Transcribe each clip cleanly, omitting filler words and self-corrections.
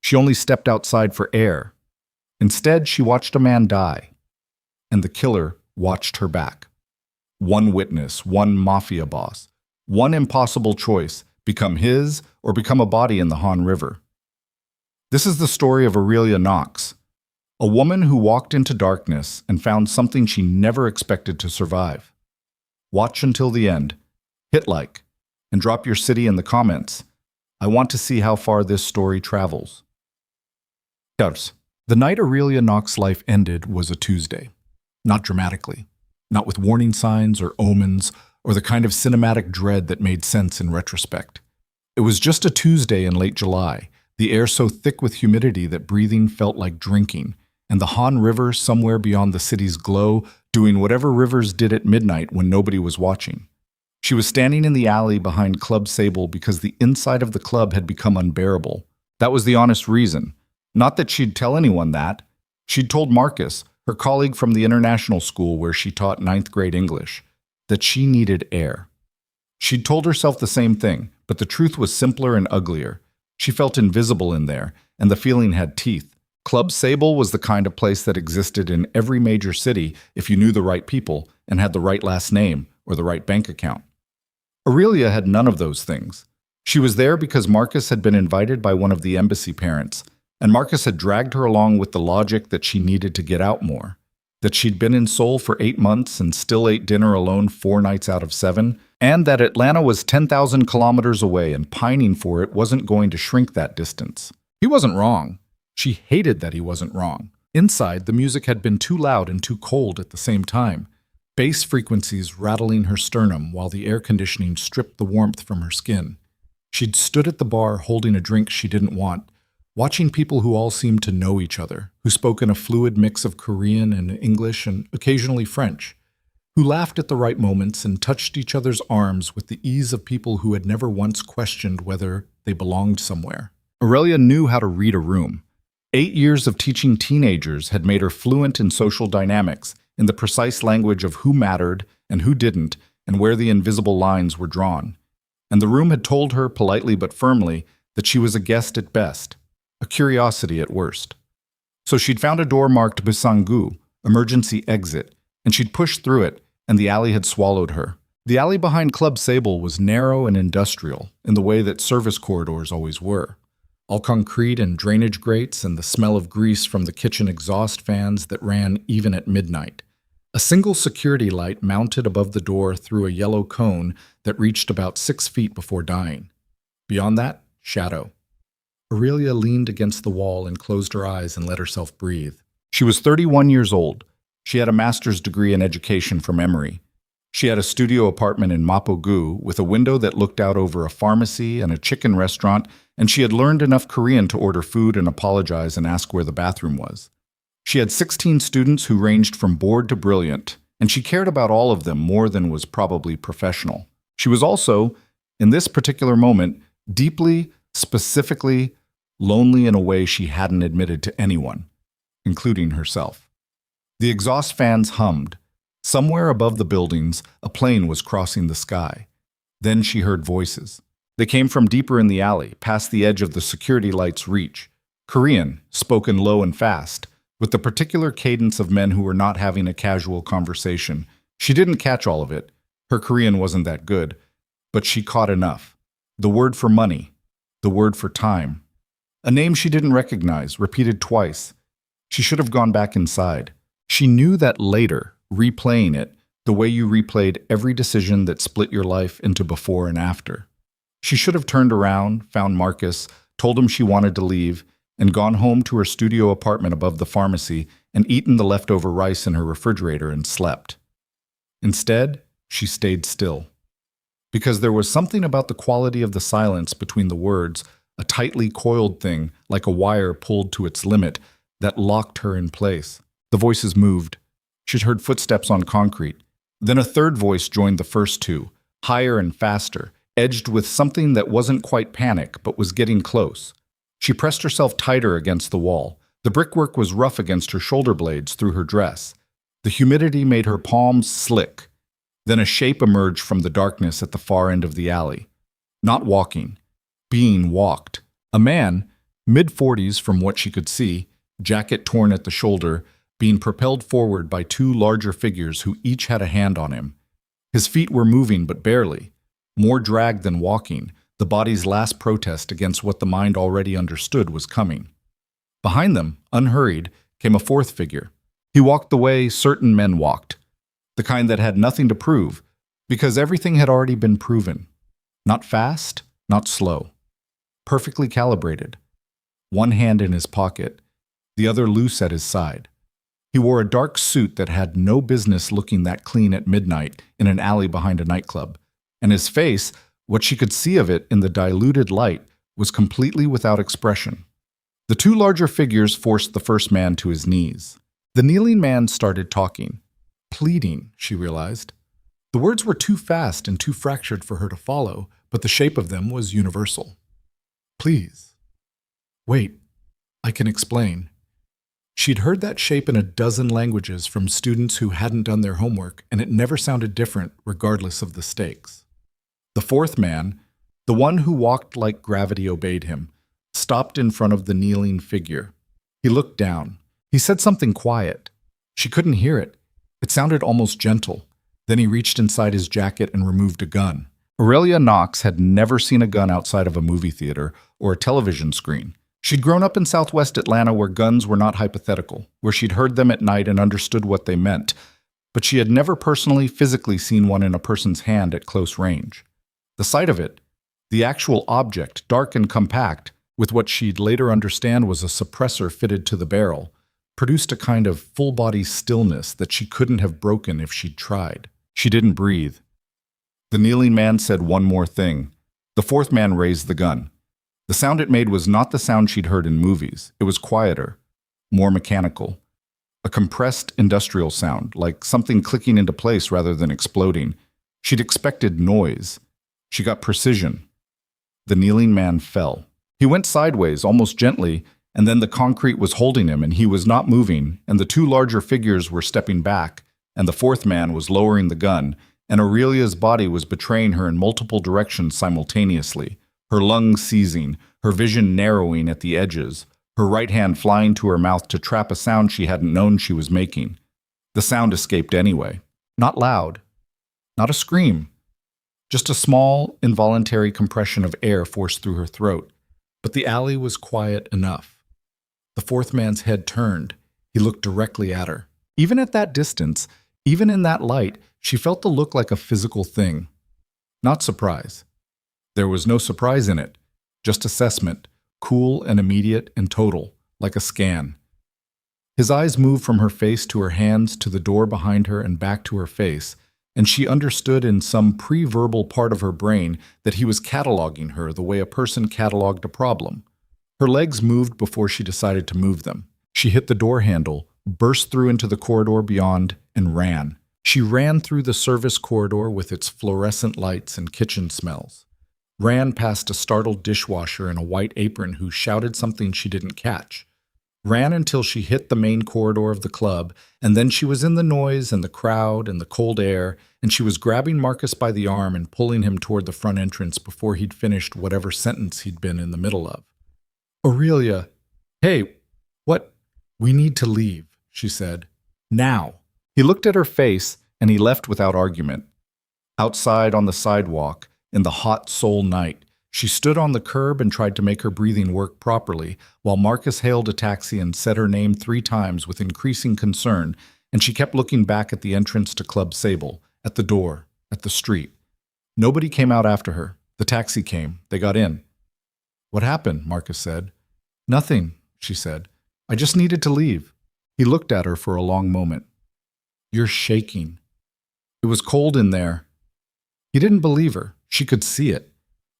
She only stepped outside for air. Instead, she watched a man die, and the killer watched her back. One witness, one mafia boss, one impossible choice, become his or become a body in the Han River. This is the story of Aurelia Knox, a woman who walked into darkness and found something she never expected to survive. Watch until the end, hit like, and drop your city in the comments. I want to see how far this story travels. The night Aurelia Knox's life ended was a Tuesday. Not dramatically, not with warning signs or omens or the kind of cinematic dread that made sense in retrospect. It was just a Tuesday in late July, the air so thick with humidity that breathing felt like drinking, and the Han River somewhere beyond the city's glow doing whatever rivers did at midnight when nobody was watching. She was standing in the alley behind Club Seoul because the inside of the club had become unbearable. That was the honest reason. Not that she'd tell anyone that. She'd told Marcus, her colleague from the international school where she taught ninth grade English, that she needed air. She'd told herself the same thing, but the truth was simpler and uglier. She felt invisible in there, and the feeling had teeth. Club Seoul was the kind of place that existed in every major city if you knew the right people and had the right last name or the right bank account. Aurelia had none of those things. She was there because Marcus had been invited by one of the embassy parents, and Marcus had dragged her along with the logic that she needed to get out more, that she'd been in Seoul for 8 months and still ate dinner alone 4 nights out of 7, and that Atlanta was 10,000 kilometers away and pining for it wasn't going to shrink that distance. He wasn't wrong. She hated that he wasn't wrong. Inside, the music had been too loud and too cold at the same time, bass frequencies rattling her sternum while the air conditioning stripped the warmth from her skin. She'd stood at the bar holding a drink she didn't want, watching people who all seemed to know each other, who spoke in a fluid mix of Korean and English and occasionally French, who laughed at the right moments and touched each other's arms with the ease of people who had never once questioned whether they belonged somewhere. Aurelia knew how to read a room. 8 years of teaching teenagers had made her fluent in social dynamics, in the precise language of who mattered and who didn't, and where the invisible lines were drawn. And the room had told her, politely but firmly, that she was a guest at best, a curiosity at worst. So she'd found a door marked Bisangu, emergency exit, and she'd pushed through it, and the alley had swallowed her. The alley behind Club Seoul was narrow and industrial, in the way that service corridors always were. All concrete and drainage grates and the smell of grease from the kitchen exhaust fans that ran even at midnight. A single security light mounted above the door through a yellow cone that reached about 6 feet before dying. Beyond that, shadow. Aurelia leaned against the wall and closed her eyes and let herself breathe. She was 31 years old. She had a master's degree in education from Emory. She had a studio apartment in Mapo-gu with a window that looked out over a pharmacy and a chicken restaurant, and she had learned enough Korean to order food and apologize and ask where the bathroom was. She had 16 students who ranged from bored to brilliant, and she cared about all of them more than was probably professional. She was also, in this particular moment, deeply, specifically lonely in a way she hadn't admitted to anyone, including herself. The exhaust fans hummed. Somewhere above the buildings, a plane was crossing the sky. Then she heard voices. They came from deeper in the alley, past the edge of the security light's reach. Korean, spoken low and fast, with the particular cadence of men who were not having a casual conversation. She didn't catch all of it. Her Korean wasn't that good, but she caught enough. The word for money. The word for time. A name she didn't recognize, repeated twice. She should have gone back inside. She knew that later, replaying it, the way you replayed every decision that split your life into before and after. She should have turned around, found Marcus, told him she wanted to leave, and gone home to her studio apartment above the pharmacy and eaten the leftover rice in her refrigerator and slept. Instead, she stayed still. Because there was something about the quality of the silence between the words, a tightly coiled thing, like a wire pulled to its limit, that locked her in place. The voices moved. She'd heard footsteps on concrete. Then a third voice joined the first two, higher and faster, edged with something that wasn't quite panic, but was getting close. She pressed herself tighter against the wall. The brickwork was rough against her shoulder blades through her dress. The humidity made her palms slick. Then a shape emerged from the darkness at the far end of the alley. Not walking. Being walked. A man, Mid-40s from what she could see, jacket torn at the shoulder, being propelled forward by two larger figures who each had a hand on him. His feet were moving, but barely. More drag than walking, the body's last protest against what the mind already understood was coming. Behind them, unhurried, came a fourth figure. He walked the way certain men walked, the kind that had nothing to prove, because everything had already been proven. Not fast, not slow. Perfectly calibrated. One hand in his pocket, the other loose at his side. He wore a dark suit that had no business looking that clean at midnight in an alley behind a nightclub, and his face, what she could see of it in the diluted light, was completely without expression. The two larger figures forced the first man to his knees. The kneeling man started talking. Pleading, she realized. The words were too fast and too fractured for her to follow, but the shape of them was universal. Please. Wait, I can explain. She'd heard that shape in a dozen languages from students who hadn't done their homework, and it never sounded different regardless of the stakes. The fourth man, the one who walked like gravity obeyed him, stopped in front of the kneeling figure. He looked down. He said something quiet. She couldn't hear it. It sounded almost gentle. Then he reached inside his jacket and removed a gun. Aurelia Knox had never seen a gun outside of a movie theater or a television screen. She'd grown up in Southwest Atlanta where guns were not hypothetical, where she'd heard them at night and understood what they meant, but she had never personally, physically seen one in a person's hand at close range. The sight of it, the actual object, dark and compact, with what she'd later understand was a suppressor fitted to the barrel, produced a kind of full-body stillness that she couldn't have broken if she'd tried. She didn't breathe. The kneeling man said one more thing. The fourth man raised the gun. The sound it made was not the sound she'd heard in movies. It was quieter, more mechanical. A compressed industrial sound, like something clicking into place rather than exploding. She'd expected noise. She got precision. The kneeling man fell. He went sideways, almost gently, and then the concrete was holding him and he was not moving, and the two larger figures were stepping back, and the fourth man was lowering the gun, and Aurelia's body was betraying her in multiple directions simultaneously, her lungs seizing, her vision narrowing at the edges, her right hand flying to her mouth to trap a sound she hadn't known she was making. The sound escaped anyway. Not loud. Not a scream. Just a small, involuntary compression of air forced through her throat. But the alley was quiet enough. The fourth man's head turned. He looked directly at her. Even at that distance, even in that light, she felt the look like a physical thing. Not surprise. There was no surprise in it, just assessment, cool and immediate and total, like a scan. His eyes moved from her face to her hands to the door behind her and back to her face, and she understood in some pre-verbal part of her brain that he was cataloging her the way a person cataloged a problem. Her legs moved before she decided to move them. She hit the door handle, burst through into the corridor beyond, and ran. She ran through the service corridor with its fluorescent lights and kitchen smells. Ran past a startled dishwasher in a white apron who shouted something she didn't catch. Ran until she hit the main corridor of the club, and then she was in the noise and the crowd and the cold air, and she was grabbing Marcus by the arm and pulling him toward the front entrance before he'd finished whatever sentence he'd been in the middle of. Aurelia, hey, what? We need to leave, she said. Now. He looked at her face, and he left without argument. Outside on the sidewalk, in the hot Seoul night, she stood on the curb and tried to make her breathing work properly, while Marcus hailed a taxi and said her name 3 times with increasing concern, and she kept looking back at the entrance to Club Sable, at the door, at the street. Nobody came out after her. The taxi came. They got in. What happened? Marcus said. Nothing, she said. I just needed to leave. He looked at her for a long moment. You're shaking. It was cold in there. He didn't believe her. She could see it.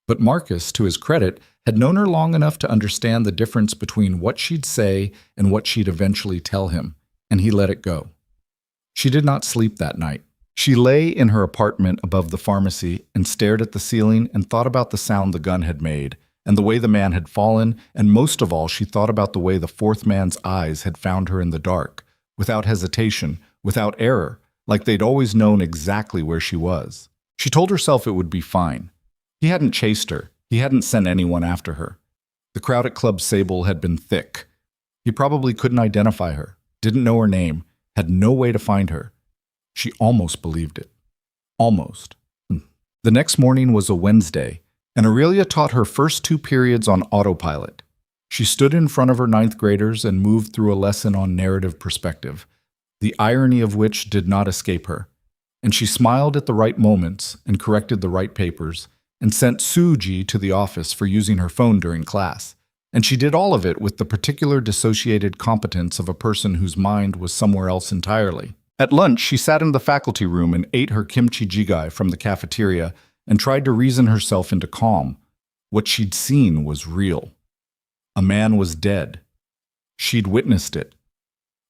But Marcus, to his credit, had known her long enough to understand the difference between what she'd say and what she'd eventually tell him, and he let it go. She did not sleep that night. She lay in her apartment above the pharmacy and stared at the ceiling and thought about the sound the gun had made, and the way the man had fallen, and most of all, she thought about the way the fourth man's eyes had found her in the dark, without hesitation, without error, like they'd always known exactly where she was. She told herself it would be fine. He hadn't chased her. He hadn't sent anyone after her. The crowd at Club Sable had been thick. He probably couldn't identify her, didn't know her name, had no way to find her. She almost believed it. Almost. The next morning was a Wednesday, and Aurelia taught her first 2 periods on autopilot. She stood in front of her 9th graders and moved through a lesson on narrative perspective, the irony of which did not escape her. And she smiled at the right moments and corrected the right papers and sent Suji to the office for using her phone during class. And she did all of it with the particular dissociated competence of a person whose mind was somewhere else entirely. At lunch, she sat in the faculty room and ate her kimchi jjigae from the cafeteria and tried to reason herself into calm. What she'd seen was real. A man was dead. She'd witnessed it.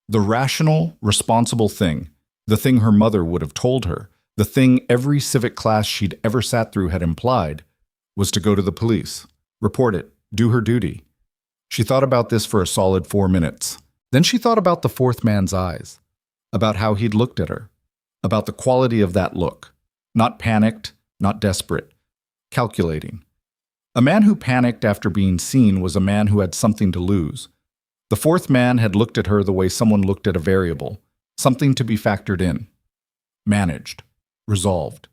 The rational, responsible thing, the thing her mother would have told her, the thing every civic class she'd ever sat through had implied, was to go to the police, report it, do her duty. She thought about this for a solid 4 minutes. Then she thought about the 4th man's eyes, about how he'd looked at her, about the quality of that look. Not panicked, not desperate, calculating. A man who panicked after being seen was a man who had something to lose. The 4th man had looked at her the way someone looked at a variable, something to be factored in, managed, resolved.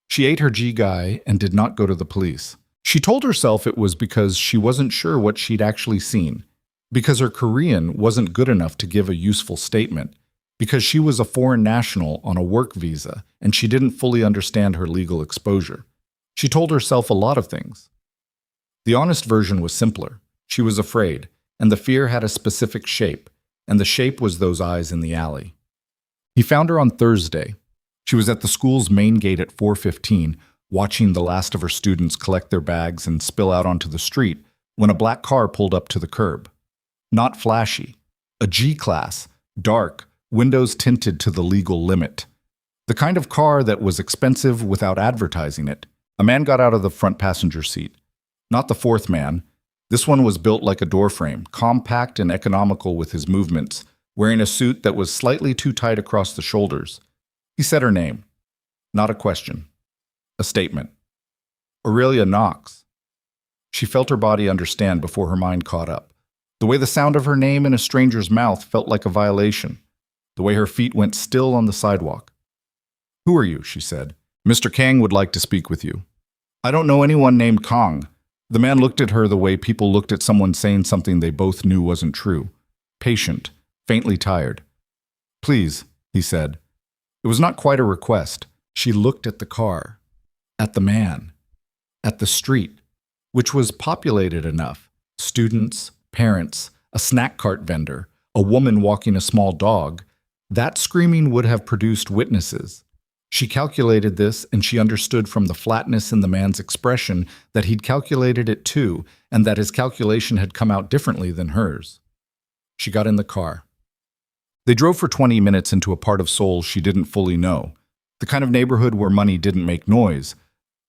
She ate her jjigae and did not go to the police. She told herself it was because she wasn't sure what she'd actually seen, because her Korean wasn't good enough to give a useful statement, because she was a foreign national on a work visa and she didn't fully understand her legal exposure. She told herself a lot of things. The honest version was simpler. She was afraid, and the fear had a specific shape, and the shape was those eyes in the alley. He found her on Thursday. She was at the school's main gate at 4:15, watching the last of her students collect their bags and spill out onto the street when a black car pulled up to the curb. Not flashy. A G-Class, dark, windows tinted to the legal limit. The kind of car that was expensive without advertising it. A man got out of the front passenger seat. Not the 4th man. This one was built like a doorframe, compact and economical with his movements, wearing a suit that was slightly too tight across the shoulders. He said her name. Not a question. A statement. Aurelia Knox. She felt her body understand before her mind caught up. The way the sound of her name in a stranger's mouth felt like a violation. The way her feet went still on the sidewalk. "Who are you?" she said. "Mr. Kang would like to speak with you." "I don't know anyone named Kang." The man looked at her the way people looked at someone saying something they both knew wasn't true. Patient, faintly tired. "Please," he said. It was not quite a request. She looked at the car, at the man, at the street, which was populated enough. Students, parents, a snack cart vendor, a woman walking a small dog. That screaming would have produced witnesses. She calculated this, and she understood from the flatness in the man's expression that he'd calculated it too, and that his calculation had come out differently than hers. She got in the car. They drove for 20 minutes into a part of Seoul she didn't fully know, the kind of neighborhood where money didn't make noise.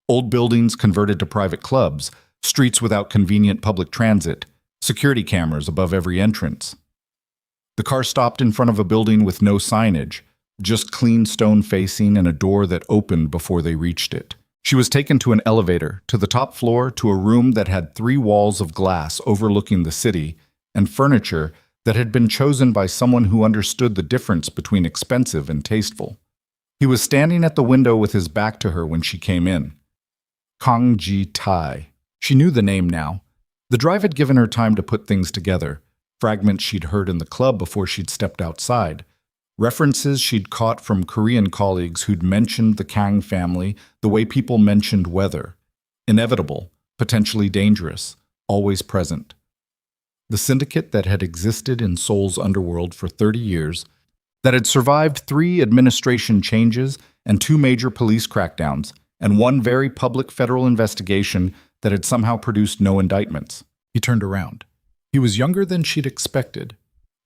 Old buildings converted to private clubs, streets without convenient public transit, security cameras above every entrance. The car stopped in front of a building with no signage, just clean stone facing and a door that opened before they reached it. She was taken to an elevator, to the top floor, to a room that had 3 walls of glass overlooking the city, and furniture that had been chosen by someone who understood the difference between expensive and tasteful. He was standing at the window with his back to her when she came in. Kang Ji-Tae. She knew the name now. The drive had given her time to put things together, fragments she'd heard in the club before she'd stepped outside, references she'd caught from Korean colleagues who'd mentioned the Kang family the way people mentioned weather. Inevitable, potentially dangerous, always present. The syndicate that had existed in Seoul's underworld for 30 years, that had survived 3 administration changes and 2 major police crackdowns, and 1 very public federal investigation that had somehow produced no indictments. He turned around. He was younger than she'd expected.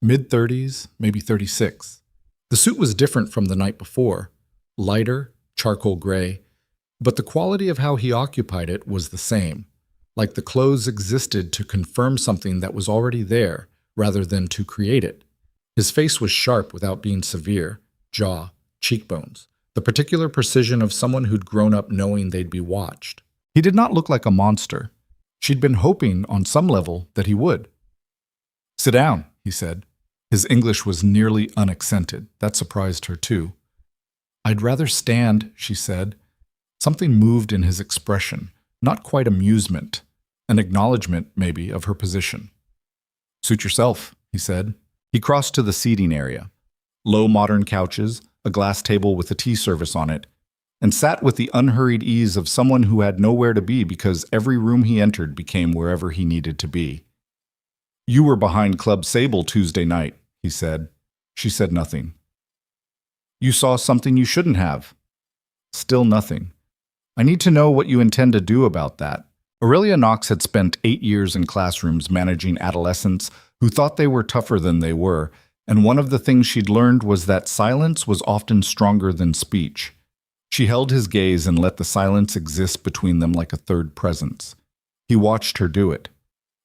Mid-30s, maybe 36. The suit was different from the night before, lighter, charcoal gray, but the quality of how he occupied it was the same, like the clothes existed to confirm something that was already there rather than to create it. His face was sharp without being severe, jaw, cheekbones, the particular precision of someone who'd grown up knowing they'd be watched. He did not look like a monster. She'd been hoping, on some level, that he would. "Sit down," he said. His English was nearly unaccented. That surprised her, too. "I'd rather stand," she said. Something moved in his expression, not quite amusement, an acknowledgement, maybe, of her position. "Suit yourself," he said. He crossed to the seating area. Low modern couches, a glass table with a tea service on it, and sat with the unhurried ease of someone who had nowhere to be because every room he entered became wherever he needed to be. "You were behind Club Sable Tuesday night," he said. She said nothing. "You saw something you shouldn't have." Still nothing. "I need to know what you intend to do about that." Aurelia Knox had spent 8 years in classrooms managing adolescents who thought they were tougher than they were, and one of the things she'd learned was that silence was often stronger than speech. She held his gaze and let the silence exist between them like a third presence. He watched her do it.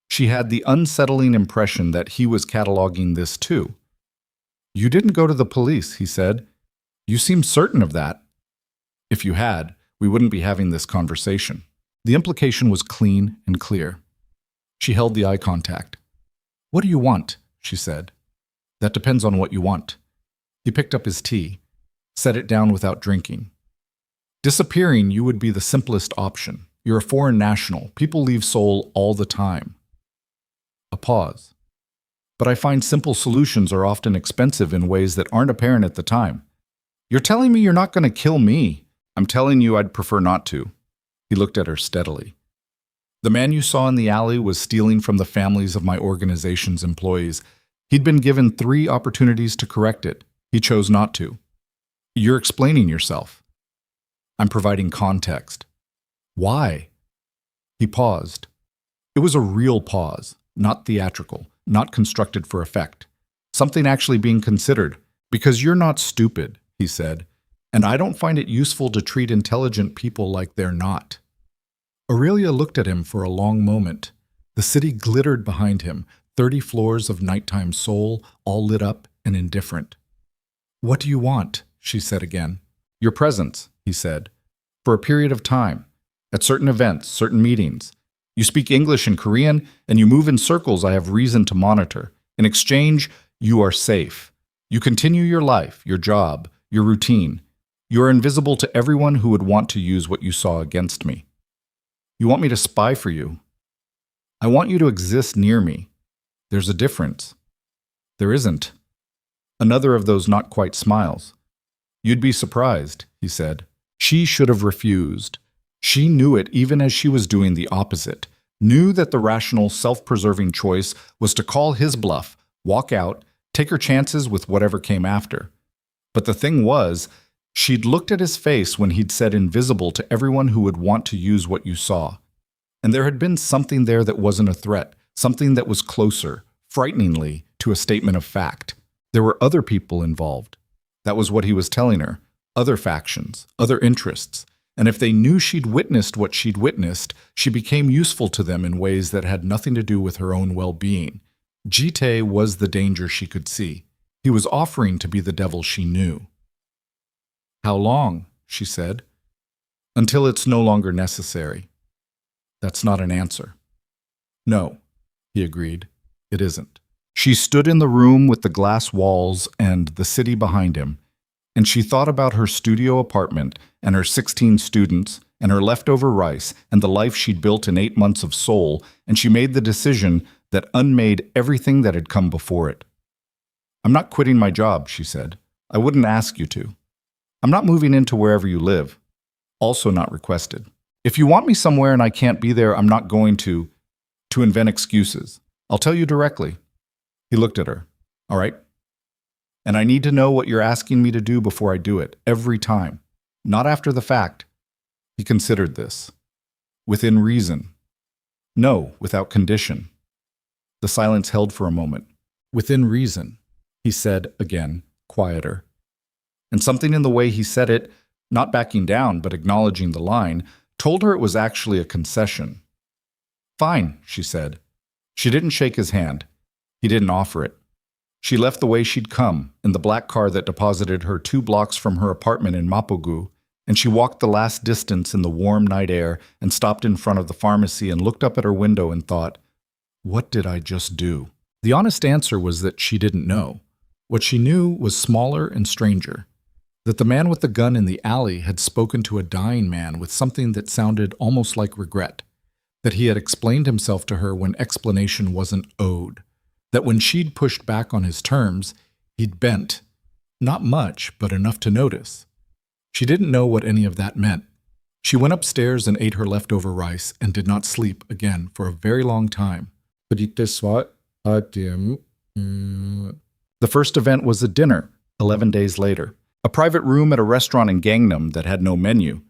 She had the unsettling impression that he was cataloging this too. "You didn't go to the police," he said. "You seem certain of that." "If you had, we wouldn't be having this conversation." The implication was clean and clear. She held the eye contact. "What do you want?" she said. "That depends on what you want." He picked up his tea, set it down without drinking. "Disappearing, you would be the simplest option. You're a foreign national. People leave Seoul all the time." A pause. "But I find simple solutions are often expensive in ways that aren't apparent at the time." "You're telling me you're not going to kill me?" "I'm telling you I'd prefer not to." He looked at her steadily. "The man you saw in the alley was stealing from the families of my organization's employees. He'd been given 3 opportunities to correct it. He chose not to." "You're explaining yourself." "I'm providing context." "Why?" He paused. It was a real pause, not theatrical, not constructed for effect. Something actually being considered. "Because you're not stupid," he said, "and I don't find it useful to treat intelligent people like they're not." Aurelia looked at him for a long moment. The city glittered behind him, 30 floors of nighttime Seoul, all lit up and indifferent. "What do you want?" she said again. "Your presence," he said, "for a period of time, at certain events, certain meetings. You speak English and Korean, and you move in circles I have reason to monitor. In exchange, you are safe. You continue your life, your job, your routine. You are invisible to everyone who would want to use what you saw against me. You want me to spy for you. I want you to exist near me. There's a difference." "There isn't." Another of those not quite smiles. "You'd be surprised," he said. She should have refused. She knew it even as she was doing the opposite, knew that the rational, self-preserving choice was to call his bluff, walk out, take her chances with whatever came after. But the thing was, she'd looked at his face when he'd said invisible to everyone who would want to use what you saw. And there had been something there that wasn't a threat, something that was closer, frighteningly, to a statement of fact. There were other people involved. That was what he was telling her. Other factions, other interests. And if they knew she'd witnessed what she'd witnessed, she became useful to them in ways that had nothing to do with her own well-being. Ji-Tae was the danger she could see. He was offering to be the devil she knew. "How long?" she said. "Until it's no longer necessary." That's not an answer. "No," he agreed. "It isn't." She stood in the room with the glass walls and the city behind him, and she thought about her studio apartment and her 16 students and her leftover rice and the life she'd built in 8 months of Seoul, and she made the decision that unmade everything that had come before it. "I'm not quitting my job," she said. "I wouldn't ask you to. I'm not moving into wherever you live. Also not requested. If you want me somewhere and I can't be there, I'm not going to invent excuses. I'll tell you directly." He looked at her. "All right. And I need to know what you're asking me to do before I do it, every time. Not after the fact." He considered this. "Within reason." "No, without condition." The silence held for a moment. "Within reason," he said again, quieter. And something in the way he said it, not backing down but acknowledging the line, told her it was actually a concession. "Fine," she said. She didn't shake his hand. He didn't offer it. She left the way she'd come, in the black car that deposited her 2 blocks from her apartment in Mapogu, and she walked the last distance in the warm night air and stopped in front of the pharmacy and looked up at her window and thought, "What did I just do?" The honest answer was that she didn't know. What she knew was smaller and stranger. That the man with the gun in the alley had spoken to a dying man with something that sounded almost like regret. That he had explained himself to her when explanation wasn't owed. That when she'd pushed back on his terms, he'd bent. Not much, but enough to notice. She didn't know what any of that meant. She went upstairs and ate her leftover rice and did not sleep again for a very long time. The first event was a dinner, 11 days later. A private room at a restaurant in Gangnam that had no menu.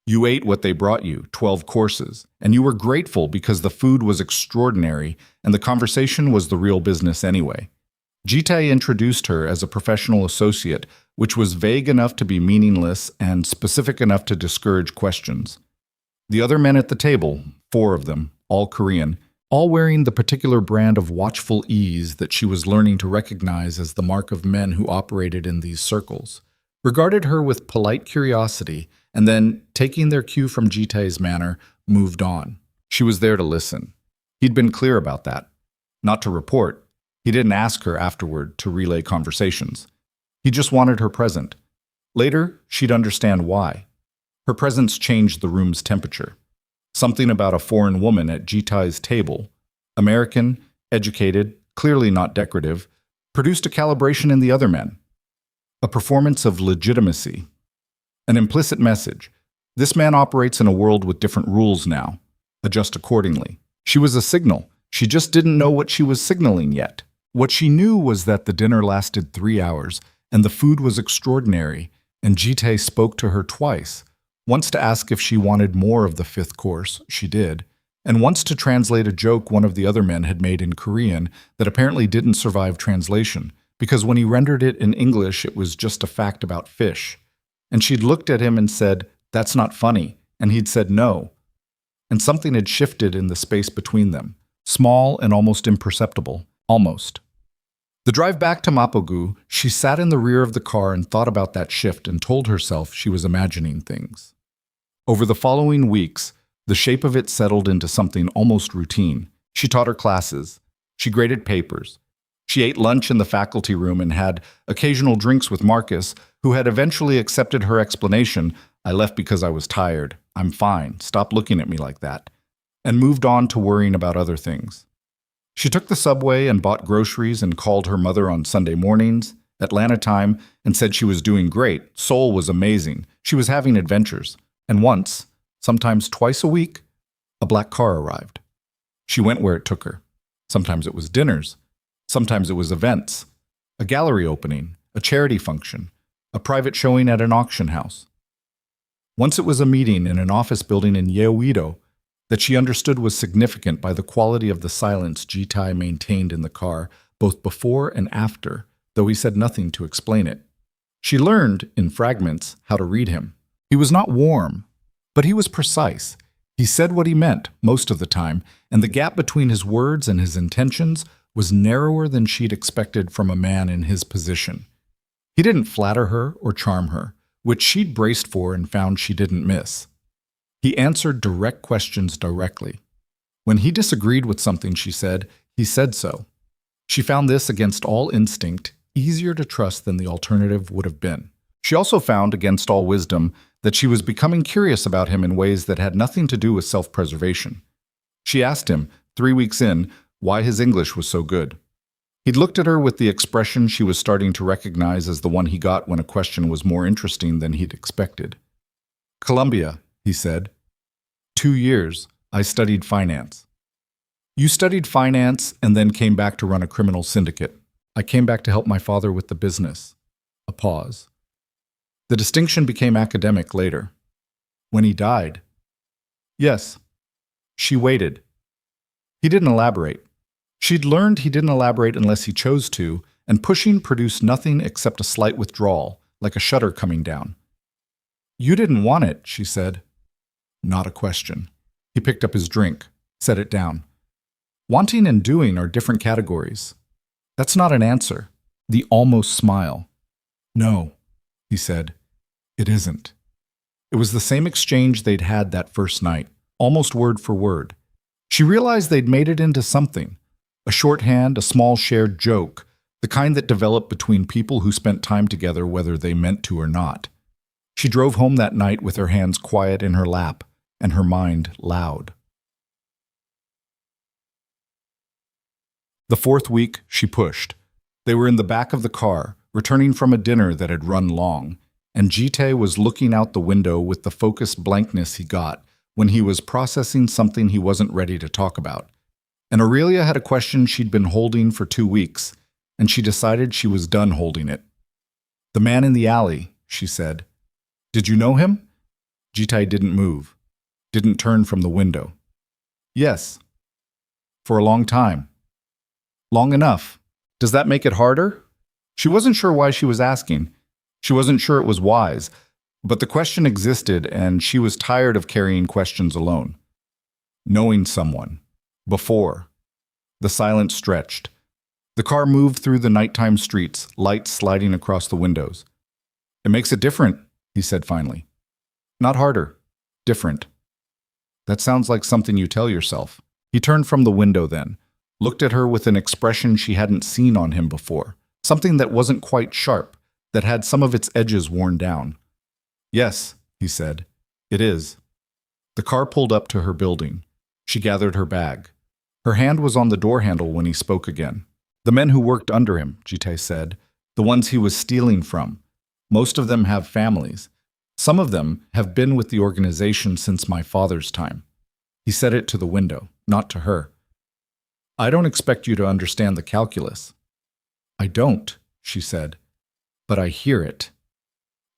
You ate what they brought you, 12 courses, and you were grateful because the food was extraordinary and the conversation was the real business anyway. Ji-Tae introduced her as a professional associate, which was vague enough to be meaningless and specific enough to discourage questions. The other men at the table, 4 of them, all Korean, all wearing the particular brand of watchful ease that she was learning to recognize as the mark of men who operated in these circles, regarded her with polite curiosity and then, taking their cue from Ji-Tae's manner, moved on. She was there to listen. He'd been clear about that. Not to report. He didn't ask her afterward to relay conversations. He just wanted her present. Later, she'd understand why. Her presence changed the room's temperature. Something about a foreign woman at Ji-Tae's table, American, educated, clearly not decorative, produced a calibration in the other men. A performance of legitimacy. An implicit message. This man operates in a world with different rules now. Adjust accordingly. She was a signal. She just didn't know what she was signaling yet. What she knew was that the dinner lasted 3 hours, and the food was extraordinary, and Ji-Tae spoke to her twice. Once to ask if she wanted more of the 5th course, she did, and once to translate a joke one of the other men had made in Korean that apparently didn't survive translation, because when he rendered it in English it was just a fact about fish. And she'd looked at him and said, "That's not funny," and he'd said no. And something had shifted in the space between them, small and almost imperceptible, almost. The drive back to Mapogu, she sat in the rear of the car and thought about that shift and told herself she was imagining things. Over the following weeks, the shape of it settled into something almost routine. She taught her classes. She graded papers. She ate lunch in the faculty room and had occasional drinks with Marcus, who had eventually accepted her explanation, "I left because I was tired. I'm fine. Stop looking at me like that," and moved on to worrying about other things. She took the subway and bought groceries and called her mother on Sunday mornings, Atlanta time, and said she was doing great. Seoul was amazing. She was having adventures. And once, sometimes twice a week, a black car arrived. She went where it took her. Sometimes it was dinners. Sometimes it was events. A gallery opening, a charity function, a private showing at an auction house. Once it was a meeting in an office building in Yeouido that she understood was significant by the quality of the silence Ji-Tae maintained in the car, both before and after, though he said nothing to explain it. She learned, in fragments, how to read him. He was not warm, but he was precise. He said what he meant, most of the time, and the gap between his words and his intentions was narrower than she'd expected from a man in his position. He didn't flatter her or charm her, which she'd braced for and found she didn't miss. He answered direct questions directly. When he disagreed with something she said, he said so. She found this, against all instinct, easier to trust than the alternative would have been. She also found, against all wisdom, that she was becoming curious about him in ways that had nothing to do with self-preservation. She asked him, 3 weeks in, why his English was so good. He'd looked at her with the expression she was starting to recognize as the one he got when a question was more interesting than he'd expected. "Columbia," he said. 2 years. I studied finance." "You studied finance and then came back to run a criminal syndicate." "I came back to help my father with the business." A pause. The distinction became academic later. "When he died." "Yes." She waited. He didn't elaborate. She'd learned he didn't elaborate unless he chose to, and pushing produced nothing except a slight withdrawal, like a shutter coming down. "You didn't want it," she said. Not a question. He picked up his drink, set it down. Wanting and doing are different categories. That's not an answer. The almost smile. "No," he said. "It isn't." It was the same exchange they'd had that first night, almost word for word. She realized they'd made it into something, a shorthand, a small shared joke, the kind that developed between people who spent time together whether they meant to or not. She drove home that night with her hands quiet in her lap and her mind loud. The fourth week, she pushed. They were in the back of the car, returning from a dinner that had run long, and Ji-Tae was looking out the window with the focused blankness he got when he was processing something he wasn't ready to talk about. And Aurelia had a question she'd been holding for 2 weeks, and she decided she was done holding it. "The man in the alley," she said. "Did you know him?" Ji-Tae didn't move, didn't turn from the window. "Yes. For a long time." "Long enough. Does that make it harder?" She wasn't sure why she was asking. She wasn't sure it was wise, but the question existed and she was tired of carrying questions alone. Knowing someone. Before. The silence stretched. The car moved through the nighttime streets, lights sliding across the windows. "It makes it different," he said finally. "Not harder. Different." "That sounds like something you tell yourself." He turned from the window then, looked at her with an expression she hadn't seen on him before, something that wasn't quite sharp, that had some of its edges worn down. "Yes," he said, "it is." The car pulled up to her building. She gathered her bag. Her hand was on the door handle when he spoke again. "The men who worked under him," Ji-Tae said, "the ones he was stealing from. Most of them have families. Some of them have been with the organization since my father's time." He said it to the window, not to her. "I don't expect you to understand the calculus." "I don't," she said, "but I hear it."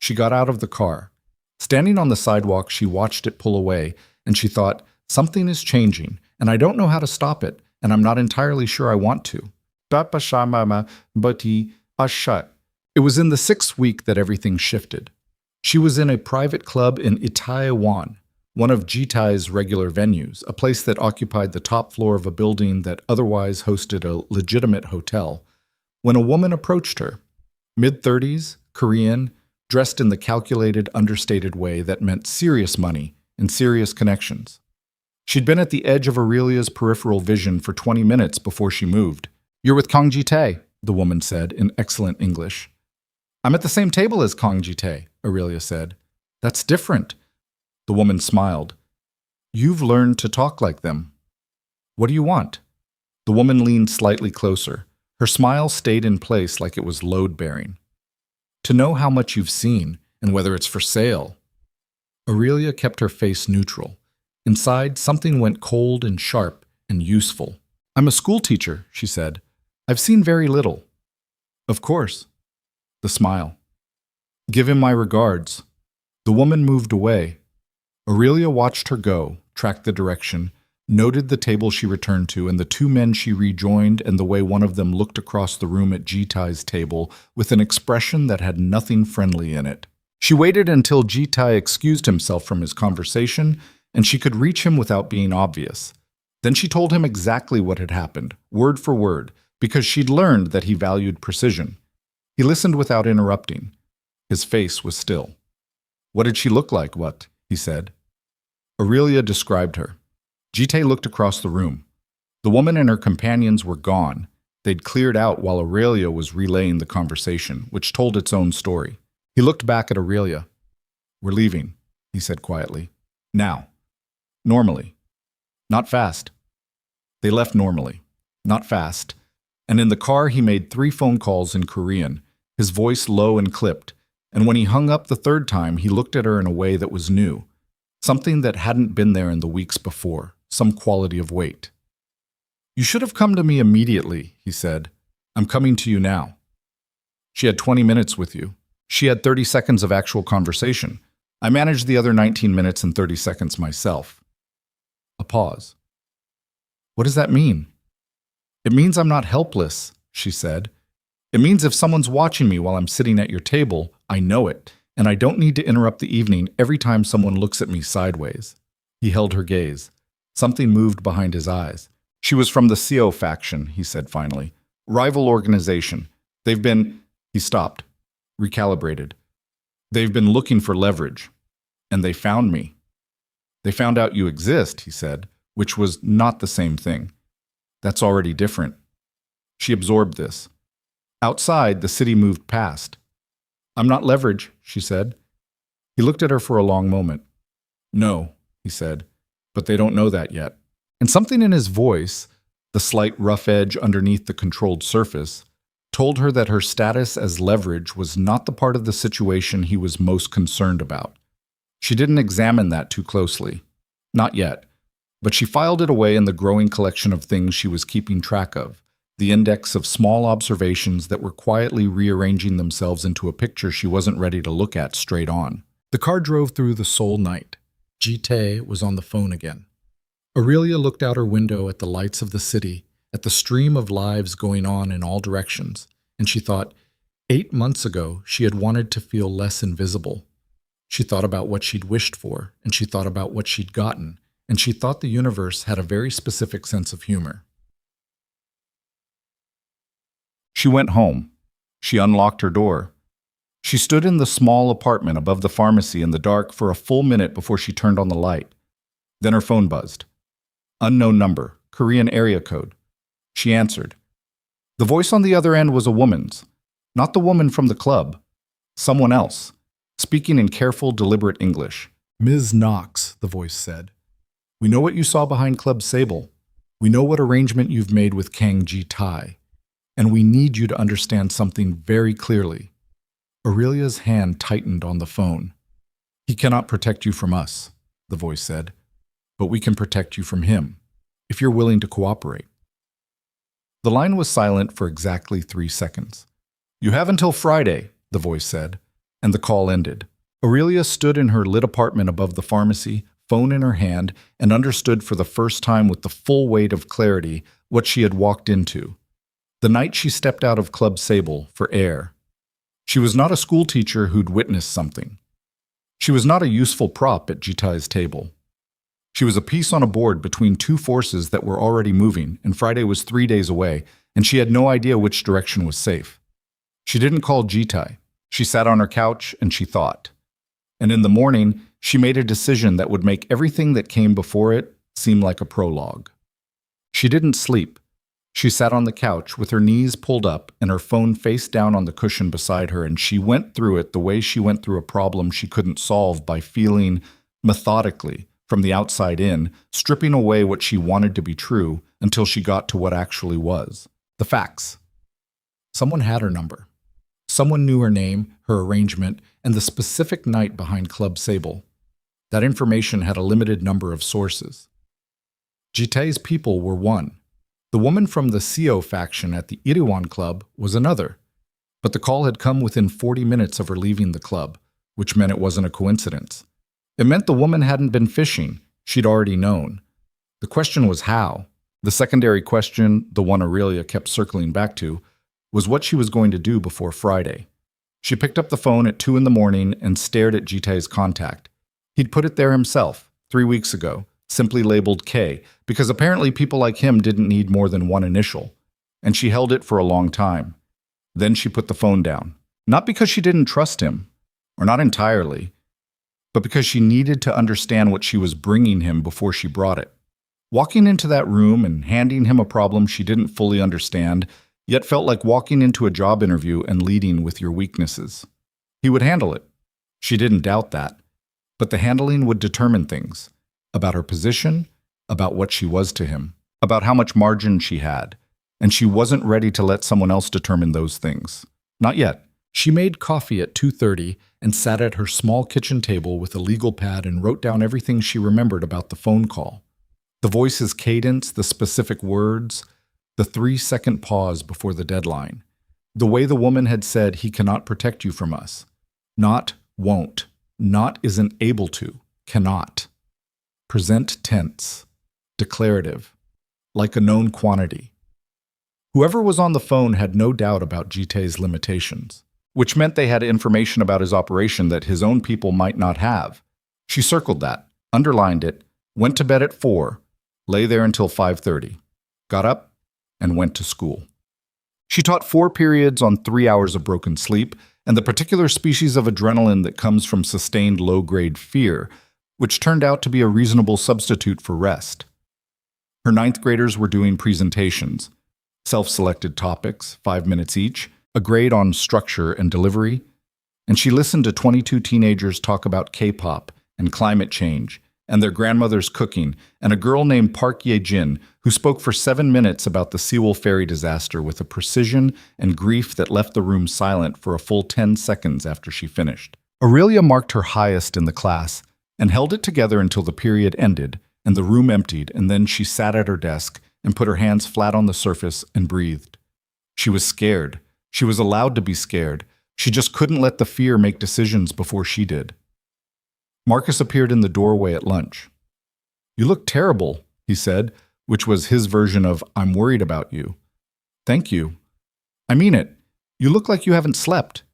She got out of the car. Standing on the sidewalk, she watched it pull away, and she thought, something is changing, and I don't know how to stop it, and I'm not entirely sure I want to. It was in the 6th week that everything shifted. She was in a private club in Itaewon, one of Ji-Tae's regular venues, a place that occupied the top floor of a building that otherwise hosted a legitimate hotel, when a woman approached her. Mid-30s, Korean, dressed in the calculated, understated way that meant serious money and serious connections. She'd been at the edge of Aurelia's peripheral vision for 20 minutes before she moved. "You're with Kang Ji-Tae," the woman said in excellent English. "I'm at the same table as Kang Ji-Tae," Aurelia said. "That's different." The woman smiled. "You've learned to talk like them." "What do you want?" The woman leaned slightly closer. Her smile stayed in place like it was load-bearing. "To know how much you've seen and whether it's for sale." Aurelia kept her face neutral. Inside, something went cold and sharp and useful. "I'm a school teacher," she said. "I've seen very little." "Of course." The smile. "Give him my regards." The woman moved away. Aurelia watched her go, tracked the direction, noted the table she returned to and the 2 men she rejoined and the way one of them looked across the room at Ji-Tae's table with an expression that had nothing friendly in it. She waited until Ji-Tae excused himself from his conversation and she could reach him without being obvious. Then she told him exactly what had happened, word for word, because she'd learned that he valued precision. He listened without interrupting. His face was still. "What did she look like, what?" he said. Aurelia described her. Ji-Tae looked across the room. The woman and her companions were gone. They'd cleared out while Aurelia was relaying the conversation, which told its own story. He looked back at Aurelia. "We're leaving," he said quietly. "Now." "Normally." "Not fast." They left normally. Not fast. And in the car he made 3 phone calls in Korean, his voice low and clipped, and when he hung up the 3rd time he looked at her in a way that was new, something that hadn't been there in the weeks before, some quality of weight. "You should have come to me immediately," he said. "I'm coming to you now." "She had 20 minutes with you. She had 30 seconds of actual conversation. I managed the other 19 minutes and 30 seconds myself." A pause. "What does that mean?" "It means I'm not helpless," she said. "It means if someone's watching me while I'm sitting at your table, I know it, and I don't need to interrupt the evening every time someone looks at me sideways." He held her gaze. Something moved behind his eyes. "She was from the Seoul faction," he said finally. "Rival organization. They've been—" He stopped, recalibrated. "They've been looking for leverage. And they found me. They found out you exist, he said, which was not the same thing. That's already different. She absorbed this. Outside, the city moved past. I'm not leverage, she said. He looked at her for a long moment. No, he said, but they don't know that yet. And something in his voice, the slight rough edge underneath the controlled surface, told her that her status as leverage was not the part of the situation he was most concerned about. She didn't examine that too closely. Not yet. But she filed it away in the growing collection of things she was keeping track of, the index of small observations that were quietly rearranging themselves into a picture she wasn't ready to look at straight on. The car drove through the Seoul night. Ji-Tae was on the phone again. Aurelia looked out her window at the lights of the city, at the stream of lives going on in all directions, and she thought, 8 months ago, she had wanted to feel less invisible. She thought about what she'd wished for, and she thought about what she'd gotten, and she thought the universe had a very specific sense of humor. She went home. She unlocked her door. She stood in the small apartment above the pharmacy in the dark for a full minute before she turned on the light. Then her phone buzzed. Unknown number, Korean area code. She answered. The voice on the other end was a woman's, not the woman from the club. Someone else, speaking in careful, deliberate English. Ms. Knox, the voice said. We know what you saw behind Club Sable. We know what arrangement you've made with Kang Ji-Tae. And we need you to understand something very clearly. Aurelia's hand tightened on the phone. He cannot protect you from us, the voice said, but we can protect you from him, if you're willing to cooperate. The line was silent for exactly 3 seconds. You have until Friday, the voice said, and the call ended. Aurelia stood in her lit apartment above the pharmacy, phone in her hand, and understood for the first time with the full weight of clarity what she had walked into. The night she stepped out of Club Sable for air. She was not a schoolteacher who'd witnessed something. She was not a useful prop at Ji-Tae's table. She was a piece on a board between two forces that were already moving, and Friday was 3 days away, and she had no idea which direction was safe. She didn't call Ji-Tae. She sat on her couch and she thought. And in the morning, she made a decision that would make everything that came before it seem like a prologue. She didn't sleep. She sat on the couch with her knees pulled up and her phone face down on the cushion beside her, and she went through it the way she went through a problem she couldn't solve, by feeling methodically, from the outside in, stripping away what she wanted to be true until she got to what actually was. The facts. Someone had her number. Someone knew her name, her arrangement, and the specific night behind Club Sable. That information had a limited number of sources. Ji-Tae's people were one. The woman from the Seoul faction at the Iriwan Club was another. But the call had come within 40 minutes of her leaving the club, which meant it wasn't a coincidence. It meant the woman hadn't been fishing. She'd already known. The question was how. The secondary question, the one Aurelia kept circling back to, was what she was going to do before Friday. She picked up the phone at 2 a.m. and stared at Ji-Tae's contact. He'd put it there himself, 3 weeks ago, simply labeled K, because apparently people like him didn't need more than one initial. And she held it for a long time. Then she put the phone down. Not because she didn't trust him, or not entirely, but because she needed to understand what she was bringing him before she brought it. Walking into that room and handing him a problem she didn't fully understand, yet felt like walking into a job interview and leading with your weaknesses. He would handle it. She didn't doubt that. But the handling would determine things. About her position, about what she was to him, about how much margin she had. And she wasn't ready to let someone else determine those things. Not yet. She made coffee at 2:30 and sat at her small kitchen table with a legal pad and wrote down everything she remembered about the phone call. The voice's cadence, the specific words, the 3-second pause before the deadline. The way the woman had said, he cannot protect you from us. Not won't. Not isn't able to. Cannot. Present tense. Declarative. Like a known quantity. Whoever was on the phone had no doubt about Ji-Tae's limitations, which meant they had information about his operation that his own people might not have. She circled that, underlined it, went to bed at 4, lay there until 5:30, got up, and went to school. She taught 4 periods on 3 hours of broken sleep, and the particular species of adrenaline that comes from sustained low-grade fear, which turned out to be a reasonable substitute for rest. Her ninth graders were doing presentations, self-selected topics, 5 minutes each, a grade on structure and delivery, and she listened to 22 teenagers talk about K-pop and climate change and their grandmother's cooking, and a girl named Park Ye-jin who spoke for 7 minutes about the Seoul ferry disaster with a precision and grief that left the room silent for a full 10 seconds after she finished. Aurelia marked her highest in the class and held it together until the period ended and the room emptied, and then she sat at her desk and put her hands flat on the surface and breathed. She was scared. She was allowed to be scared. She just couldn't let the fear make decisions before she did. Marcus appeared in the doorway at lunch. "You look terrible," he said, which was his version of, "I'm worried about you." "Thank you." "I mean it. You look like you haven't slept.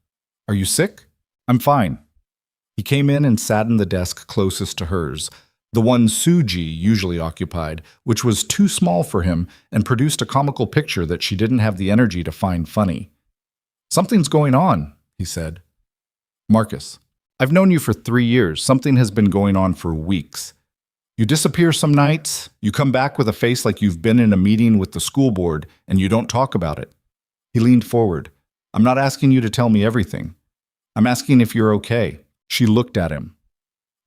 Are you sick?" "I'm fine." He came in and sat in the desk closest to hers, the one Suji usually occupied, which was too small for him and produced a comical picture that she didn't have the energy to find funny. "Something's going on," he said. "Marcus, I've known you for 3 years. Something has been going on for weeks. You disappear some nights, you come back with a face like you've been in a meeting with the school board, and you don't talk about it." He leaned forward. "I'm not asking you to tell me everything. I'm asking if you're okay." She looked at him.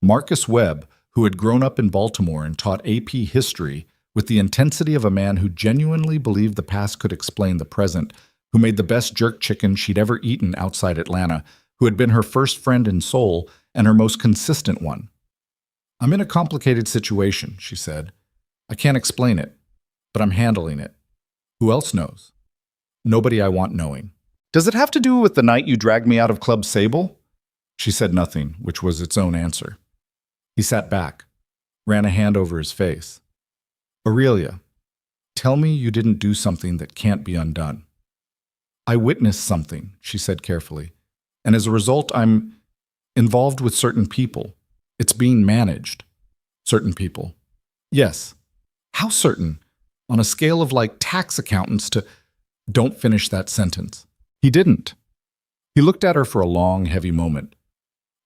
Marcus Webb, who had grown up in Baltimore and taught AP history with the intensity of a man who genuinely believed the past could explain the present, who made the best jerk chicken she'd ever eaten outside Atlanta, who had been her first friend in Seoul and her most consistent one. "I'm in a complicated situation," she said. "I can't explain it, but I'm handling it. Who else knows? Nobody I want knowing." "Does it have to do with the night you dragged me out of Club Sable?" She said nothing, which was its own answer. He sat back, ran a hand over his face. "Aurelia, tell me you didn't do something that can't be undone." "I witnessed something," she said carefully, "and as a result, I'm involved with certain people. It's being managed." "Certain people?" "Yes." "How certain? On a scale of like tax accountants to—" "Don't finish that sentence." He didn't. He looked at her for a long, heavy moment.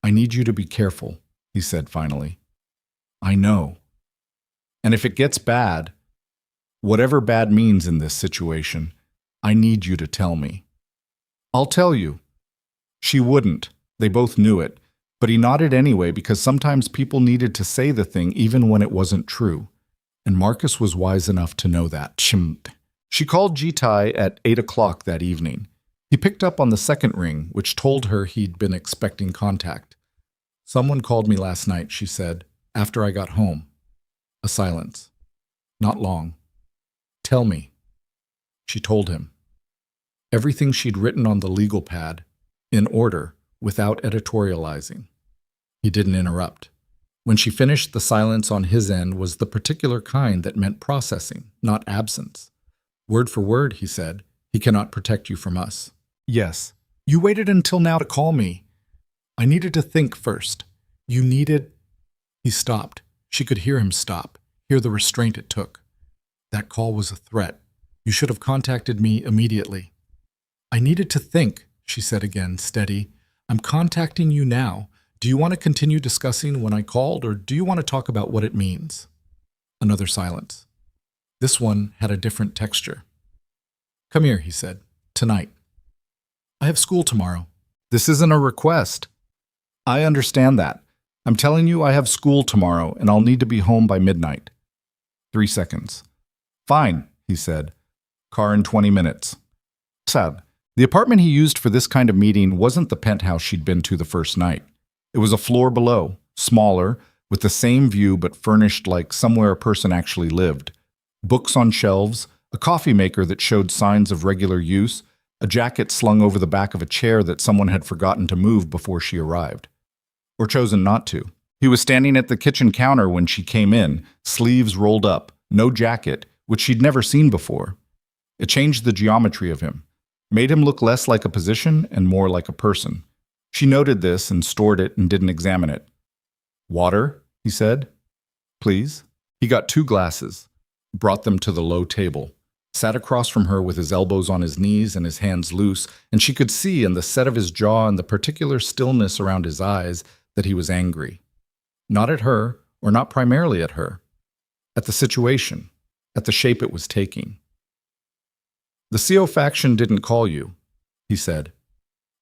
"I need you to be careful," he said finally. "I know. And if it gets bad, whatever bad means in this situation, I need you to tell me." "I'll tell you." She wouldn't. They both knew it. But he nodded anyway because sometimes people needed to say the thing even when it wasn't true. And Marcus was wise enough to know that. She called Ji-Tae at 8 o'clock that evening. He picked up on the second ring, which told her he'd been expecting contact. "Someone called me last night," she said, "after I got home." A silence. Not long. "Tell me." She told him. Everything she'd written on the legal pad, in order, without editorializing. He didn't interrupt. When she finished, the silence on his end was the particular kind that meant processing, not absence. "Word for word," he said, "he cannot protect you from us." "Yes. You waited until now to call me." "I needed to think first." "You needed—" He stopped. She could hear him stop, hear the restraint it took. "That call was a threat. You should have contacted me immediately." "I needed to think," she said again, steady. "I'm contacting you now. Do you want to continue discussing when I called, or do you want to talk about what it means?" Another silence. This one had a different texture. "Come here," he said. "Tonight." "I have school tomorrow." "This isn't a request." "I understand that. I'm telling you I have school tomorrow, and I'll need to be home by midnight." 3 seconds. "Fine," he said. "Car in 20 minutes." Sad. The apartment he used for this kind of meeting wasn't the penthouse she'd been to the first night. It was a floor below, smaller, with the same view but furnished like somewhere a person actually lived. Books on shelves, a coffee maker that showed signs of regular use, a jacket slung over the back of a chair that someone had forgotten to move before she arrived. Or chosen not to. He was standing at the kitchen counter when she came in, sleeves rolled up, no jacket, which she'd never seen before. It changed the geometry of him. Made him look less like a position and more like a person. She noted this and stored it and didn't examine it. "Water?" he said. "Please." He got 2 glasses, brought them to the low table. sat across from her with his elbows on his knees and his hands loose, and she could see in the set of his jaw and the particular stillness around his eyes that he was angry. Not at her, or not primarily at her. At the situation, at the shape it was taking. "The CO faction didn't call you," he said.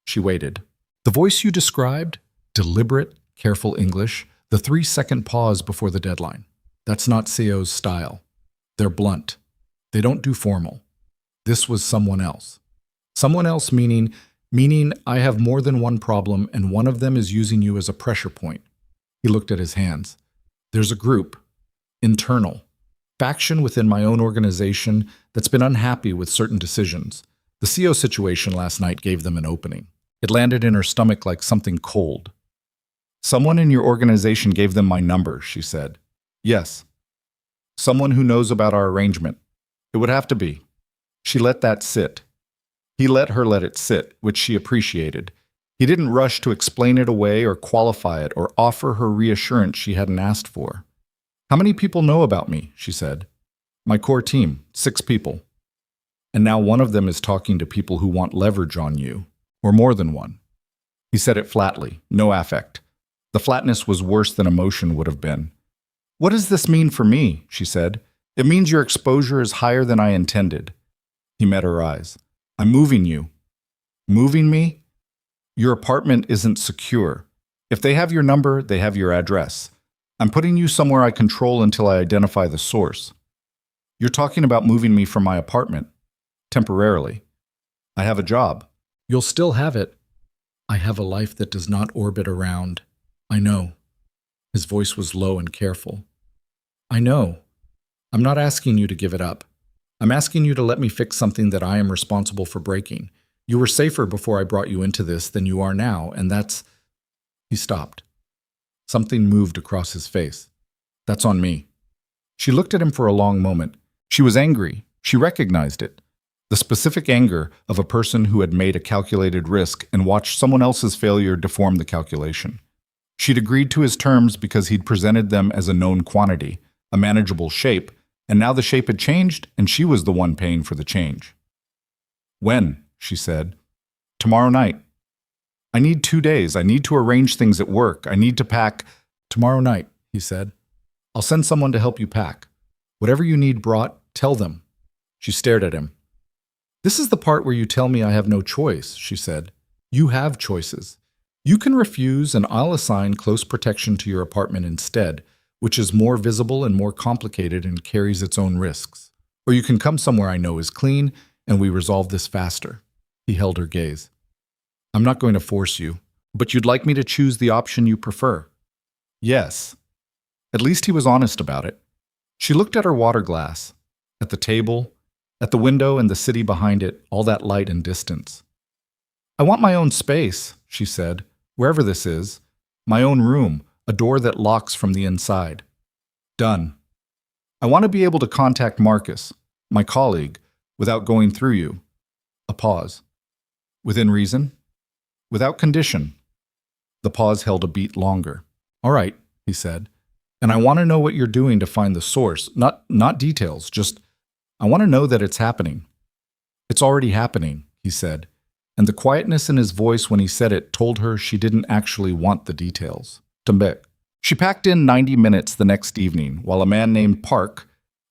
She waited. "The voice you described, deliberate, careful English, the 3-second pause before the deadline. That's not CO's style. They're blunt. They don't do formal. This was someone else. Someone else meaning I have more than one problem and one of them is using you as a pressure point." He looked at his hands. "There's a group, internal, faction within my own organization that's been unhappy with certain decisions. The CO situation last night gave them an opening. It landed in her stomach like something cold. Someone in your organization gave them my number," she said. "Yes. Someone who knows about our arrangement. It would have to be." She let that sit. He let her let it sit, which she appreciated. He didn't rush to explain it away or qualify it or offer her reassurance she hadn't asked for. "How many people know about me?" she said. "My core team, 6 people. And now one of them is talking to people who want leverage on you, or more than one." He said it flatly, no affect. The flatness was worse than emotion would have been. "What does this mean for me?" she said. "It means your exposure is higher than I intended." He met her eyes. "I'm moving you." "Moving me? Your apartment isn't secure. If they have your number, they have your address. I'm putting you somewhere I control until I identify the source. You're talking about moving me from my apartment. Temporarily. I have a job. You'll still have it. I have a life that does not orbit around. I know." His voice was low and careful. "I know. I'm not asking you to give it up. I'm asking you to let me fix something that I am responsible for breaking. You were safer before I brought you into this than you are now, and that's—" He stopped. Something moved across his face. "That's on me." She looked at him for a long moment. She was angry. She recognized it. The specific anger of a person who had made a calculated risk and watched someone else's failure deform the calculation. She'd agreed to his terms because he'd presented them as a known quantity, a manageable shape, and now the shape had changed and she was the one paying for the change. "When?" she said. "Tomorrow night. I need 2 days. I need to arrange things at work. I need to pack." "Tomorrow night," he said. "I'll send someone to help you pack. Whatever you need brought, tell them." She stared at him. "This is the part where you tell me I have no choice," she said. "You have choices. You can refuse and I'll assign close protection to your apartment instead, which is more visible and more complicated and carries its own risks. Or you can come somewhere I know is clean and we resolve this faster." He held her gaze. "I'm not going to force you, but you'd like me to choose the option you prefer." "Yes." At least he was honest about it. She looked at her water glass, at the table, at the window and the city behind it, all that light and distance. "I want my own space," she said, "wherever this is. My own room, a door that locks from the inside." "Done. I want to be able to contact Marcus, my colleague, without going through you." A pause. "Within reason?" "Without condition." The pause held a beat longer. "All right," he said. "And I want to know what you're doing to find the source. Not details, just I want to know that it's happening." "It's already happening," he said, and the quietness in his voice when he said it told her she didn't actually want the details. Tumbek. She packed in 90 minutes the next evening, while a man named Park,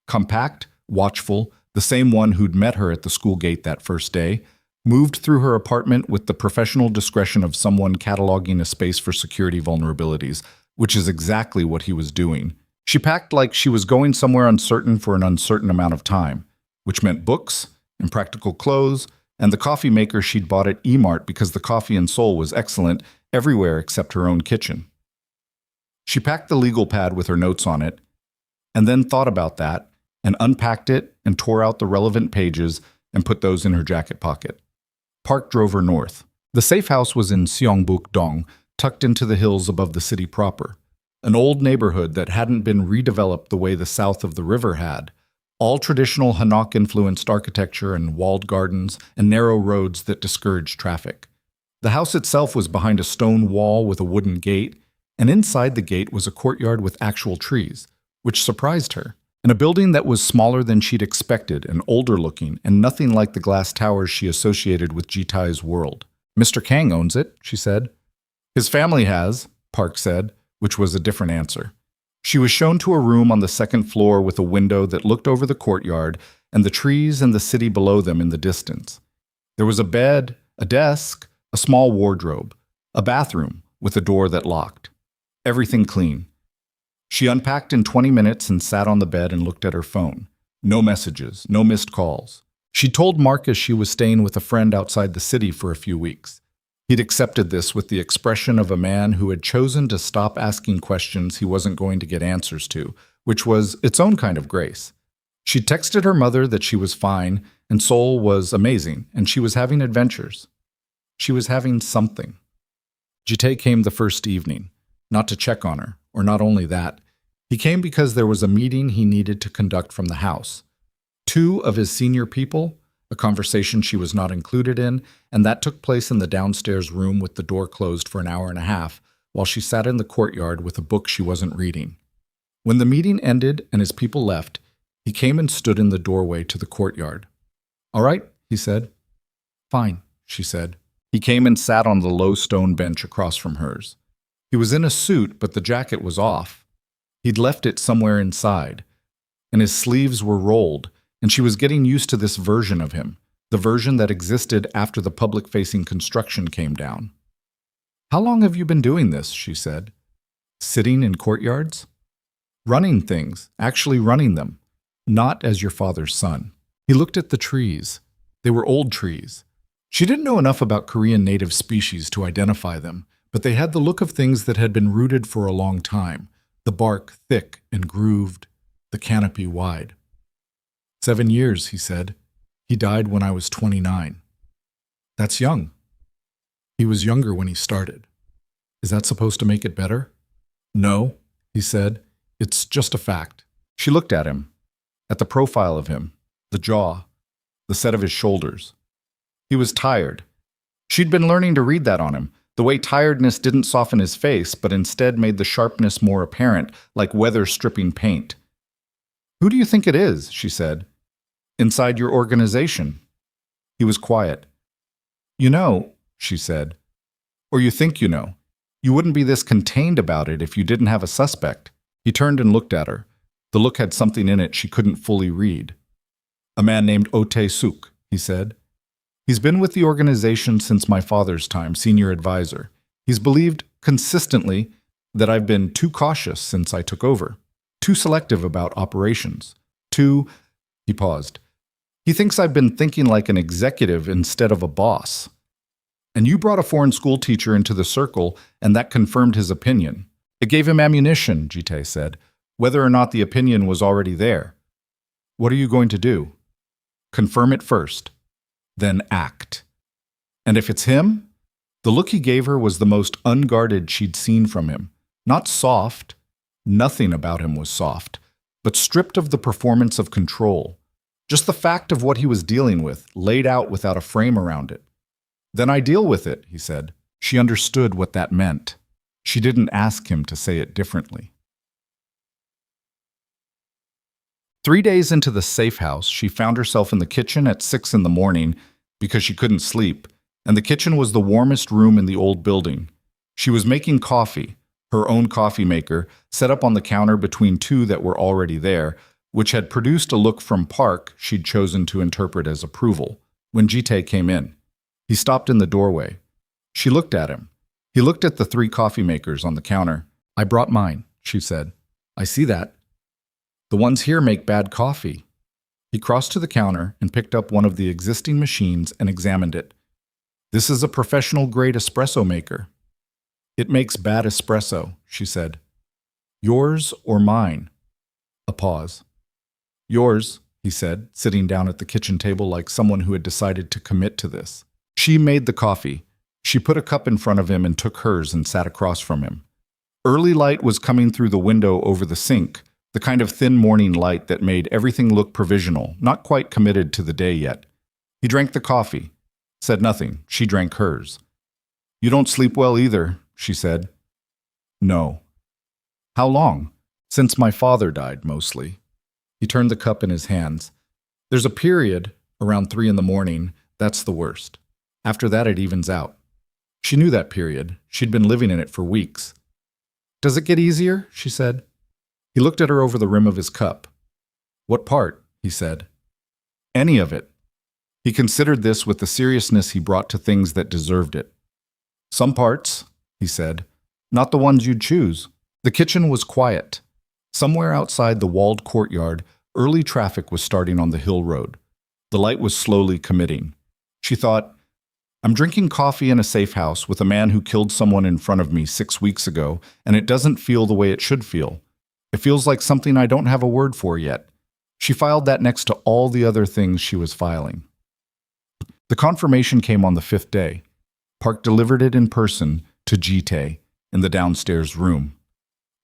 compact, watchful, the same one who'd met her at the school gate that first day, moved through her apartment with the professional discretion of someone cataloging a space for security vulnerabilities, which is exactly what he was doing. She packed like she was going somewhere uncertain for an uncertain amount of time, which meant books, impractical clothes, and the coffee maker she'd bought at E-Mart because the coffee in Seoul was excellent everywhere except her own kitchen. She packed the legal pad with her notes on it, and then thought about that, and unpacked it and tore out the relevant pages and put those in her jacket pocket. Park drove her north. The safe house was in Seongbuk-dong, tucked into the hills above the city proper. An old neighborhood that hadn't been redeveloped the way the south of the river had. All traditional Hanok-influenced architecture and walled gardens and narrow roads that discouraged traffic. The house itself was behind a stone wall with a wooden gate, and inside the gate was a courtyard with actual trees, which surprised her, in a building that was smaller than she'd expected and older looking and nothing like the glass towers she associated with Ji-Tae's world. "Mr. Kang owns it," she said. "His family has," Park said, which was a different answer. She was shown to a room on the second floor with a window that looked over the courtyard and the trees and the city below them in the distance. There was a bed, a desk, a small wardrobe, a bathroom with a door that locked. Everything clean. She unpacked in 20 minutes and sat on the bed and looked at her phone. No messages, no missed calls. She told Marcus she was staying with a friend outside the city for a few weeks. He'd accepted this with the expression of a man who had chosen to stop asking questions he wasn't going to get answers to, which was its own kind of grace. She texted her mother that she was fine, and Seoul was amazing, and she was having adventures. She was having something. Ji-Tae came the first evening, not to check on her, or not only that. He came because there was a meeting he needed to conduct from the house. 2 of his senior people, a conversation she was not included in, and that took place in the downstairs room with the door closed for an hour and a half, while she sat in the courtyard with a book she wasn't reading. When the meeting ended and his people left, he came and stood in the doorway to the courtyard. "All right," he said. "Fine," she said. He came and sat on the low stone bench across from hers. He was in a suit, but the jacket was off. He'd left it somewhere inside, and his sleeves were rolled, and she was getting used to this version of him, the version that existed after the public-facing construction came down. "How long have you been doing this?" she said. "Sitting in courtyards?" "Running things, actually running them, not as your father's son." He looked at the trees. They were old trees. She didn't know enough about Korean native species to identify them, but they had the look of things that had been rooted for a long time, the bark thick and grooved, the canopy wide. 7 years, he said. He died when I was 29. That's young. He was younger when he started. Is that supposed to make it better? No, he said. It's just a fact. She looked at him, at the profile of him, the jaw, the set of his shoulders. He was tired. She'd been learning to read that on him, the way tiredness didn't soften his face, but instead made the sharpness more apparent, like weather-stripping paint. Who do you think it is? She said. Inside your organization. He was quiet. You know, she said, or you think you know. You wouldn't be this contained about it if you didn't have a suspect. He turned and looked at her. The look had something in it she couldn't fully read. A man named Tae-suk, he said. He's been with the organization since my father's time, senior advisor. He's believed consistently that I've been too cautious since I took over, too selective about operations, he paused. He thinks I've been thinking like an executive instead of a boss. And you brought a foreign school teacher into the circle, and that confirmed his opinion. It gave him ammunition, Ji-Tae said, whether or not the opinion was already there. What are you going to do? Confirm it first, then act. And if it's him, the look he gave her was the most unguarded she'd seen from him. Not soft, nothing about him was soft, but stripped of the performance of control. Just the fact of what he was dealing with, laid out without a frame around it. Then I deal with it, he said. She understood what that meant. She didn't ask him to say it differently. 3 days into the safe house, she found herself in the kitchen at 6 in the morning because she couldn't sleep, and the kitchen was the warmest room in the old building. She was making coffee, her own coffee maker, set up on the counter between 2 that were already there, which had produced a look from Park she'd chosen to interpret as approval, when Ji-Tae came in. He stopped in the doorway. She looked at him. He looked at the 3 coffee makers on the counter. I brought mine, she said. I see that. The ones here make bad coffee. He crossed to the counter and picked up one of the existing machines and examined it. This is a professional-grade espresso maker. It makes bad espresso, she said. Yours or mine? A pause. Yours, he said, sitting down at the kitchen table like someone who had decided to commit to this. She made the coffee. She put a cup in front of him and took hers and sat across from him. Early light was coming through the window over the sink, the kind of thin morning light that made everything look provisional, not quite committed to the day yet. He drank the coffee, said nothing. She drank hers. You don't sleep well either, she said. No. How long? Since my father died, mostly. He He turned the cup in his hands. There's a period, around 3 in the morning, that's the worst. After that, it evens out. She knew that period. She'd been living in it for weeks. Does it get easier? She said. He looked at her over the rim of his cup. What part? He said. Any of it. He considered this with the seriousness he brought to things that deserved it. Some parts, he said, not the ones you'd choose. The kitchen was quiet. Somewhere outside the walled courtyard, early traffic was starting on the hill road. The light was slowly committing. She thought, I'm drinking coffee in a safe house with a man who killed someone in front of me 6 weeks ago, and it doesn't feel the way it should feel. It feels like something I don't have a word for yet. She filed that next to all the other things she was filing. The confirmation came on the 5th day. Park delivered it in person to Ji-Tae in the downstairs room.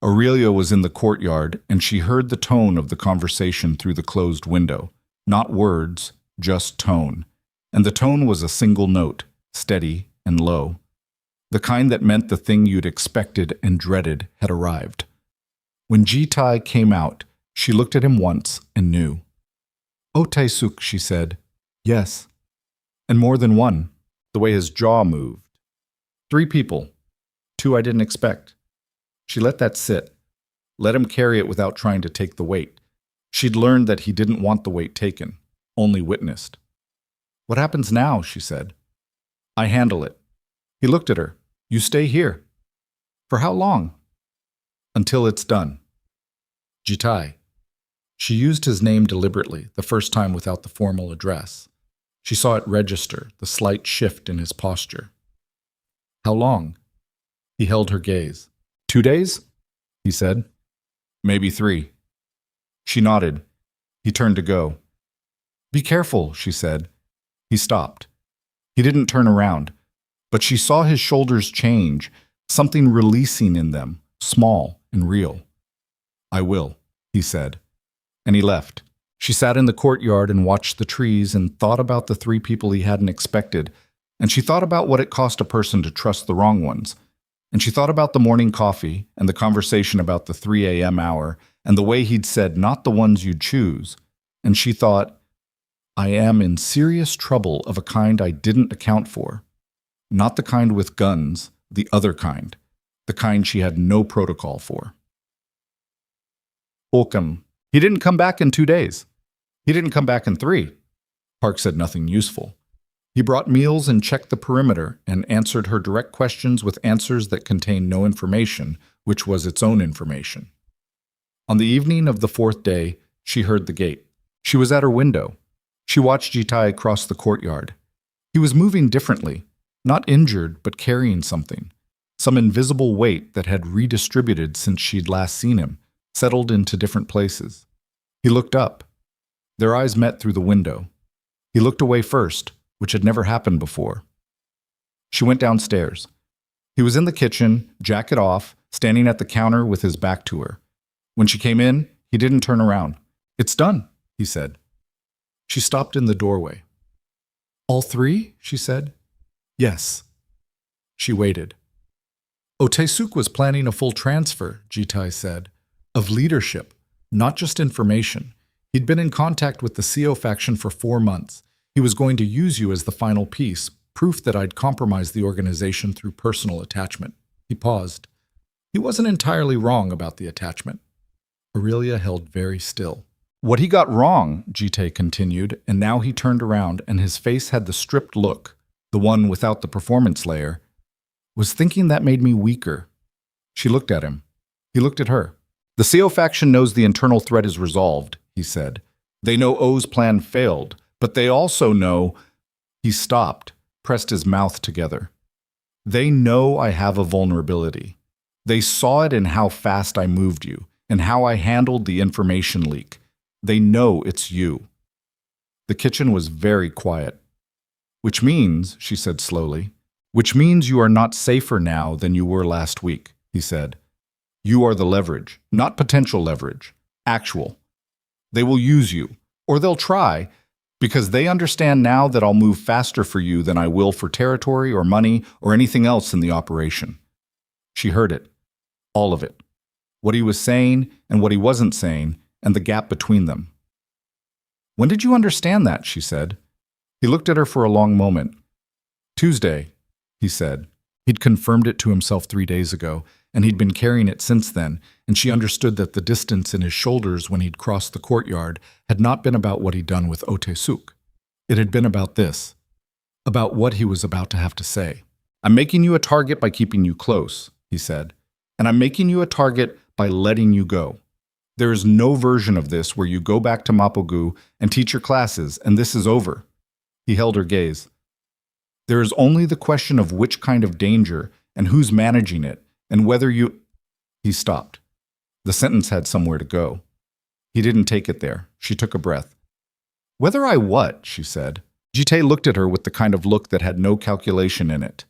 Aurelia was in the courtyard, and she heard the tone of the conversation through the closed window. Not words, just tone. And the tone was a single note, steady and low. The kind that meant the thing you'd expected and dreaded had arrived. When Ji-Tae came out, she looked at him once and knew. Oh, Tae-suk, she said. Yes. And more than one, the way his jaw moved. 3 people. 2 I didn't expect. She let that sit. Let him carry it without trying to take the weight. She'd learned that he didn't want the weight taken, only witnessed. What happens now? She said. I handle it. He looked at her. You stay here. For how long? Until it's done. Ji-Tae. She used his name deliberately, the first time without the formal address. She saw it register, the slight shift in his posture. How long? He held her gaze. 2 days? He said. Maybe 3. She nodded. He turned to go. Be careful, she said. He stopped. He didn't turn around, but she saw his shoulders change, something releasing in them, small and real. I will, he said. And he left. She sat in the courtyard and watched the trees and thought about the 3 people he hadn't expected, and she thought about what it cost a person to trust the wrong ones. And she thought about the morning coffee and the conversation about the 3 a.m. hour and the way he'd said not the ones you'd choose. And she thought, I am in serious trouble of a kind I didn't account for. Not the kind with guns, the other kind. The kind she had no protocol for. Holcomb. He didn't come back in 2 days. He didn't come back in 3. Park said nothing useful. He brought meals and checked the perimeter and answered her direct questions with answers that contained no information, which was its own information. On the evening of the 4th day, she heard the gate. She was at her window. She watched Ji-Tae cross the courtyard. He was moving differently, not injured, but carrying something. Some invisible weight that had redistributed since she'd last seen him, settled into different places. He looked up. Their eyes met through the window. He looked away first, which had never happened before. She went downstairs. He was in the kitchen, jacket off, standing at the counter with his back to her. When she came in, he didn't turn around. It's done, he said. She stopped in the doorway. All 3? She said. Yes. She waited. Oh, Tae-suk was planning a full transfer, Ji-Tae said, of leadership, not just information. He'd been in contact with the CO faction for 4 months. He was going to use you as the final piece, proof that I'd compromised the organization through personal attachment. He paused. He wasn't entirely wrong about the attachment. Aurelia held very still. What he got wrong, Ji-Tae continued, and now he turned around and his face had the stripped look, the one without the performance layer, was thinking that made me weaker. She looked at him. He looked at her. The CO faction knows the internal threat is resolved, he said. They know O's plan failed, but they also know... He stopped, pressed his mouth together. They know I have a vulnerability. They saw it in how fast I moved you, and how I handled the information leak. They know it's you. The kitchen was very quiet. Which means, she said slowly, which means you are not safer now than you were last week, he said. You are the leverage, not potential leverage, actual. They will use you, or they'll try, because they understand now that I'll move faster for you than I will for territory or money or anything else in the operation. She heard it, all of it. What he was saying and what he wasn't saying, and the gap between them. When did you understand that? She said. He looked at her for a long moment. Tuesday, he said. He'd confirmed it to himself 3 days ago, and he'd been carrying it since then, and she understood that the distance in his shoulders when he'd crossed the courtyard had not been about what he'd done with Ote-suk. It had been about this, about what he was about to have to say. I'm making you a target by keeping you close, he said, and I'm making you a target by letting you go. There is no version of this where you go back to Mapogu and teach your classes, and this is over. He held her gaze. There is only the question of which kind of danger and who's managing it, and whether you... He stopped. The sentence had somewhere to go. He didn't take it there. She took a breath. Whether I what? She said. Ji-Tae looked at her with the kind of look that had no calculation in it.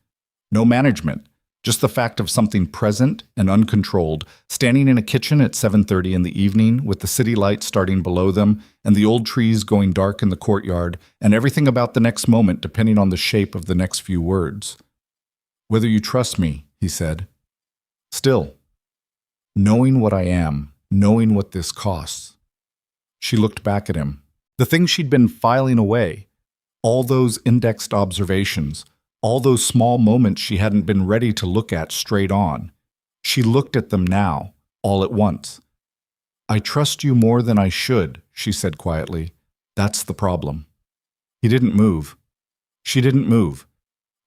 No management, just the fact of something present and uncontrolled, standing in a kitchen at 7:30 in the evening with the city lights starting below them and the old trees going dark in the courtyard and everything about the next moment depending on the shape of the next few words. Whether you trust me, he said. Still, knowing what I am, knowing what this costs. She looked back at him. The things she'd been filing away, all those indexed observations, all those small moments she hadn't been ready to look at straight on. She looked at them now, all at once. I trust you more than I should, she said quietly. That's the problem. He didn't move. She didn't move.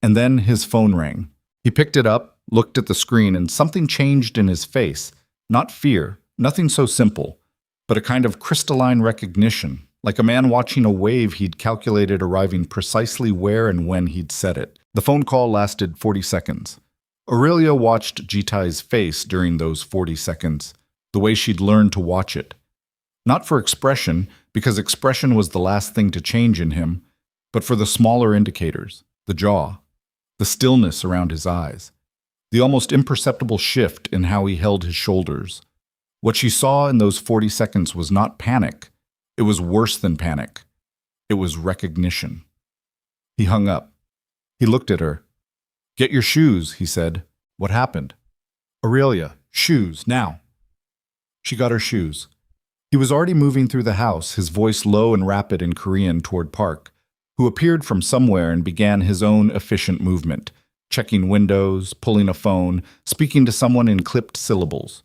And then his phone rang. He picked it up, looked at the screen, and something changed in his face. Not fear, nothing so simple, but a kind of crystalline recognition, like a man watching a wave he'd calculated arriving precisely where and when he'd set it. The phone call lasted 40 seconds. Aurelia watched Ji-Tae's face during those 40 seconds, the way she'd learned to watch it. Not for expression, because expression was the last thing to change in him, but for the smaller indicators, the jaw, the stillness around his eyes, the almost imperceptible shift in how he held his shoulders. What she saw in those 40 seconds was not panic. It was worse than panic. It was recognition. He hung up. He looked at her. Get your shoes, he said. What happened? Aurelia, shoes, now. She got her shoes. He was already moving through the house, his voice low and rapid in Korean toward Park, who appeared from somewhere and began his own efficient movement, checking windows, pulling a phone, speaking to someone in clipped syllables.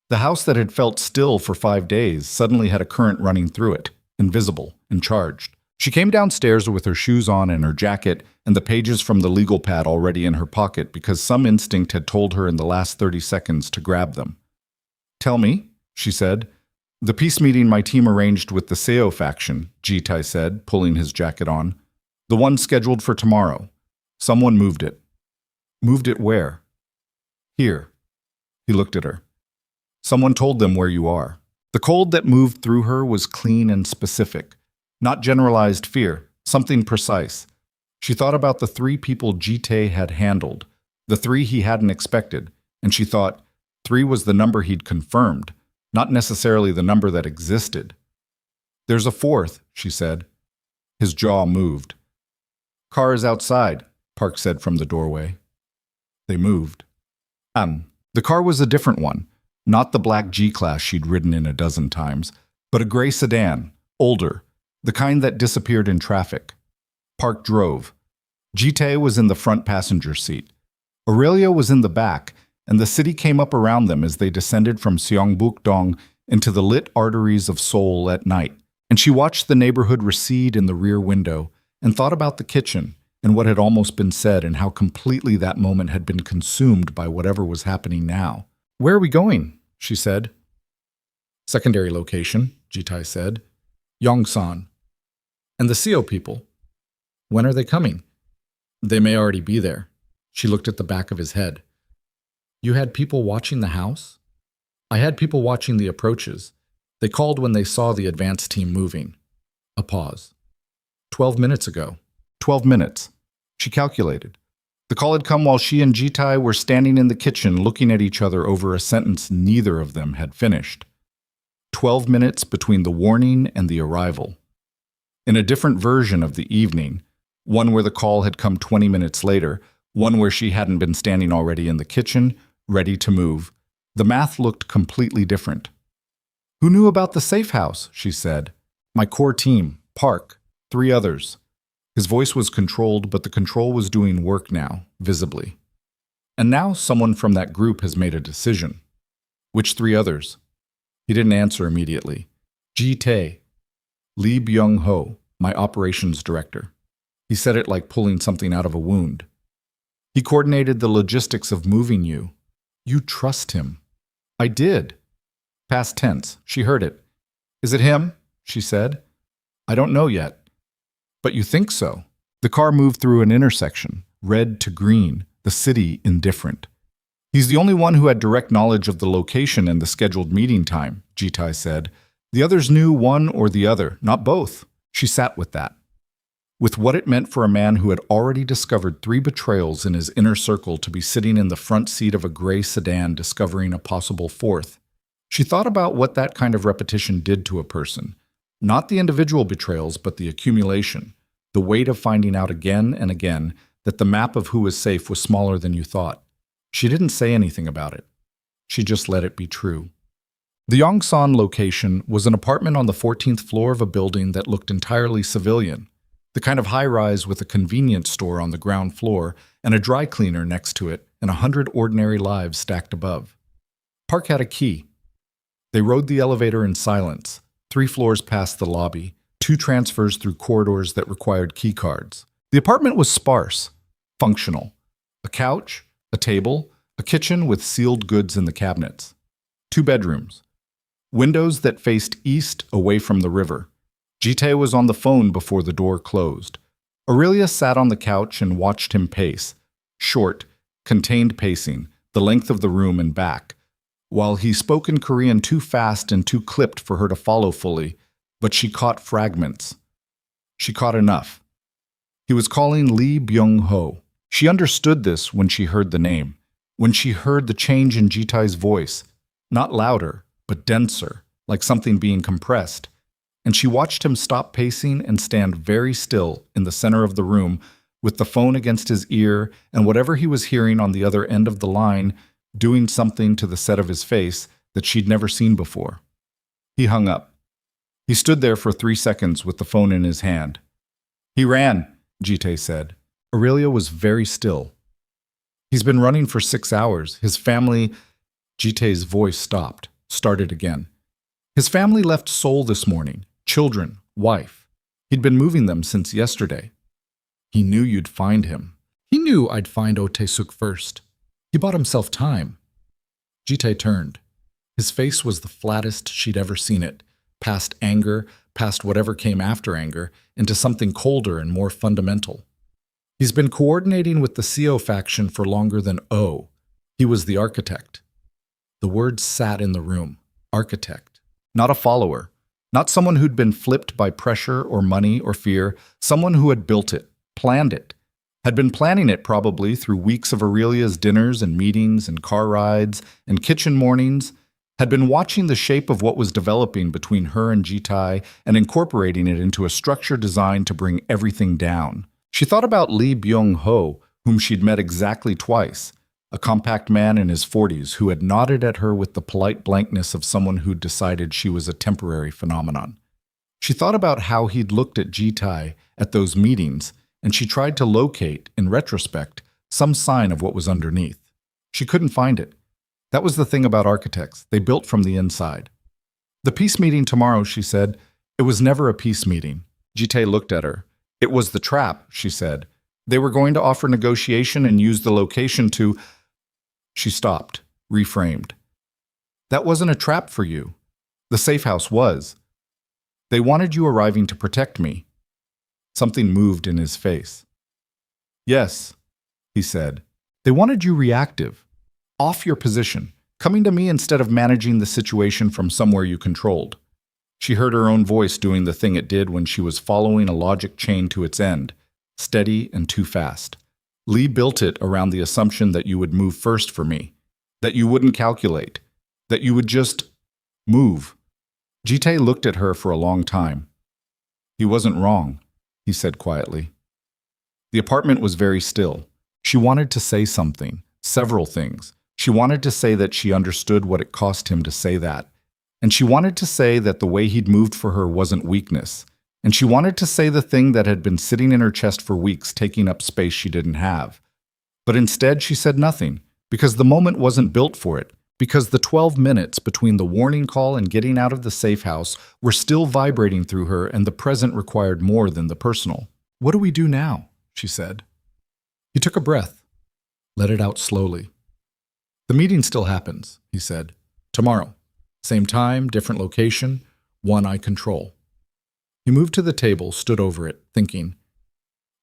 The house that had felt still for 5 days suddenly had a current running through it, invisible and charged. She came downstairs with her shoes on and her jacket and the pages from the legal pad already in her pocket because some instinct had told her in the last 30 seconds to grab them. Tell me, she said. The peace meeting my team arranged with the Seoul faction, Ji-Tae said, pulling his jacket on. The one scheduled for tomorrow. Someone moved it. Moved it where? Here. He looked at her. Someone told them where you are. The cold that moved through her was clean and specific. Not generalized fear, something precise. She thought about the 3 people Ji-Tae had handled, the 3 he hadn't expected, and she thought 3 was the number he'd confirmed, not necessarily the number that existed. There's a 4th, she said. His jaw moved. Car is outside, Park said from the doorway. They moved. The car was a different one, not the black G-Class she'd ridden in a dozen times, but a gray sedan, older, the kind that disappeared in traffic. Park drove. Ji-Tae was in the front passenger seat. Aurelia was in the back, and the city came up around them as they descended from Seongbuk-dong into the lit arteries of Seoul at night. And she watched the neighborhood recede in the rear window and thought about the kitchen and what had almost been said and how completely that moment had been consumed by whatever was happening now. Where are we going? She said. Secondary location, Ji-Tae said. Yongsan. And the Seo people. When are they coming? They may already be there. She looked at the back of his head. You had people watching the house? I had people watching the approaches. They called when they saw the advance team moving. A pause. 12 minutes ago. 12 minutes. She calculated. The call had come while she and Ji-Tae were standing in the kitchen looking at each other over a sentence neither of them had finished. 12 minutes between the warning and the arrival. In a different version of the evening, one where the call had come 20 minutes later, one where she hadn't been standing already in the kitchen, ready to move, the math looked completely different. Who knew about the safe house? She said. My core team, Park, 3 others. His voice was controlled, but the control was doing work now, visibly. And now someone from that group has made a decision. Which 3 others? He didn't answer immediately. Ji-Tae, Lee Byung-ho, my operations director. He said it like pulling something out of a wound. He coordinated the logistics of moving you. You trust him. I did. Past tense. She heard it. Is it him? She said. I don't know yet. But you think so. The car moved through an intersection, red to green, the city indifferent. He's the only one who had direct knowledge of the location and the scheduled meeting time, Ji-Tae said. The others knew one or the other, not both. She sat with that. With what it meant for a man who had already discovered 3 betrayals in his inner circle to be sitting in the front seat of a gray sedan discovering a possible 4th. She thought about what that kind of repetition did to a person. Not the individual betrayals, but the accumulation, the weight of finding out again and again that the map of who was safe was smaller than you thought. She didn't say anything about it. She just let it be true. The Yongsan location was an apartment on the 14th floor of a building that looked entirely civilian, the kind of high-rise with a convenience store on the ground floor and a dry cleaner next to it and 100 ordinary lives stacked above. Park had a key. They rode the elevator in silence, 3 floors past the lobby, 2 transfers through corridors that required key cards. The apartment was sparse, functional. A couch, a table, a kitchen with sealed goods in the cabinets. 2 bedrooms. Windows that faced east away from the river. Ji-Tae was on the phone before the door closed. Aurelia sat on the couch and watched him pace. Short, contained pacing, the length of the room and back. While he spoke in Korean too fast and too clipped for her to follow fully, but she caught fragments. She caught enough. He was calling Lee Byung-ho. She understood this when she heard the name, when she heard the change in Ji-Tae's voice, not louder, but denser, like something being compressed. And she watched him stop pacing and stand very still in the center of the room with the phone against his ear and whatever he was hearing on the other end of the line doing something to the set of his face that she'd never seen before. He hung up. He stood there for 3 seconds with the phone in his hand. He ran, Ji-Tae said. Aurelia was very still. He's been running for 6 hours. His family... Ji-Tae's voice stopped, started again. His family left Seoul this morning. Children, wife. He'd been moving them since yesterday. He knew you'd find him. He knew I'd find Oh Tae-suk first. He bought himself time. Ji-Tae turned. His face was the flattest she'd ever seen it, past anger, past whatever came after anger, into something colder and more fundamental. He's been coordinating with the Seo faction for longer than Oh. He was the architect. The word sat in the room. Architect. Not a follower. Not someone who'd been flipped by pressure or money or fear. Someone who had built it, planned it. Had been planning it probably through weeks of Aurelia's dinners and meetings and car rides and kitchen mornings. Had been watching the shape of what was developing between her and Ji-Tae and incorporating it into a structure designed to bring everything down. She thought about Lee Byung-ho, whom she'd met exactly twice. A compact man in his 40s who had nodded at her with the polite blankness of someone who'd decided she was a temporary phenomenon. She thought about how he'd looked at Ji-Tae at those meetings, and she tried to locate, in retrospect, some sign of what was underneath. She couldn't find it. That was the thing about architects. They built from the inside. The peace meeting tomorrow, she said. It was never a peace meeting. Ji-Tae looked at her. It was the trap, she said. They were going to offer negotiation and use the location to... She stopped, reframed. That wasn't a trap for you. The safe house was. They wanted you arriving to protect me. Something moved in his face. Yes, he said. They wanted you reactive, off your position, coming to me instead of managing the situation from somewhere you controlled. She heard her own voice doing the thing it did when she was following a logic chain to its end, steady and too fast. Lee built it around the assumption that you would move first for me, that you wouldn't calculate, that you would just move. Ji-Tae looked at her for a long time. He wasn't wrong, he said quietly. The apartment was very still. She wanted to say something, several things. She wanted to say that she understood what it cost him to say that, And she wanted to say that the way he'd moved for her wasn't weakness. And she wanted to say the thing that had been sitting in her chest for weeks, taking up space she didn't have. But instead, she said nothing, because the moment wasn't built for it, because the 12 minutes between the warning call and getting out of the safe house were still vibrating through her, and the present required more than the personal. "What do we do now?" she said. He took a breath, let it out slowly. "The meeting still happens," he said. "Tomorrow. Same time, different location, one I control." He moved to the table, stood over it, thinking,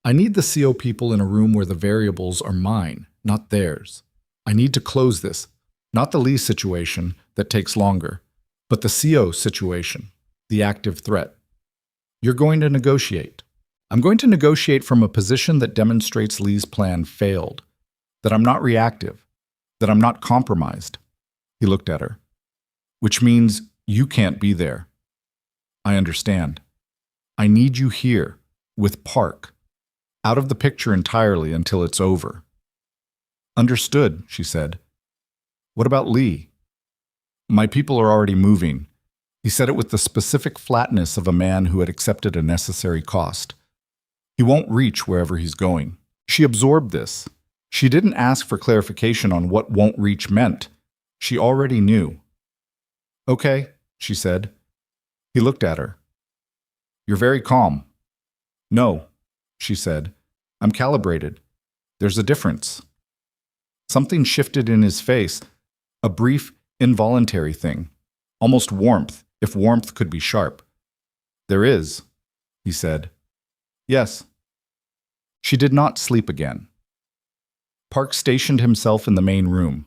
"I need the CO people in a room where the variables are mine, not theirs. I need to close this, not the Lee situation that takes longer, but the CO situation, the active threat. You're going to negotiate. I'm going to negotiate from a position that demonstrates Lee's plan failed, that I'm not reactive, that I'm not compromised." He looked at her. "Which means you can't be there. I understand. I need you here, with Park, out of the picture entirely until it's over." "Understood," she said. "What about Lee?" "My people are already moving." He said it with the specific flatness of a man who had accepted a necessary cost. "He won't reach wherever he's going." She absorbed this. She didn't ask for clarification on what "won't reach" meant. She already knew. "Okay," she said. He looked at her. "You're very calm." "No," she said. "I'm calibrated. There's a difference." Something shifted in his face, a brief, involuntary thing, almost warmth, if warmth could be sharp. "There is," he said. "Yes." She did not sleep again. Park stationed himself in the main room.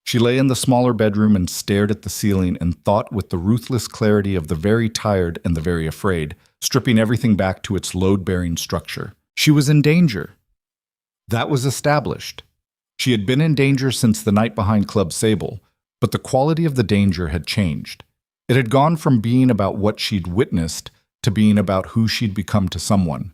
She lay in the smaller bedroom and stared at the ceiling and thought with the ruthless clarity of the very tired and the very afraid, stripping everything back to its load-bearing structure. She was in danger. That was established. She had been in danger since the night behind Club Sable, but the quality of the danger had changed. It had gone from being about what she'd witnessed to being about who she'd become to someone.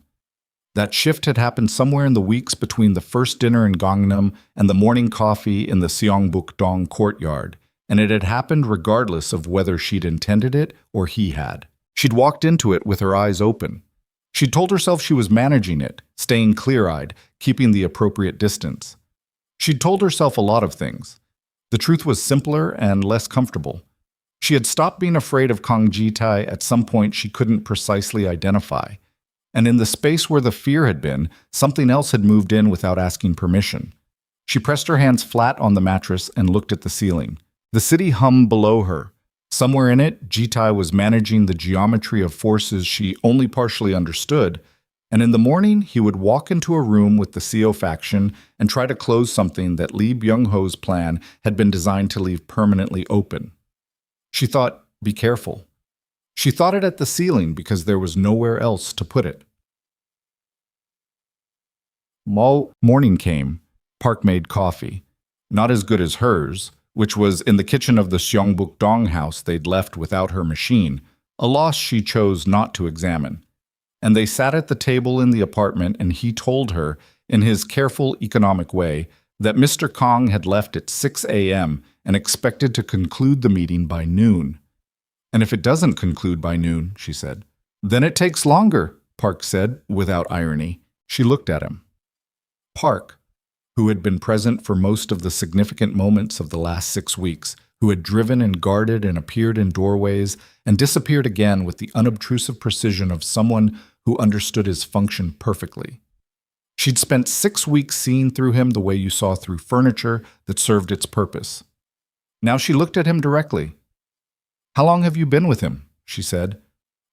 That shift had happened somewhere in the weeks between the first dinner in Gangnam and the morning coffee in the Seongbuk-dong courtyard, and it had happened regardless of whether she'd intended it or he had. She'd walked into it with her eyes open. She'd told herself she was managing it, staying clear-eyed, keeping the appropriate distance. She'd told herself a lot of things. The truth was simpler and less comfortable. She had stopped being afraid of Kang Ji-Tae at some point she couldn't precisely identify. And in the space where the fear had been, something else had moved in without asking permission. She pressed her hands flat on the mattress and looked at the ceiling. The city hummed below her. Somewhere in it, Ji-Tae was managing the geometry of forces she only partially understood, and in the morning he would walk into a room with the CO faction and try to close something that Lee Byung-ho's plan had been designed to leave permanently open. She thought, be careful. She thought it at the ceiling because there was nowhere else to put it. Morning came. Park made coffee. Not as good as hers, which was in the kitchen of the Seongbuk-dong house they'd left without her machine, a loss she chose not to examine. And they sat at the table in the apartment, and he told her, in his careful economic way, that Mr. Kang had left at 6 a.m. and expected to conclude the meeting by noon. "And if it doesn't conclude by noon," she said. "Then it takes longer," Park said, without irony. She looked at him. Park, who had been present for most of the significant moments of the last 6 weeks, who had driven and guarded and appeared in doorways and disappeared again with the unobtrusive precision of someone who understood his function perfectly. She'd spent 6 weeks seeing through him the way you saw through furniture that served its purpose. Now she looked at him directly. "How long have you been with him?" she said.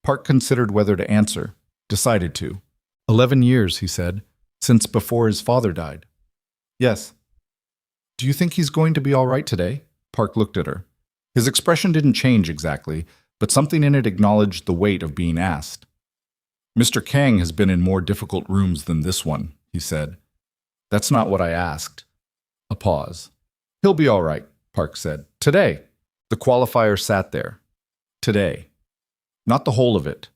Park considered whether to answer, decided to. 11 years, he said, since before his father died. "Yes." "Do you think he's going to be all right today?" Park looked at her. His expression didn't change exactly, but something in it acknowledged the weight of being asked. "Mr. Kang has been in more difficult rooms than this one," he said. "That's not what I asked." A pause. "He'll be all right," Park said. "Today." The qualifier sat there. Today. Not the whole of it.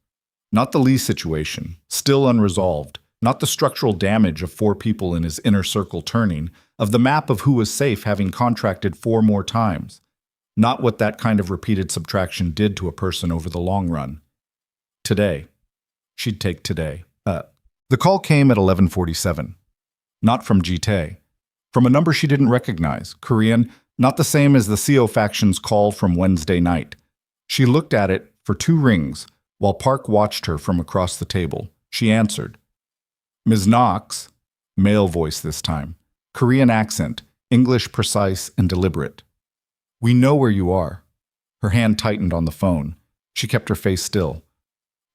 Not the Lee situation, still unresolved. Not the structural damage of 4 people in his inner circle turning, of the map of who was safe having contracted 4 more times. Not what that kind of repeated subtraction did to a person over the long run. Today. She'd take today. The call came at 11:47. Not from Ji-Tae. From a number she didn't recognize, Korean, not the same as the CO faction's call from Wednesday night. She looked at it for 2 rings, while Park watched her from across the table. She answered. Ms. Knox, male voice this time, Korean accent, English precise and deliberate. We know where you are. Her hand tightened on the phone. She kept her face still.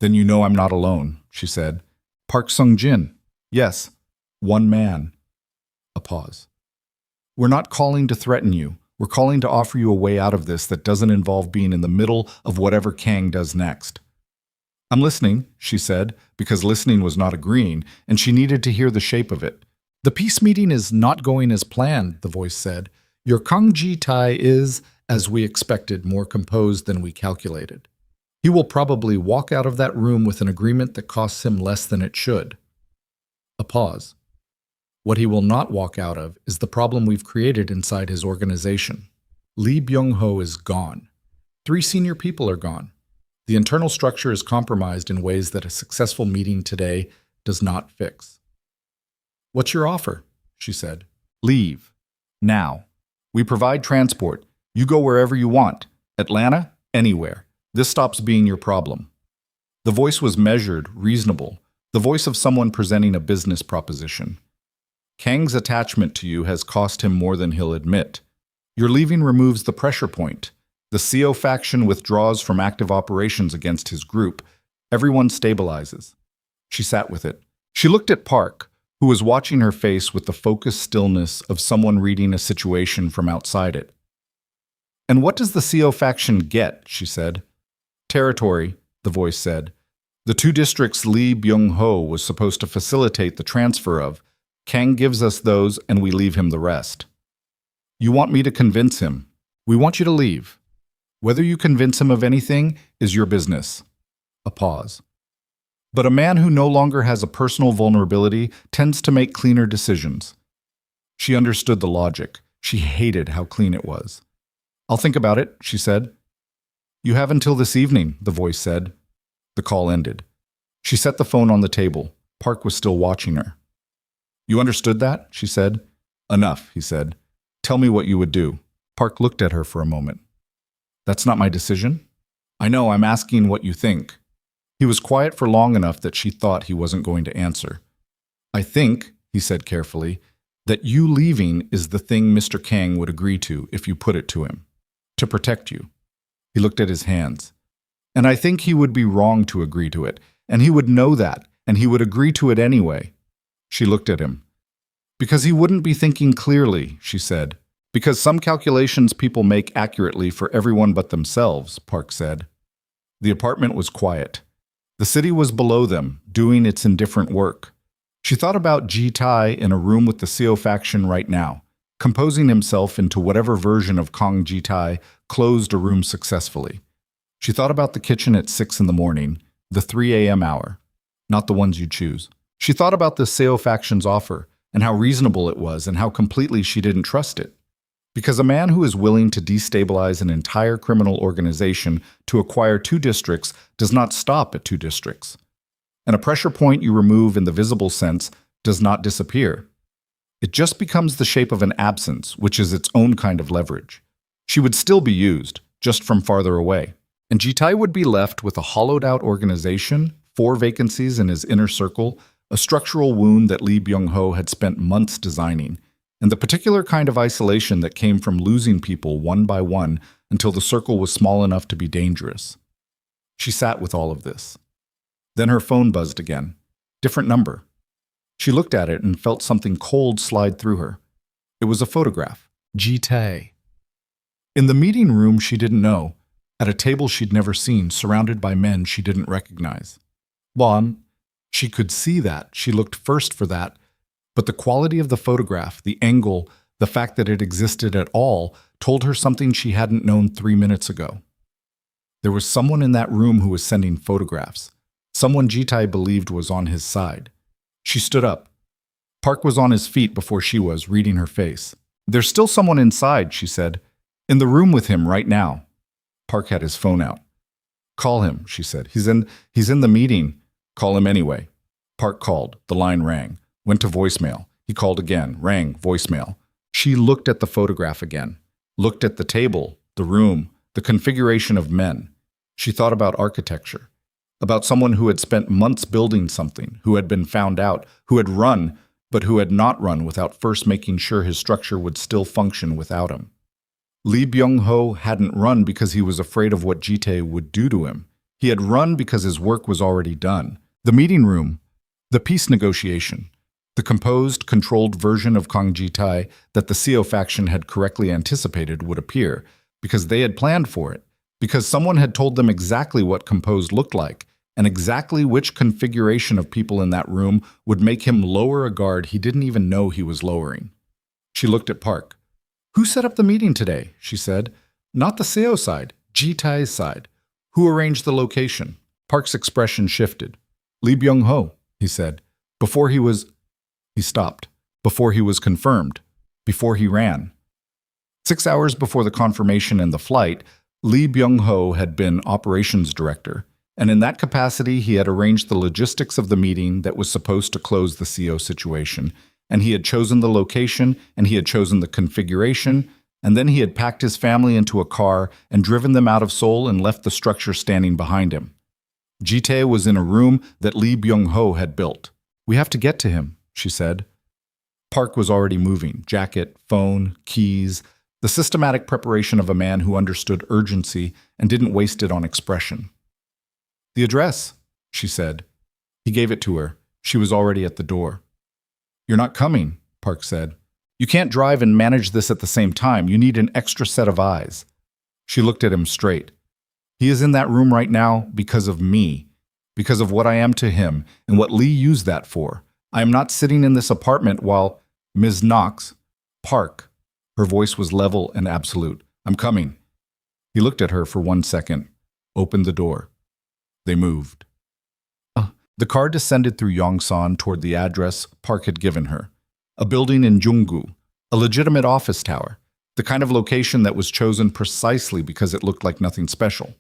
Then you know I'm not alone, she said. Park Sung-jin. Yes. One man. A pause. We're not calling to threaten you. We're calling to offer you a way out of this that doesn't involve being in the middle of whatever Kang does next. I'm listening, she said, because listening was not agreeing, and she needed to hear the shape of it. The peace meeting is not going as planned, the voice said. Your Kang Ji-Tae is, as we expected, more composed than we calculated. He will probably walk out of that room with an agreement that costs him less than it should. A pause. What he will not walk out of is the problem we've created inside his organization. Lee Byung-ho is gone. 3 senior people are gone. The internal structure is compromised in ways that a successful meeting today does not fix. What's your offer? She said. Leave. Now. We provide transport. You go wherever you want. Atlanta, anywhere. This stops being your problem. The voice was measured, reasonable, the voice of someone presenting a business proposition. Kang's attachment to you has cost him more than he'll admit. Your leaving removes the pressure point. The CO faction withdraws from active operations against his group. Everyone stabilizes. She sat with it. She looked at Park, who was watching her face with the focused stillness of someone reading a situation from outside it. And what does the CO faction get? She said. Territory, the voice said. The 2 districts Lee Byung-ho was supposed to facilitate the transfer of. Kang gives us those and we leave him the rest. You want me to convince him. We want you to leave. Whether you convince him of anything is your business. A pause. But a man who no longer has a personal vulnerability tends to make cleaner decisions. She understood the logic. She hated how clean it was. I'll think about it, she said. You have until this evening, the voice said. The call ended. She set the phone on the table. Park was still watching her. You understood that? She said. Enough, he said. Tell me what you would do. Park looked at her for a moment. That's not my decision. I know, I'm asking what you think. He was quiet for long enough that she thought he wasn't going to answer. I think, he said carefully, that you leaving is the thing Mr. Kang would agree to if you put it to him. To protect you. He looked at his hands. And I think he would be wrong to agree to it, and he would know that, and he would agree to it anyway. She looked at him. Because he wouldn't be thinking clearly, she said. Because some calculations people make accurately for everyone but themselves, Park said. The apartment was quiet. The city was below them, doing its indifferent work. She thought about Ji-Tae in a room with the CO faction right now, composing himself into whatever version of Kang Ji-Tae closed a room successfully. She thought about the kitchen at 6 in the morning, the 3 a.m. hour, not the ones you choose. She thought about the CO faction's offer, and how reasonable it was, and how completely she didn't trust it. Because a man who is willing to destabilize an entire criminal organization to acquire 2 districts does not stop at 2 districts. And a pressure point you remove in the visible sense does not disappear. It just becomes the shape of an absence, which is its own kind of leverage. She would still be used, just from farther away. And Ji-Tae would be left with a hollowed-out organization, 4 vacancies in his inner circle, a structural wound that Lee Byung-ho had spent months designing, and the particular kind of isolation that came from losing people one by one until the circle was small enough to be dangerous. She sat with all of this. Then her phone buzzed again. Different number. She looked at it and felt something cold slide through her. It was a photograph. Ji-Tae. In the meeting room she didn't know, at a table she'd never seen, surrounded by men she didn't recognize. Bon, she could see that. She looked first for that. But the quality of the photograph, the angle, the fact that it existed at all, told her something she hadn't known 3 minutes ago. There was someone in that room who was sending photographs. Someone Ji-Tae believed was on his side. She stood up. Park was on his feet before she was, reading her face. There's still someone inside, she said. In the room with him right now. Park had his phone out. Call him, she said. He's in the meeting. Call him anyway. Park called. The line rang. Went to voicemail. He called again. Rang. Voicemail. She looked at the photograph again. Looked at the table, the room, the configuration of men. She thought about architecture. About someone who had spent months building something, who had been found out, who had run, but who had not run without first making sure his structure would still function without him. Lee Byung-ho hadn't run because he was afraid of what Ji-Tae would do to him. He had run because his work was already done. The meeting room, the peace negotiation, the composed, controlled version of Kang Ji-Tae that the Seo faction had correctly anticipated would appear, because they had planned for it, because someone had told them exactly what composed looked like, and exactly which configuration of people in that room would make him lower a guard he didn't even know he was lowering. She looked at Park. Who set up the meeting today? She said. Not the Seo side, Ji-Tae's side. Who arranged the location? Park's expression shifted. Lee Byung-ho, he said. He stopped. Before he was confirmed. Before he ran. 6 hours before the confirmation and the flight, Lee Byung-ho had been operations director, and in that capacity he had arranged the logistics of the meeting that was supposed to close the CO situation, and he had chosen the location, and he had chosen the configuration, and then he had packed his family into a car and driven them out of Seoul and left the structure standing behind him. Ji-Tae was in a room that Lee Byung-ho had built. We have to get to him, she said. Park was already moving, jacket, phone, keys, the systematic preparation of a man who understood urgency and didn't waste it on expression. The address, she said. He gave it to her. She was already at the door. You're not coming, Park said. You can't drive and manage this at the same time. You need an extra set of eyes. She looked at him straight. He is in that room right now because of me, because of what I am to him and what Lee used that for. I am not sitting in this apartment while Ms. Knox, Park. Her voice was level and absolute. I'm coming. He looked at her for 1 second, opened the door. They moved. The car descended through Yongsan toward the address Park had given her. A building in Junggu, a legitimate office tower, the kind of location that was chosen precisely because it looked like nothing special.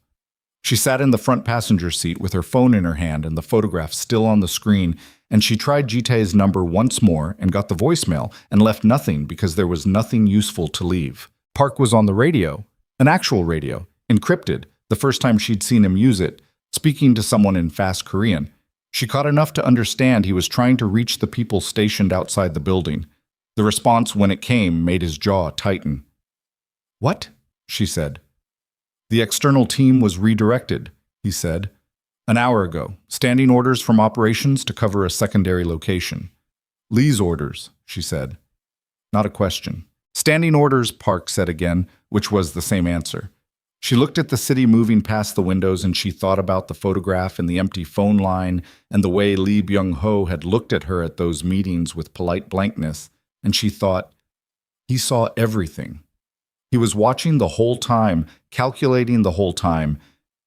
She sat in the front passenger seat with her phone in her hand and the photograph still on the screen, and she tried Ji-Tae's number once more and got the voicemail and left nothing because there was nothing useful to leave. Park was on the radio, an actual radio, encrypted, the first time she'd seen him use it, speaking to someone in fast Korean. She caught enough to understand he was trying to reach the people stationed outside the building. The response, when it came, made his jaw tighten. What? She said. The external team was redirected, he said. An hour ago, standing orders from operations to cover a secondary location. Lee's orders, she said. Not a question. Standing orders, Park said again, which was the same answer. She looked at the city moving past the windows and she thought about the photograph and the empty phone line and the way Lee Byung-ho had looked at her at those meetings with polite blankness, and she thought, he saw everything. He was watching the whole time, calculating the whole time,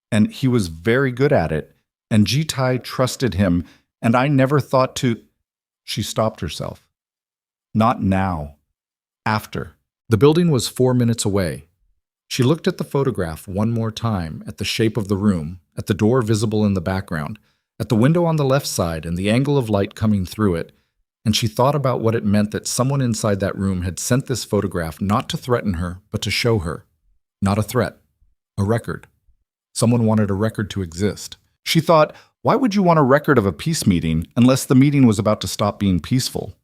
and he was very good at it, and Ji-Tae trusted him, and I never thought to... She stopped herself. Not now. After. The building was 4 minutes away. She looked at the photograph one more time, at the shape of the room, at the door visible in the background, at the window on the left side and the angle of light coming through it, and she thought about what it meant that someone inside that room had sent this photograph not to threaten her, but to show her. Not a threat. A record. Someone wanted a record to exist. She thought, why would you want a record of a peace meeting unless the meeting was about to stop being peaceful?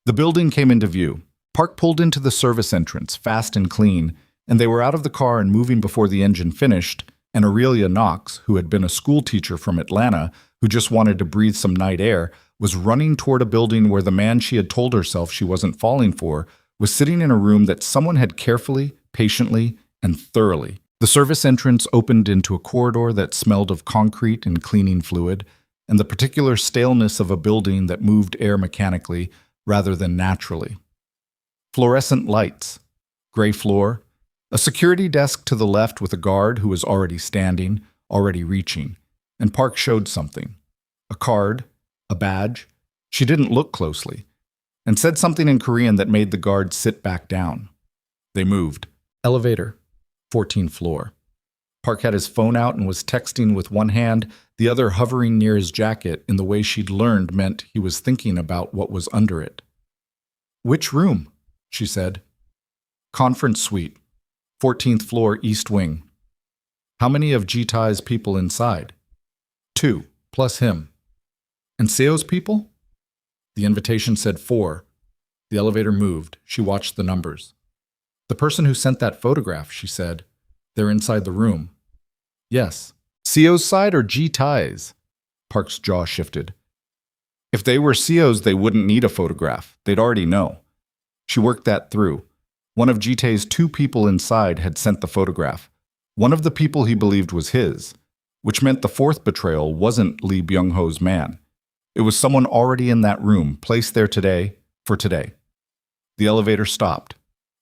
The building came into view. Park pulled into the service entrance, fast and clean, and they were out of the car and moving before the engine finished, and Aurelia Knox, who had been a school teacher from Atlanta, who just wanted to breathe some night air, was running toward a building where the man she had told herself she wasn't falling for was sitting in a room that someone had carefully, patiently, and thoroughly. The service entrance opened into a corridor that smelled of concrete and cleaning fluid, and the particular staleness of a building that moved air mechanically rather than naturally. Fluorescent lights, gray floor, a security desk to the left with a guard who was already standing, already reaching, and Park showed something. A card, a badge. She didn't look closely, and said something in Korean that made the guard sit back down. They moved. Elevator, 14th floor. Park had his phone out and was texting with one hand, the other hovering near his jacket in the way she'd learned meant he was thinking about what was under it. "Which room?" she said. "Conference suite, 14th floor, east wing." "How many of Ji-Tae's people inside?" "2, plus him." "And Seo's people?" The invitation said 4. The elevator moved. She watched the numbers. "The person who sent that photograph," she said. "They're inside the room." "Yes." "Seo's side or Ji-Tae's?" Park's jaw shifted. If they were Seo's, they wouldn't need a photograph. They'd already know. She worked that through. One of Ji-Tae's 2 people inside had sent the photograph. One of the people he believed was his, which meant the 4th betrayal wasn't Lee Byung-ho's man. It was someone already in that room, placed there today, for today. The elevator stopped.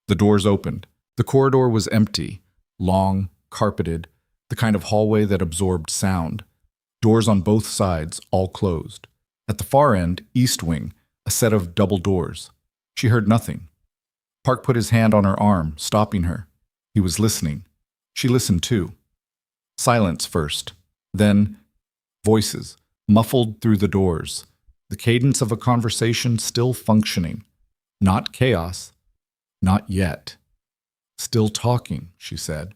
The doors opened. The corridor was empty, long, carpeted, the kind of hallway that absorbed sound. Doors on both sides, all closed. At the far end, east wing, a set of double doors. She heard nothing. Park put his hand on her arm, stopping her. He was listening. She listened too. Silence first. Then voices, muffled through the doors. The cadence of a conversation still functioning. Not chaos. Not yet. "Still talking," she said.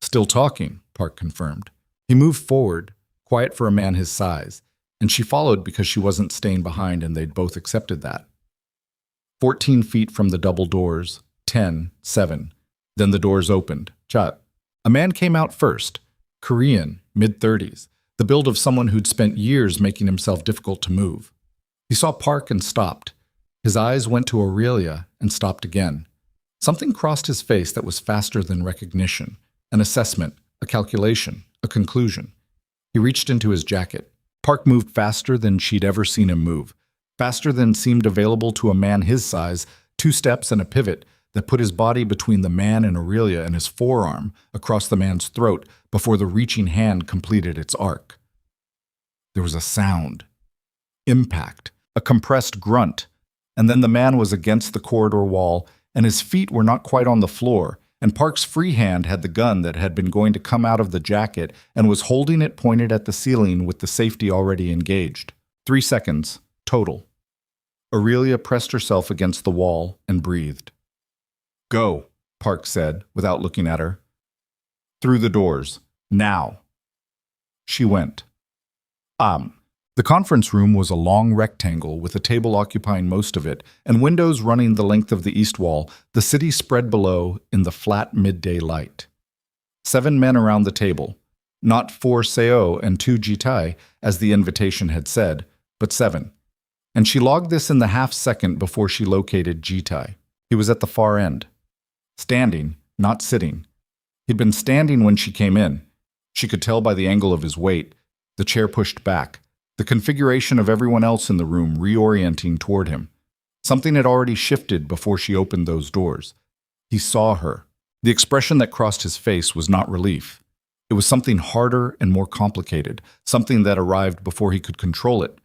"Still talking," Park confirmed. He moved forward, quiet for a man his size, and she followed because she wasn't staying behind and they'd both accepted that. 14 feet from the double doors, 10, 7. Then the doors opened. Chat. A man came out first. Korean, mid-30s, the build of someone who'd spent years making himself difficult to move. He saw Park and stopped. His eyes went to Aurelia and stopped again. Something crossed his face that was faster than recognition, an assessment, a calculation, a conclusion. He reached into his jacket. Park moved faster than she'd ever seen him move, faster than seemed available to a man his size, 2 steps and a pivot that put his body between the man and Aurelia and his forearm across the man's throat before the reaching hand completed its arc. There was a sound, impact, a compressed grunt, and then the man was against the corridor wall, and his feet were not quite on the floor, and Park's free hand had the gun that had been going to come out of the jacket and was holding it pointed at the ceiling with the safety already engaged. 3 seconds, total. Aurelia pressed herself against the wall and breathed. "Go," Park said, without looking at her. "Through the doors. Now." She went. The conference room was a long rectangle with a table occupying most of it and windows running the length of the east wall, the city spread below in the flat midday light. 7 men around the table, not 4 Seo and 2 Ji-Tae, as the invitation had said, but 7. And she logged this in the half-second before she located Ji-Tae. He was at the far end. Standing, not sitting. He'd been standing when she came in. She could tell by the angle of his weight, the chair pushed back, the configuration of everyone else in the room reorienting toward him. Something had already shifted before she opened those doors. He saw her. The expression that crossed his face was not relief. It was something harder and more complicated, something that arrived before he could control it,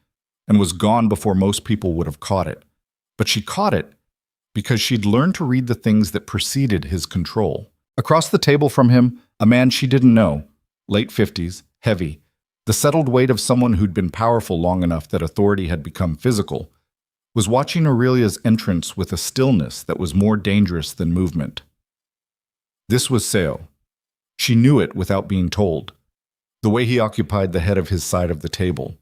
and was gone before most people would have caught it. But she caught it because she'd learned to read the things that preceded his control. Across the table from him, a man she didn't know, late 50s, heavy, the settled weight of someone who'd been powerful long enough that authority had become physical, was watching Aurelia's entrance with a stillness that was more dangerous than movement. This was Seo. She knew it without being told. The way he occupied the head of his side of the table.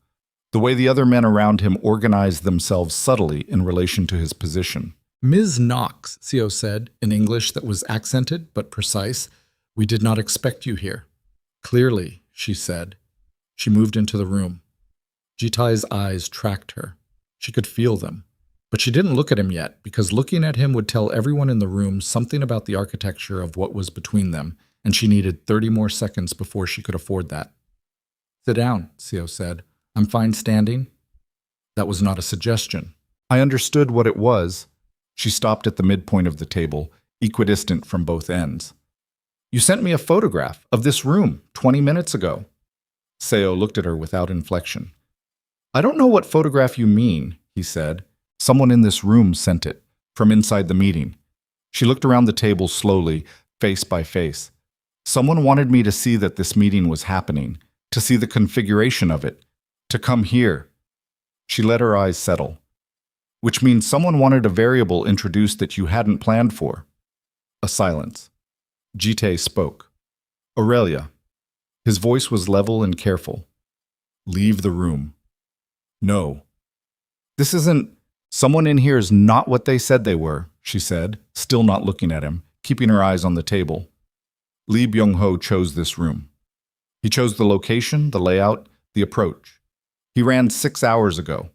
The way the other men around him organized themselves subtly in relation to his position. "Ms. Knox," Seo said, in English that was accented but precise, "we did not expect you here." "Clearly," she said. She moved into the room. Ji-Tae's eyes tracked her. She could feel them. But she didn't look at him yet, because looking at him would tell everyone in the room something about the architecture of what was between them, and she needed 30 more seconds before she could afford that. "Sit down," Seo said. "I'm fine standing." That was not a suggestion. I understood what it was. She stopped at the midpoint of the table, equidistant from both ends. "You sent me a photograph of this room 20 minutes ago." Seo looked at her without inflection. "I don't know what photograph you mean," he said. "Someone in this room sent it, from inside the meeting." She looked around the table slowly, face by face. Someone wanted me to see that this meeting was happening, to see the configuration of it, to come here. She let her eyes settle. Which means someone wanted a variable introduced that you hadn't planned for. A silence. Ji-Tae spoke. Aurelia. His voice was level and careful. Leave the room. No. This isn't... Someone in here is not what they said they were, she said, still not looking at him, keeping her eyes on the table. Lee Byung-ho chose this room. He chose the location, the layout, the approach. He ran 6 hours ago.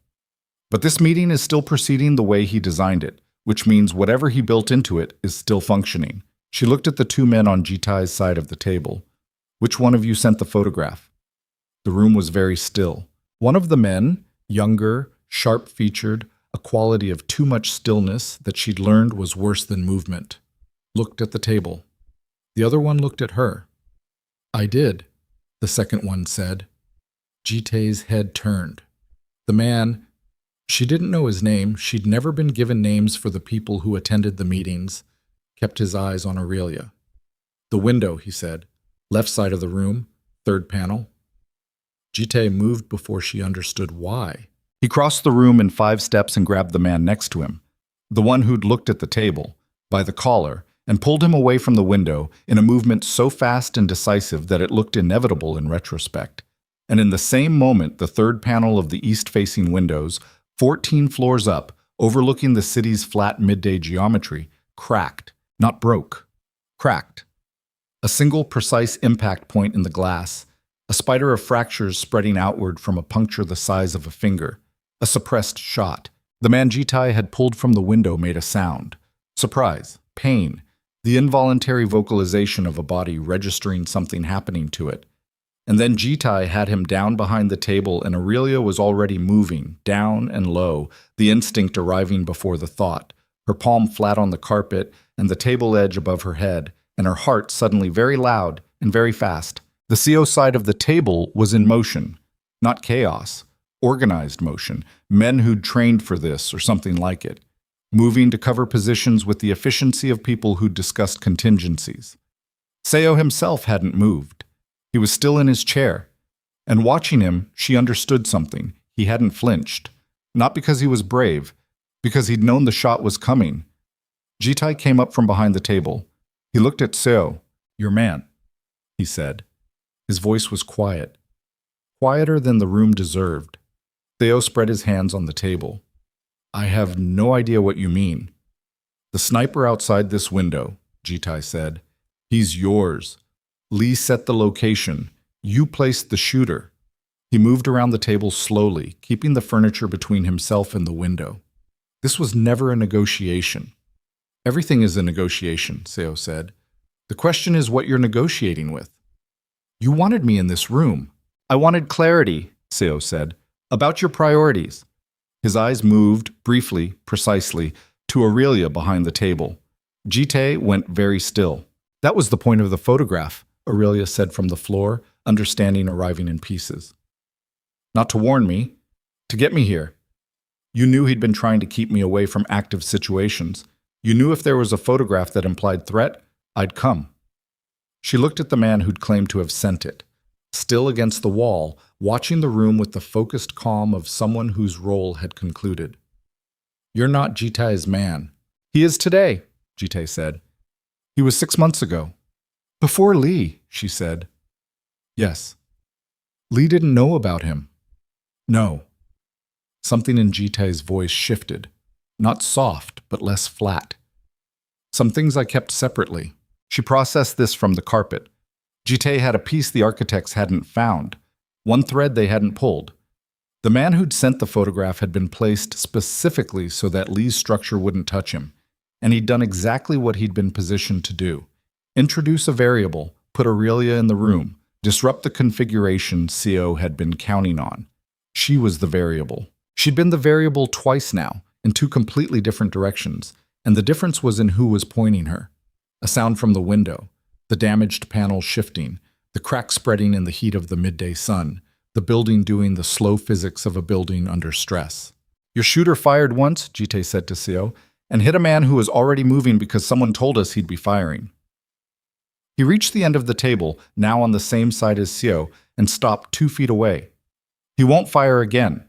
But this meeting is still proceeding the way he designed it, which means whatever he built into it is still functioning. She looked at the two men on Ji-Tae's side of the table. Which one of you sent the photograph? The room was very still. One of the men, younger, sharp-featured, a quality of too much stillness that she'd learned was worse than movement, looked at the table. The other one looked at her. I did, the second one said. Ji-Tae's head turned. The man, she didn't know his name, she'd never been given names for the people who attended the meetings, kept his eyes on Aurelia. The window, he said. Left side of the room, third panel. Ji-Tae moved before she understood why. He crossed the room in 5 steps and grabbed the man next to him, the one who'd looked at the table, by the collar, and pulled him away from the window in a movement so fast and decisive that it looked inevitable in retrospect. And in the same moment, the third panel of the east-facing windows, 14 floors up, overlooking the city's flat midday geometry, cracked, not broke, cracked. A single precise impact point in the glass, a spider of fractures spreading outward from a puncture the size of a finger, a suppressed shot. The man Ji-Tae had pulled from the window made a sound. Surprise, pain, the involuntary vocalization of a body registering something happening to it. And then Ji-Tae had him down behind the table and Aurelia was already moving, down and low, the instinct arriving before the thought, her palm flat on the carpet and the table edge above her head, and her heart suddenly very loud and very fast. The CO side of the table was in motion, not chaos, organized motion, men who'd trained for this or something like it, moving to cover positions with the efficiency of people who'd discussed contingencies. Seo himself hadn't moved. He was still in his chair, and watching him, she understood something. He hadn't flinched, not because he was brave, because he'd known the shot was coming. Ji-Tae came up from behind the table. He looked at Seo. Your man, he said. His voice was quiet, quieter than the room deserved. Theo spread his hands on the table. I have no idea what you mean. The sniper outside this window, Ji-Tae said. He's yours. Lee set the location. You placed the shooter. He moved around the table slowly, keeping the furniture between himself and the window. This was never a negotiation. Everything is a negotiation, Seo said. The question is what you're negotiating with. You wanted me in this room. I wanted clarity, Seo said, about your priorities. His eyes moved, briefly, precisely, to Aurelia behind the table. Ji-Tae went very still. That was the point of the photograph, Aurelia said from the floor, understanding arriving in pieces. Not to warn me, to get me here. You knew he'd been trying to keep me away from active situations. You knew if there was a photograph that implied threat, I'd come. She looked at the man who'd claimed to have sent it, still against the wall, watching the room with the focused calm of someone whose role had concluded. You're not Ji-Tae's man. He is today, Ji-Tae said. He was 6 months ago. Before Lee, she said. Yes. Lee didn't know about him. No. Something in Ji-Tae's voice shifted, not soft, but less flat. Some things I kept separately. She processed this from the carpet. Ji-Tae had a piece the architects hadn't found, one thread they hadn't pulled. The man who'd sent the photograph had been placed specifically so that Lee's structure wouldn't touch him, and he'd done exactly what he'd been positioned to do. Introduce a variable, put Aurelia in the room, disrupt the configuration Seo had been counting on. She was the variable. She'd been the variable twice now, in 2 completely different directions, and the difference was in who was pointing her. A sound from the window, the damaged panel shifting, the crack spreading in the heat of the midday sun, the building doing the slow physics of a building under stress. Your shooter fired once, Ji-Tae said to Seo, and hit a man who was already moving because someone told us he'd be firing. He reached the end of the table, now on the same side as Seo, and stopped 2 feet away. He won't fire again.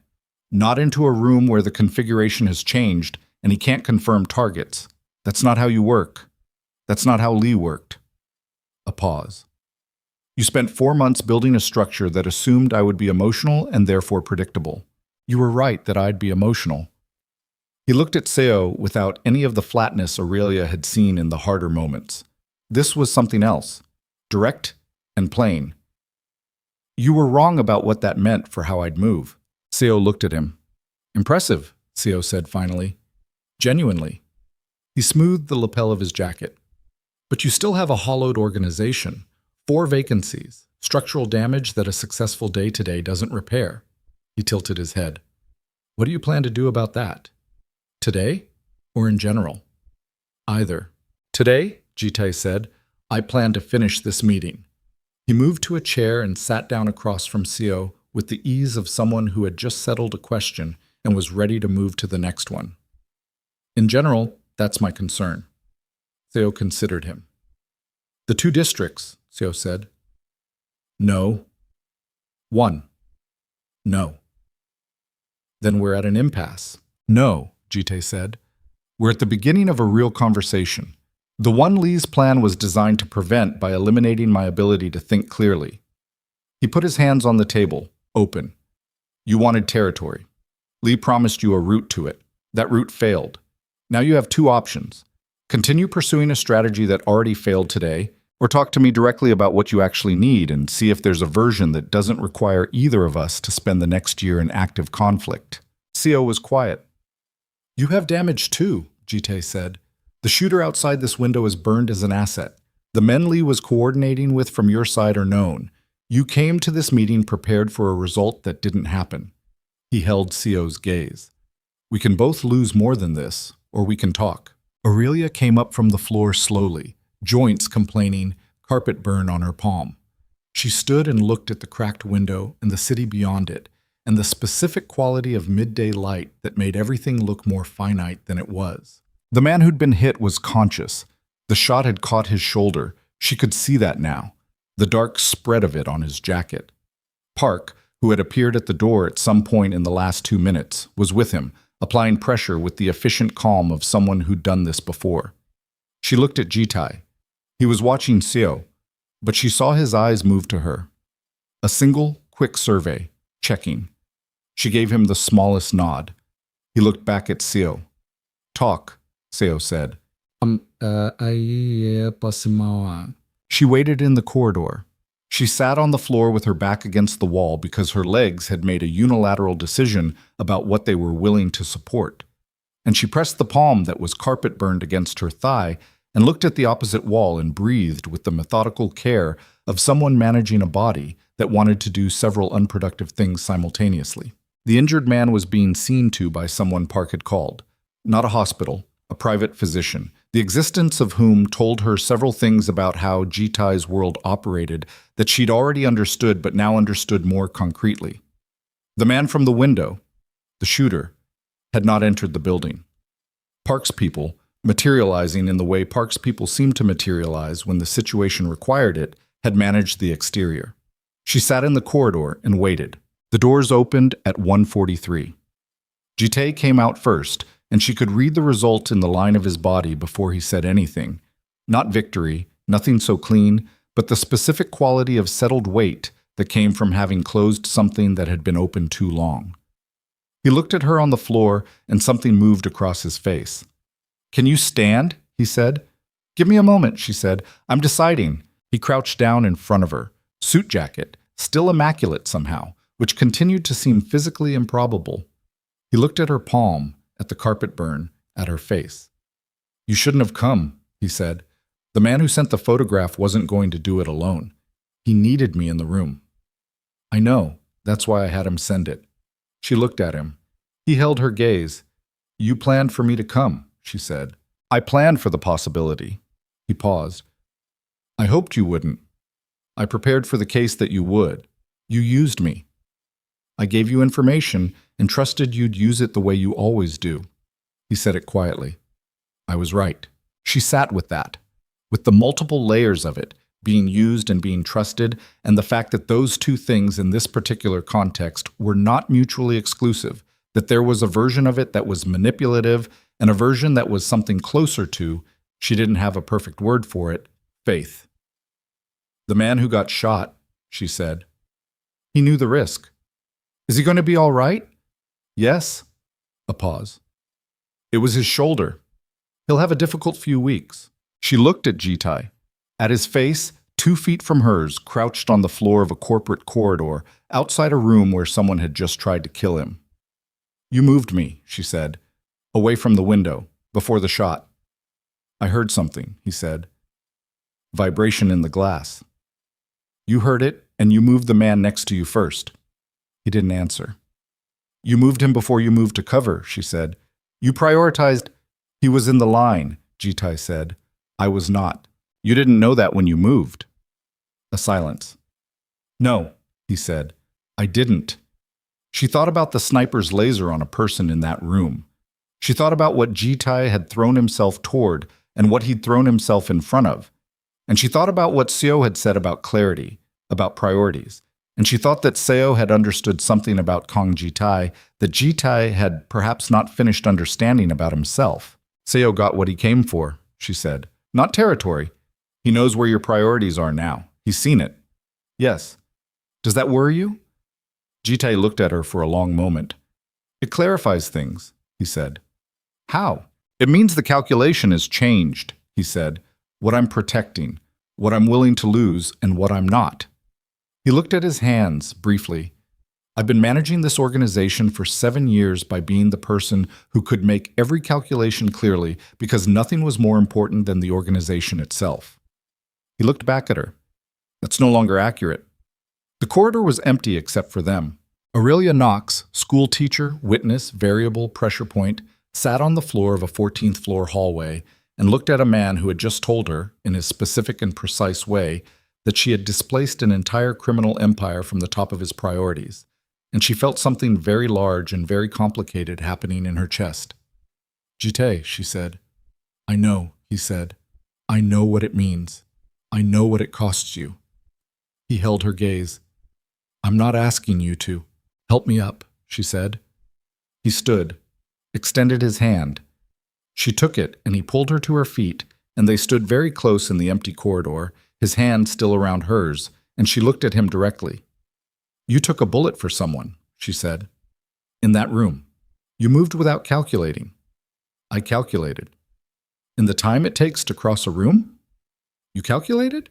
Not into a room where the configuration has changed and he can't confirm targets. That's not how you work. That's not how Lee worked. A pause. You spent 4 months building a structure that assumed I would be emotional and therefore predictable. You were right that I'd be emotional. He looked at Seo without any of the flatness Aurelia had seen in the harder moments. This was something else, direct and plain. You were wrong about what that meant for how I'd move. Seo looked at him. Impressive, Seo said finally. Genuinely. He smoothed the lapel of his jacket. But you still have a hollowed organization. 4 vacancies, structural damage that a successful day-to-day doesn't repair. He tilted his head. What do you plan to do about that? Today or in general? Either. Today, Ji-Tae said, I plan to finish this meeting. He moved to a chair and sat down across from Seo with the ease of someone who had just settled a question and was ready to move to the next one. In general, that's my concern. Seo considered him. The 2 districts, Seo said. No. 1. No. Then we're at an impasse. No, Ji-Tae said. We're at the beginning of a real conversation. The one Lee's plan was designed to prevent by eliminating my ability to think clearly. He put his hands on the table, open. You wanted territory. Lee promised you a route to it. That route failed. Now you have 2 options. Continue pursuing a strategy that already failed today, or talk to me directly about what you actually need and see if there's a version that doesn't require either of us to spend the next year in active conflict. Seo was quiet. You have damage too, Ji-Tae said. The shooter outside this window is burned as an asset. The men Lee was coordinating with from your side are known. You came to this meeting prepared for a result that didn't happen. He held Seo's gaze. We can both lose more than this, or we can talk. Aurelia came up from the floor slowly, joints complaining, carpet burn on her palm. She stood and looked at the cracked window and the city beyond it, and the specific quality of midday light that made everything look more finite than it was. The man who'd been hit was conscious. The shot had caught his shoulder. She could see that now, the dark spread of it on his jacket. Park, who had appeared at the door at some point in the last 2 minutes, was with him, applying pressure with the efficient calm of someone who'd done this before. She looked at Ji-Tae. He was watching Seo, but she saw his eyes move to her. A single, quick survey, checking. She gave him the smallest nod. He looked back at Seo. Talk, Seo said. She waited in the corridor. She sat on the floor with her back against the wall because her legs had made a unilateral decision about what they were willing to support. And she pressed the palm that was carpet burned against her thigh and looked at the opposite wall and breathed with the methodical care of someone managing a body that wanted to do several unproductive things simultaneously. The injured man was being seen to by someone Park had called. Not a hospital, a private physician, the existence of whom told her several things about how Ji-Tae's world operated that she'd already understood but now understood more concretely. The man from the window, the shooter, had not entered the building. Park's people, materializing in the way Park's people seemed to materialize when the situation required it, had managed the exterior. She sat in the corridor and waited. The doors opened at 1:43. Ji-Tae came out first, and she could read the result in the line of his body before he said anything. Not victory, nothing so clean, but the specific quality of settled weight that came from having closed something that had been open too long. He looked at her on the floor, and something moved across his face. Can you stand? He said. Give me a moment, she said. I'm deciding. He crouched down in front of her, suit jacket, still immaculate somehow, which continued to seem physically improbable. He looked at her palm, at the carpet burn, at her face. You shouldn't have come, he said. The man who sent the photograph wasn't going to do it alone. He needed me in the room. I know. That's why I had him send it. She looked at him. He held her gaze. You planned for me to come, she said. I planned for the possibility. He paused. I hoped you wouldn't. I prepared for the case that you would. You used me. I gave you information and trusted you'd use it the way you always do. He said it quietly. I was right. She sat with that, with the multiple layers of it, being used and being trusted, and the fact that those two things in this particular context were not mutually exclusive, that there was a version of it that was manipulative and a version that was something closer to, she didn't have a perfect word for it, faith. The man who got shot, she said. He knew the risk. Is he going to be all right? Yes. A pause. It was his shoulder. He'll have a difficult few weeks. She looked at Ji-Tae. At his face, 2 feet from hers, crouched on the floor of a corporate corridor, outside a room where someone had just tried to kill him. You moved me, she said, away from the window, before the shot. I heard something, he said. Vibration in the glass. You heard it, and you moved the man next to you first. He didn't answer. You moved him before you moved to cover, she said. You prioritized. He was in the line, Ji-Tae said. I was not. You didn't know that when you moved. A silence. No, he said. I didn't. She thought about the sniper's laser on a person in that room. She thought about what Ji-Tae had thrown himself toward and what he'd thrown himself in front of. And she thought about what Seo had said about clarity, about priorities. And she thought that Seo had understood something about Kang Ji-Tae that Ji-Tae had perhaps not finished understanding about himself. Seo got what he came for, she said. Not territory. He knows where your priorities are now. He's seen it. Yes. Does that worry you? Ji-Tae looked at her for a long moment. It clarifies things, he said. How? It means the calculation is changed, he said. What I'm protecting, what I'm willing to lose, and what I'm not. He looked at his hands briefly. I've been managing this organization for 7 years by being the person who could make every calculation clearly because nothing was more important than the organization itself. He looked back at her. That's no longer accurate. The corridor was empty except for them. Aurelia Knox, school teacher, witness, variable, pressure point, sat on the floor of a 14th floor hallway and looked at a man who had just told her, in his specific and precise way, that she had displaced an entire criminal empire from the top of his priorities, and she felt something very large and very complicated happening in her chest. Ji-Tae, she said. I know, he said. I know what it means. I know what it costs you. He held her gaze. I'm not asking you to. Help me up, she said. He stood, extended his hand. She took it, and he pulled her to her feet, and they stood very close in the empty corridor, his hand still around hers, and she looked at him directly. You took a bullet for someone, she said. In that room. You moved without calculating. I calculated. In the time it takes to cross a room? You calculated?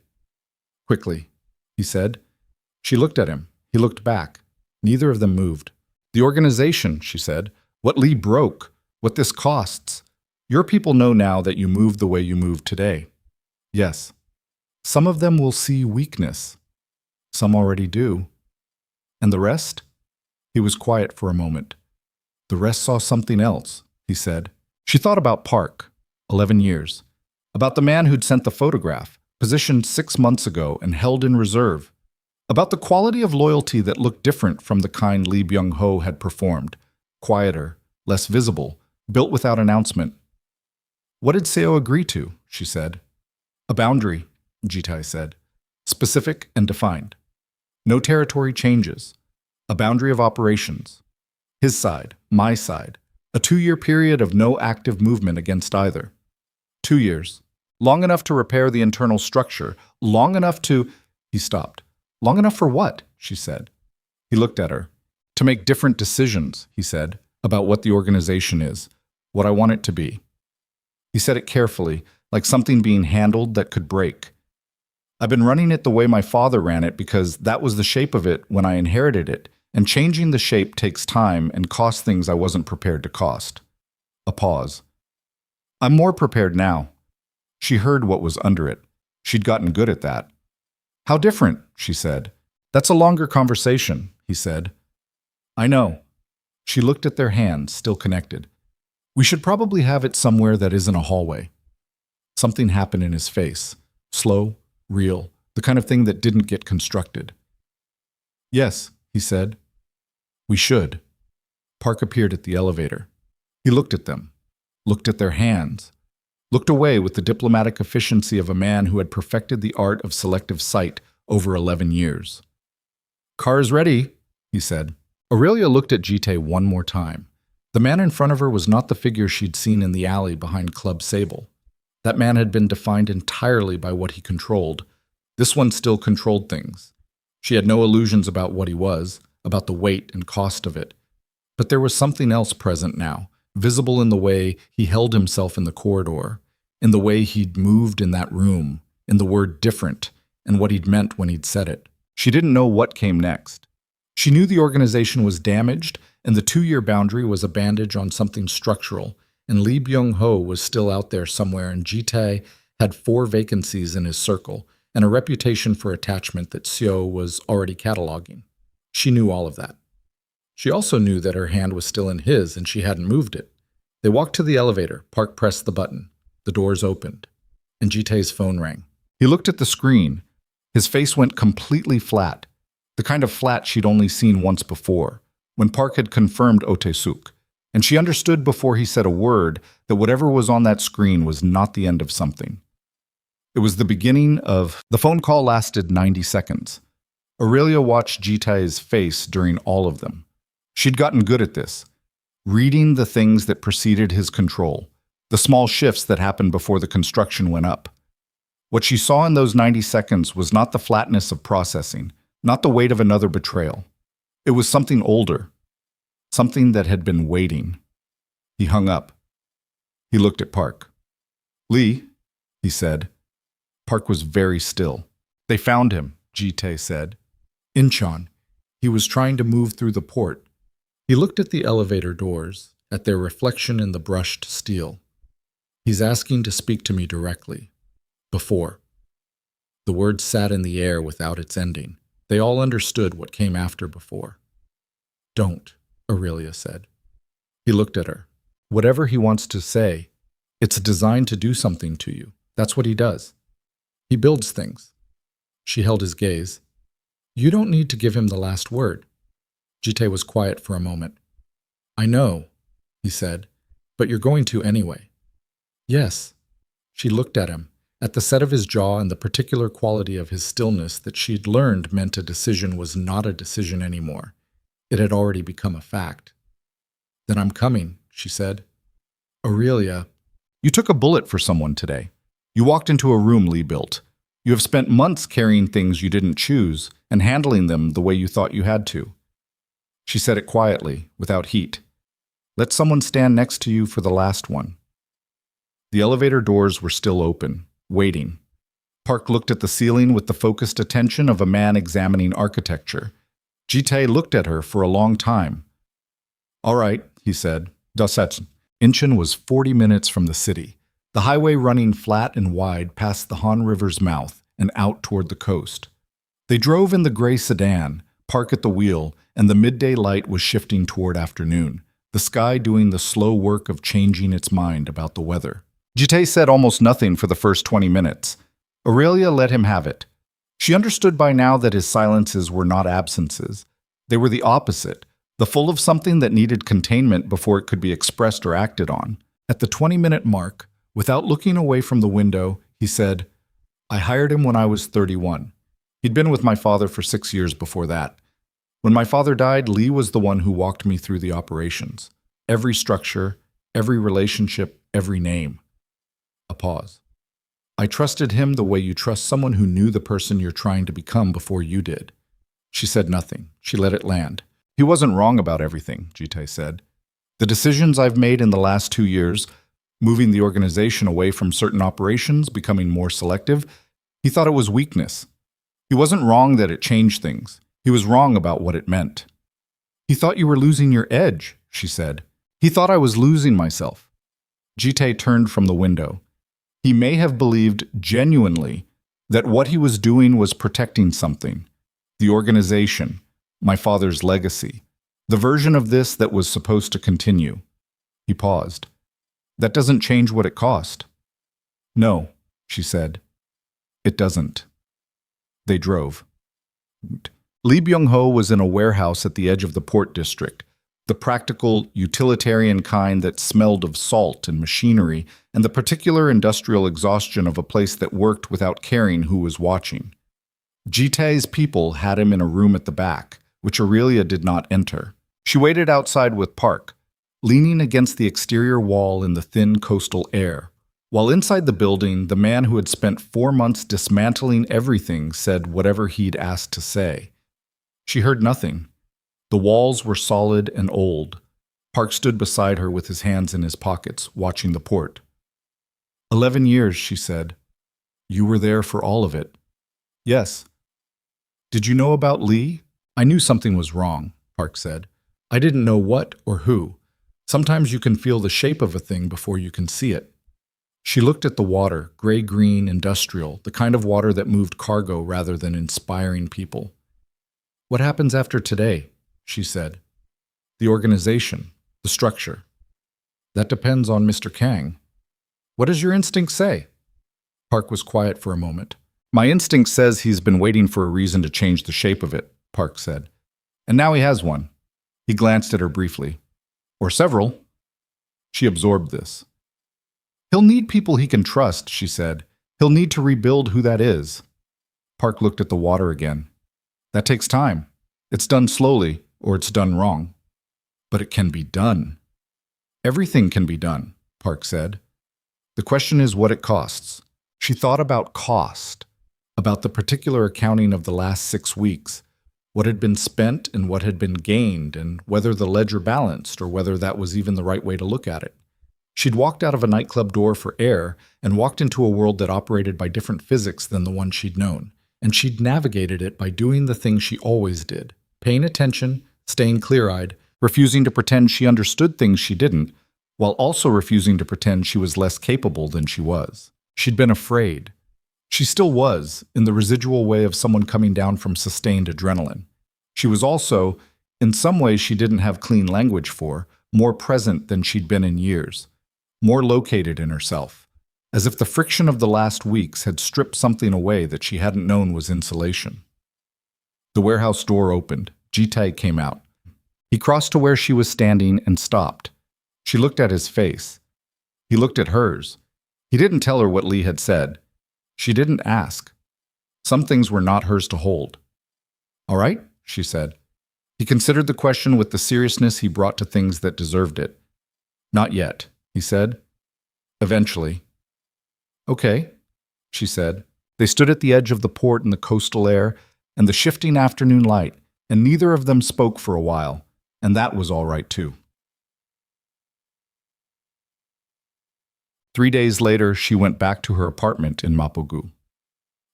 Quickly, he said. She looked at him. He looked back. Neither of them moved. The organization, she said. What Lee broke. What this costs. Your people know now that you moved the way you moved today. Yes. Some of them will see weakness. Some already do. And the rest? He was quiet for a moment. The rest saw something else, he said. She thought about Park, 11 years. About the man who'd sent the photograph, positioned 6 months ago and held in reserve. About the quality of loyalty that looked different from the kind Lee Byung-ho had performed. Quieter, less visible, built without announcement. What did Seo agree to? She said. A boundary, Ji-Tae said. Specific and defined. No territory changes. A boundary of operations. His side, my side. A 2-year period of no active movement against either. 2 years. Long enough to repair the internal structure. Long enough to... He stopped. Long enough for what? She said. He looked at her. To make different decisions, he said, about what the organization is, what I want it to be. He said it carefully, like something being handled that could break. I've been running it the way my father ran it because that was the shape of it when I inherited it, and changing the shape takes time and costs things I wasn't prepared to cost. A pause. I'm more prepared now. She heard what was under it. She'd gotten good at that. How different, she said. That's a longer conversation, he said. I know. She looked at their hands, still connected. We should probably have it somewhere that isn't a hallway. Something happened in his face. Slow, real, the kind of thing that didn't get constructed. Yes, he said. We should. Park appeared at the elevator. He looked at them, looked at their hands. looked away with the diplomatic efficiency of a man who had perfected the art of selective sight over 11 years. "Car's ready," he said. Aurelia looked at Ji-Tae one more time. The man in front of her was not the figure she'd seen in the alley behind Club Sable. That man had been defined entirely by what he controlled. This one still controlled things. She had no illusions about what he was, about the weight and cost of it. But there was something else present now, visible in the way he held himself in the corridor, in the way he'd moved in that room, in the word different, and what he'd meant when he'd said it. She didn't know what came next. She knew the organization was damaged, and the 2-year boundary was a bandage on something structural, and Lee Byung-ho was still out there somewhere, and Ji-Tae had 4 vacancies in his circle, and a reputation for attachment that Seoul was already cataloging. She knew all of that. She also knew that her hand was still in his, and she hadn't moved it. They walked to the elevator. Park pressed the button. The doors opened, and Ji-Tae's phone rang. He looked at the screen. His face went completely flat, the kind of flat she'd only seen once before, when Park had confirmed Otae-suk, and she understood before he said a word that whatever was on that screen was not the end of something. It was the beginning of... The phone call lasted 90 seconds. Aurelia watched Ji-Tae's face during all of them. She'd gotten good at this, reading the things that preceded his control, the small shifts that happened before the construction went up. What she saw in those 90 seconds was not the flatness of processing, not the weight of another betrayal. It was something older, something that had been waiting. He hung up. He looked at Park. "Lee," he said. Park was very still. "They found him," Ji-Tae said. "Incheon. He was trying to move through the port." He looked at the elevator doors, at their reflection in the brushed steel. "He's asking to speak to me directly. Before." The word sat in the air without its ending. They all understood what came after before. "Don't," Aurelia said. He looked at her. "Whatever he wants to say, it's designed to do something to you. That's what he does. He builds things." She held his gaze. "You don't need to give him the last word." Ji-Tae was quiet for a moment. "I know," he said, "but you're going to anyway." "Yes." She looked at him, at the set of his jaw and the particular quality of his stillness that she'd learned meant a decision was not a decision anymore. It had already become a fact. "Then I'm coming," she said. "Aurelia, you took a bullet for someone today. You walked into a room Lee built. You have spent months carrying things you didn't choose and handling them the way you thought you had to." She said it quietly, without heat. "Let someone stand next to you for the last one." The elevator doors were still open, waiting. Park looked at the ceiling with the focused attention of a man examining architecture. Ji-Tae looked at her for a long time. "All right," he said. "Dasetsun." Incheon was 40 minutes from the city, the highway running flat and wide past the Han River's mouth and out toward the coast. They drove in the gray sedan, Park at the wheel, and the midday light was shifting toward afternoon, the sky doing the slow work of changing its mind about the weather. Ji-Tae said almost nothing for the first 20 minutes. Aurelia let him have it. She understood by now that his silences were not absences. They were the opposite, the full of something that needed containment before it could be expressed or acted on. At the 20-minute mark, without looking away from the window, he said, "I hired him when I was 31. He'd been with my father for 6 years before that. When my father died, Lee was the one who walked me through the operations. Every structure, every relationship, every name." A pause. "I trusted him the way you trust someone who knew the person you're trying to become before you did." She said nothing. She let it land. "He wasn't wrong about everything," Ji-Tae said. "The decisions I've made in the last 2 years, moving the organization away from certain operations, becoming more selective, he thought it was weakness. He wasn't wrong that it changed things. He was wrong about what it meant." "He thought you were losing your edge," she said. "He thought I was losing myself." Ji-Tae turned from the window. He may have believed genuinely that what he was doing was protecting something. The organization, my father's legacy, the version of this that was supposed to continue. He paused. "That doesn't change what it cost." "No," she said. "It doesn't." They drove. Lee Byung-ho was in a warehouse at the edge of the port district, The practical, utilitarian kind that smelled of salt and machinery, and the particular industrial exhaustion of a place that worked without caring who was watching. Ji-Tae's people had him in a room at the back, which Aurelia did not enter. She waited outside with Park, leaning against the exterior wall in the thin coastal air. While inside the building, the man who had spent 4 months dismantling everything said whatever he'd asked to say. She heard nothing. The walls were solid and old. Park stood beside her with his hands in his pockets, watching the port. 11 years, she said. You were there for all of it. Yes. Did you know about Lee? I knew something was wrong, Park said. I didn't know what or who. Sometimes you can feel the shape of a thing before you can see it. She looked at the water, gray-green, industrial, the kind of water that moved cargo rather than inspiring people. What happens after today? She said. The organization, the structure. That depends on Mr. Kang. What does your instinct say? Park was quiet for a moment. My instinct says he's been waiting for a reason to change the shape of it, Park said. And now he has one. He glanced at her briefly. Or several. She absorbed this. He'll need people he can trust, she said. He'll need to rebuild who that is. Park looked at the water again. That takes time. It's done slowly, or it's done wrong. But it can be done. Everything can be done, Park said. The question is what it costs. She thought about cost, about the particular accounting of the last 6 weeks, what had been spent and what had been gained, and whether the ledger balanced or whether that was even the right way to look at it. She'd walked out of a nightclub door for air and walked into a world that operated by different physics than the one she'd known, and she'd navigated it by doing the thing she always did, paying attention, staying clear-eyed, refusing to pretend she understood things she didn't, while also refusing to pretend she was less capable than she was. She'd been afraid. She still was, in the residual way of someone coming down from sustained adrenaline. She was also, in some ways she didn't have clean language for, more present than she'd been in years, more located in herself, as if the friction of the last weeks had stripped something away that she hadn't known was insulation. The warehouse door opened. Ji-Tae came out. He crossed to where she was standing and stopped. She looked at his face. He looked at hers. He didn't tell her what Lee had said. She didn't ask. Some things were not hers to hold. All right, she said. He considered the question with the seriousness he brought to things that deserved it. Not yet, he said. Eventually. Okay, she said. They stood at the edge of the port in the coastal air and the shifting afternoon light, and neither of them spoke for a while, and that was all right too. 3 days later, she went back to her apartment in Mapogu.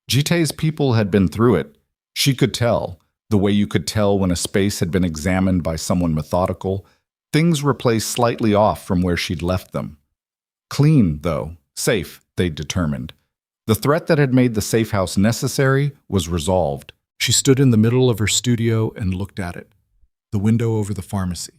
Ji-Tae's people had been through it. She could tell, the way you could tell when a space had been examined by someone methodical, things were placed slightly off from where she'd left them. Clean, though, safe, they'd determined. The threat that had made the safe house necessary was resolved. She stood in the middle of her studio and looked at it. The window over the pharmacy.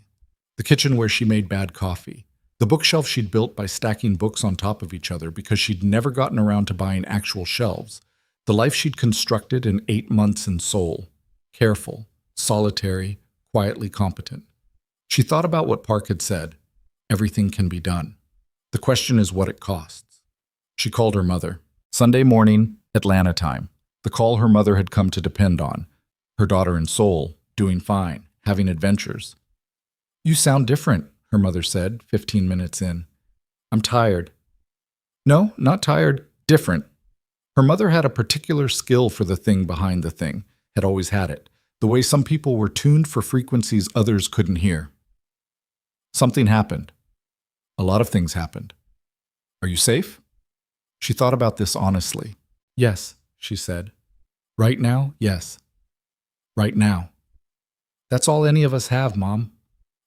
The kitchen where she made bad coffee. The bookshelf she'd built by stacking books on top of each other because she'd never gotten around to buying actual shelves. The life she'd constructed in 8 months in Seoul. Careful, solitary, quietly competent. She thought about what Park had said. Everything can be done. The question is what it costs. She called her mother. Sunday morning, Atlanta time. The call her mother had come to depend on. Her daughter in Seoul, doing fine, having adventures. You sound different, her mother said, 15 minutes in. I'm tired. No, not tired, different. Her mother had a particular skill for the thing behind the thing, had always had it, the way some people were tuned for frequencies others couldn't hear. Something happened. A lot of things happened. Are you safe? She thought about this honestly. Yes, she said. Right now, yes. Right now. That's all any of us have, Mom.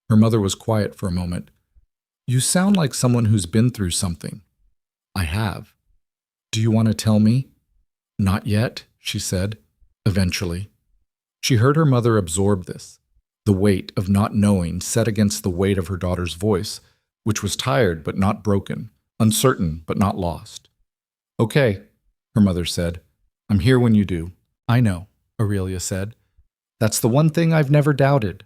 Her mother was quiet for a moment. You sound like someone who's been through something. I have. Do you want to tell me? Not yet, she said, eventually. She heard her mother absorb this, the weight of not knowing set against the weight of her daughter's voice, which was tired but not broken, uncertain but not lost. Okay, her mother said. I'm here when you do. I know, Aurelia said. That's the one thing I've never doubted.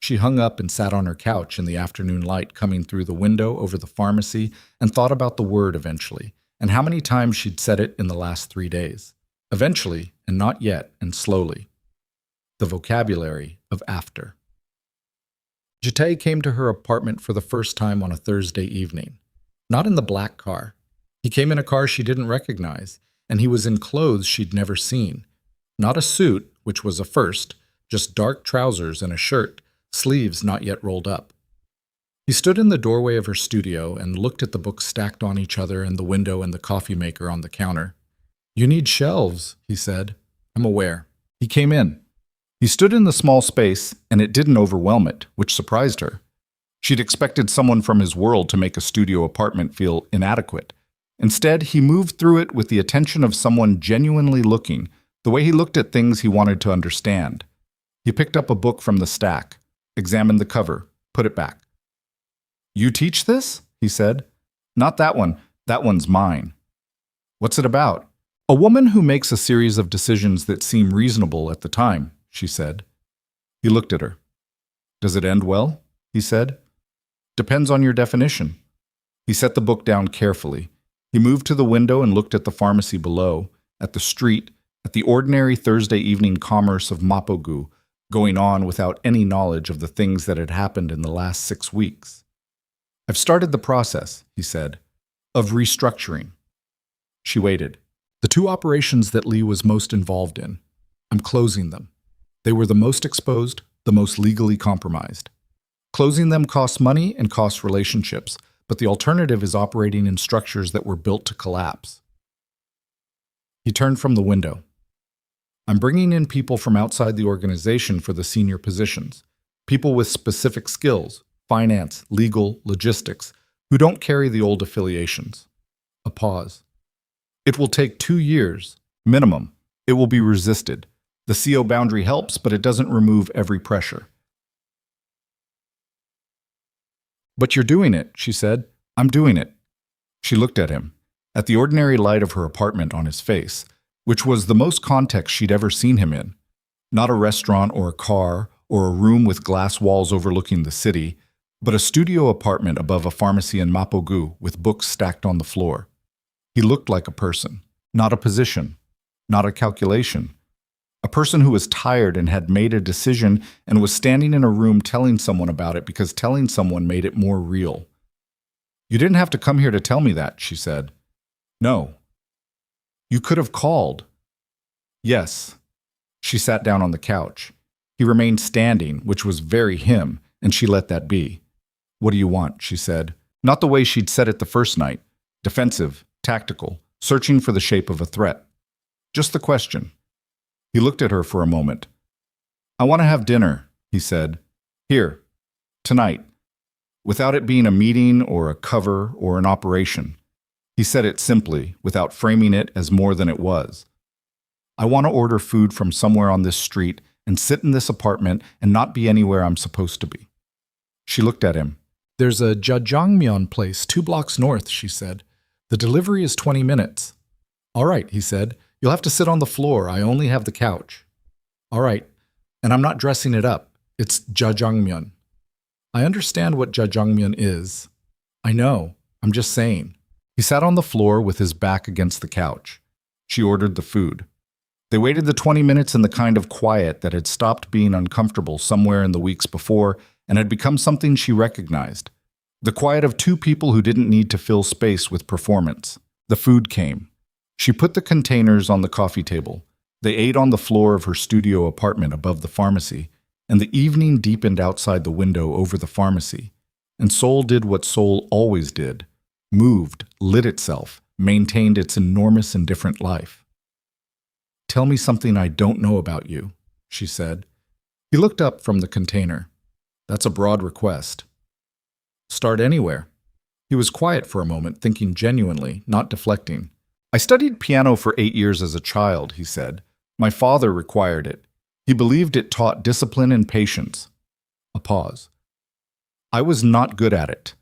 She hung up and sat on her couch in the afternoon light coming through the window over the pharmacy and thought about the word eventually, and how many times she'd said it in the last 3 days. Eventually, and not yet, and slowly. The vocabulary of after. Ji-Tae came to her apartment for the first time on a Thursday evening. Not in the black car. He came in a car she didn't recognize, and he was in clothes she'd never seen. Not a suit, which was a first, just dark trousers and a shirt, sleeves not yet rolled up. He stood in the doorway of her studio and looked at the books stacked on each other and the window and the coffee maker on the counter. "You need shelves," he said. "I'm aware." He came in. He stood in the small space, and it didn't overwhelm it, which surprised her. She'd expected someone from his world to make a studio apartment feel inadequate. Instead, he moved through it with the attention of someone genuinely looking, the way he looked at things he wanted to understand. He picked up a book from the stack, examined the cover, put it back. "You teach this?" he said. "Not that one. That one's mine." "What's it about?" "A woman who makes a series of decisions that seem reasonable at the time," she said. He looked at her. "Does it end well?" he said. "Depends on your definition." He set the book down carefully. He moved to the window and looked at the pharmacy below, at the street, at the ordinary Thursday evening commerce of Mapogu, going on without any knowledge of the things that had happened in the last 6 weeks. "I've started the process," he said, "of restructuring." She waited. The 2 operations that Lee was most involved in. "I'm closing them." They were the most exposed, the most legally compromised. Closing them costs money and costs relationships, but the alternative is operating in structures that were built to collapse. He turned from the window. "I'm bringing in people from outside the organization for the senior positions, people with specific skills, finance, legal, logistics, who don't carry the old affiliations." A pause. "It will take 2 years, minimum. It will be resisted. The CO boundary helps, but it doesn't remove every pressure." "But you're doing it," she said. "I'm doing it." She looked at him, at the ordinary light of her apartment on his face, which was the most context she'd ever seen him in. Not a restaurant or a car or a room with glass walls overlooking the city, but a studio apartment above a pharmacy in Mapogu with books stacked on the floor. He looked like a person, not a position, not a calculation. A person who was tired and had made a decision and was standing in a room telling someone about it because telling someone made it more real. "You didn't have to come here to tell me that," she said. "No." "You could have called." "Yes." She sat down on the couch. He remained standing, which was very him, and she let that be. "What do you want?" she said. Not the way she'd said it the first night. Defensive, tactical, searching for the shape of a threat. Just the question. He looked at her for a moment. "I want to have dinner," he said. "Here. Tonight. Without it being a meeting or a cover or an operation." He said it simply, without framing it as more than it was. "I want to order food from somewhere on this street and sit in this apartment and not be anywhere I'm supposed to be." She looked at him. "There's a jjajangmyeon place 2 blocks north," she said. "The delivery is 20 minutes. "All right," he said. "You'll have to sit on the floor. I only have the couch." "All right. And I'm not dressing it up. It's jjajangmyeon." "I understand what jjajangmyeon is." "I know. I'm just saying." He sat on the floor with his back against the couch. She ordered the food. They waited the 20 minutes in the kind of quiet that had stopped being uncomfortable somewhere in the weeks before and had become something she recognized. The quiet of 2 people who didn't need to fill space with performance. The food came. She put the containers on the coffee table. They ate on the floor of her studio apartment above the pharmacy, and the evening deepened outside the window over the pharmacy. And Seoul did what Seoul always did. Moved, lit itself, maintained its enormous and different life. "Tell me something I don't know about you," she said. He looked up from the container. "That's a broad request." "Start anywhere." He was quiet for a moment, thinking genuinely, not deflecting. "I studied piano for 8 years as a child," he said. "My father required it. He believed it taught discipline and patience." A pause. "I was not good at it.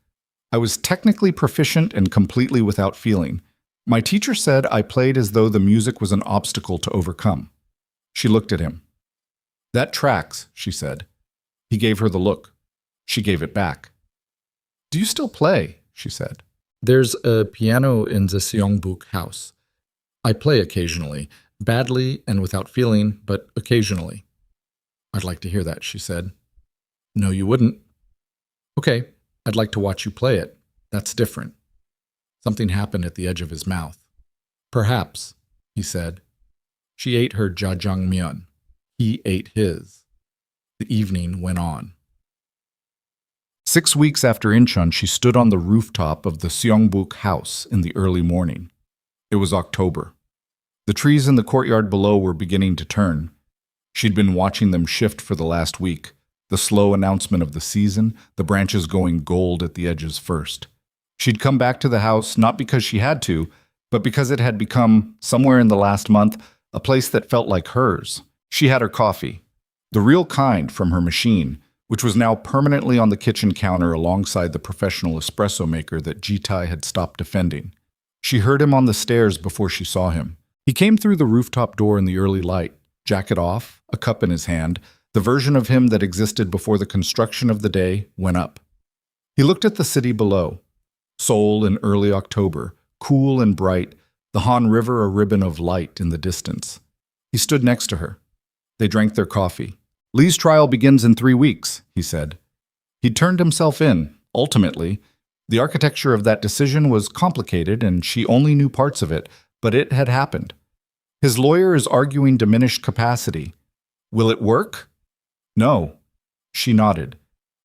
I was technically proficient and completely without feeling. My teacher said I played as though the music was an obstacle to overcome." She looked at him. "That tracks," she said. He gave her the look. She gave it back. "Do you still play?" she said. "There's a piano in the Seongbuk house. I play occasionally, badly and without feeling, but occasionally." "I'd like to hear that," she said. "No, you wouldn't." "Okay, I'd like to watch you play it. That's different." Something happened at the edge of his mouth. "Perhaps," he said. She ate her jjajangmyeon. He ate his. The evening went on. 6 weeks after Incheon, she stood on the rooftop of the Seongbuk house in the early morning. It was October. The trees in the courtyard below were beginning to turn. She'd been watching them shift for the last week, the slow announcement of the season, the branches going gold at the edges first. She'd come back to the house not because she had to, but because it had become, somewhere in the last month, a place that felt like hers. She had her coffee, the real kind from her machine, which was now permanently on the kitchen counter alongside the professional espresso maker that Ji-Tae had stopped defending. She heard him on the stairs before she saw him. He came through the rooftop door in the early light, jacket off, a cup in his hand. The version of him that existed before the construction of the day went up. He looked at the city below. Seoul in early October, cool and bright, the Han River a ribbon of light in the distance. He stood next to her. They drank their coffee. "Lee's trial begins in 3 weeks," he said. He'd turned himself in, ultimately. The architecture of that decision was complicated, and she only knew parts of it, but it had happened. His lawyer is arguing diminished capacity. Will it work? No. She nodded.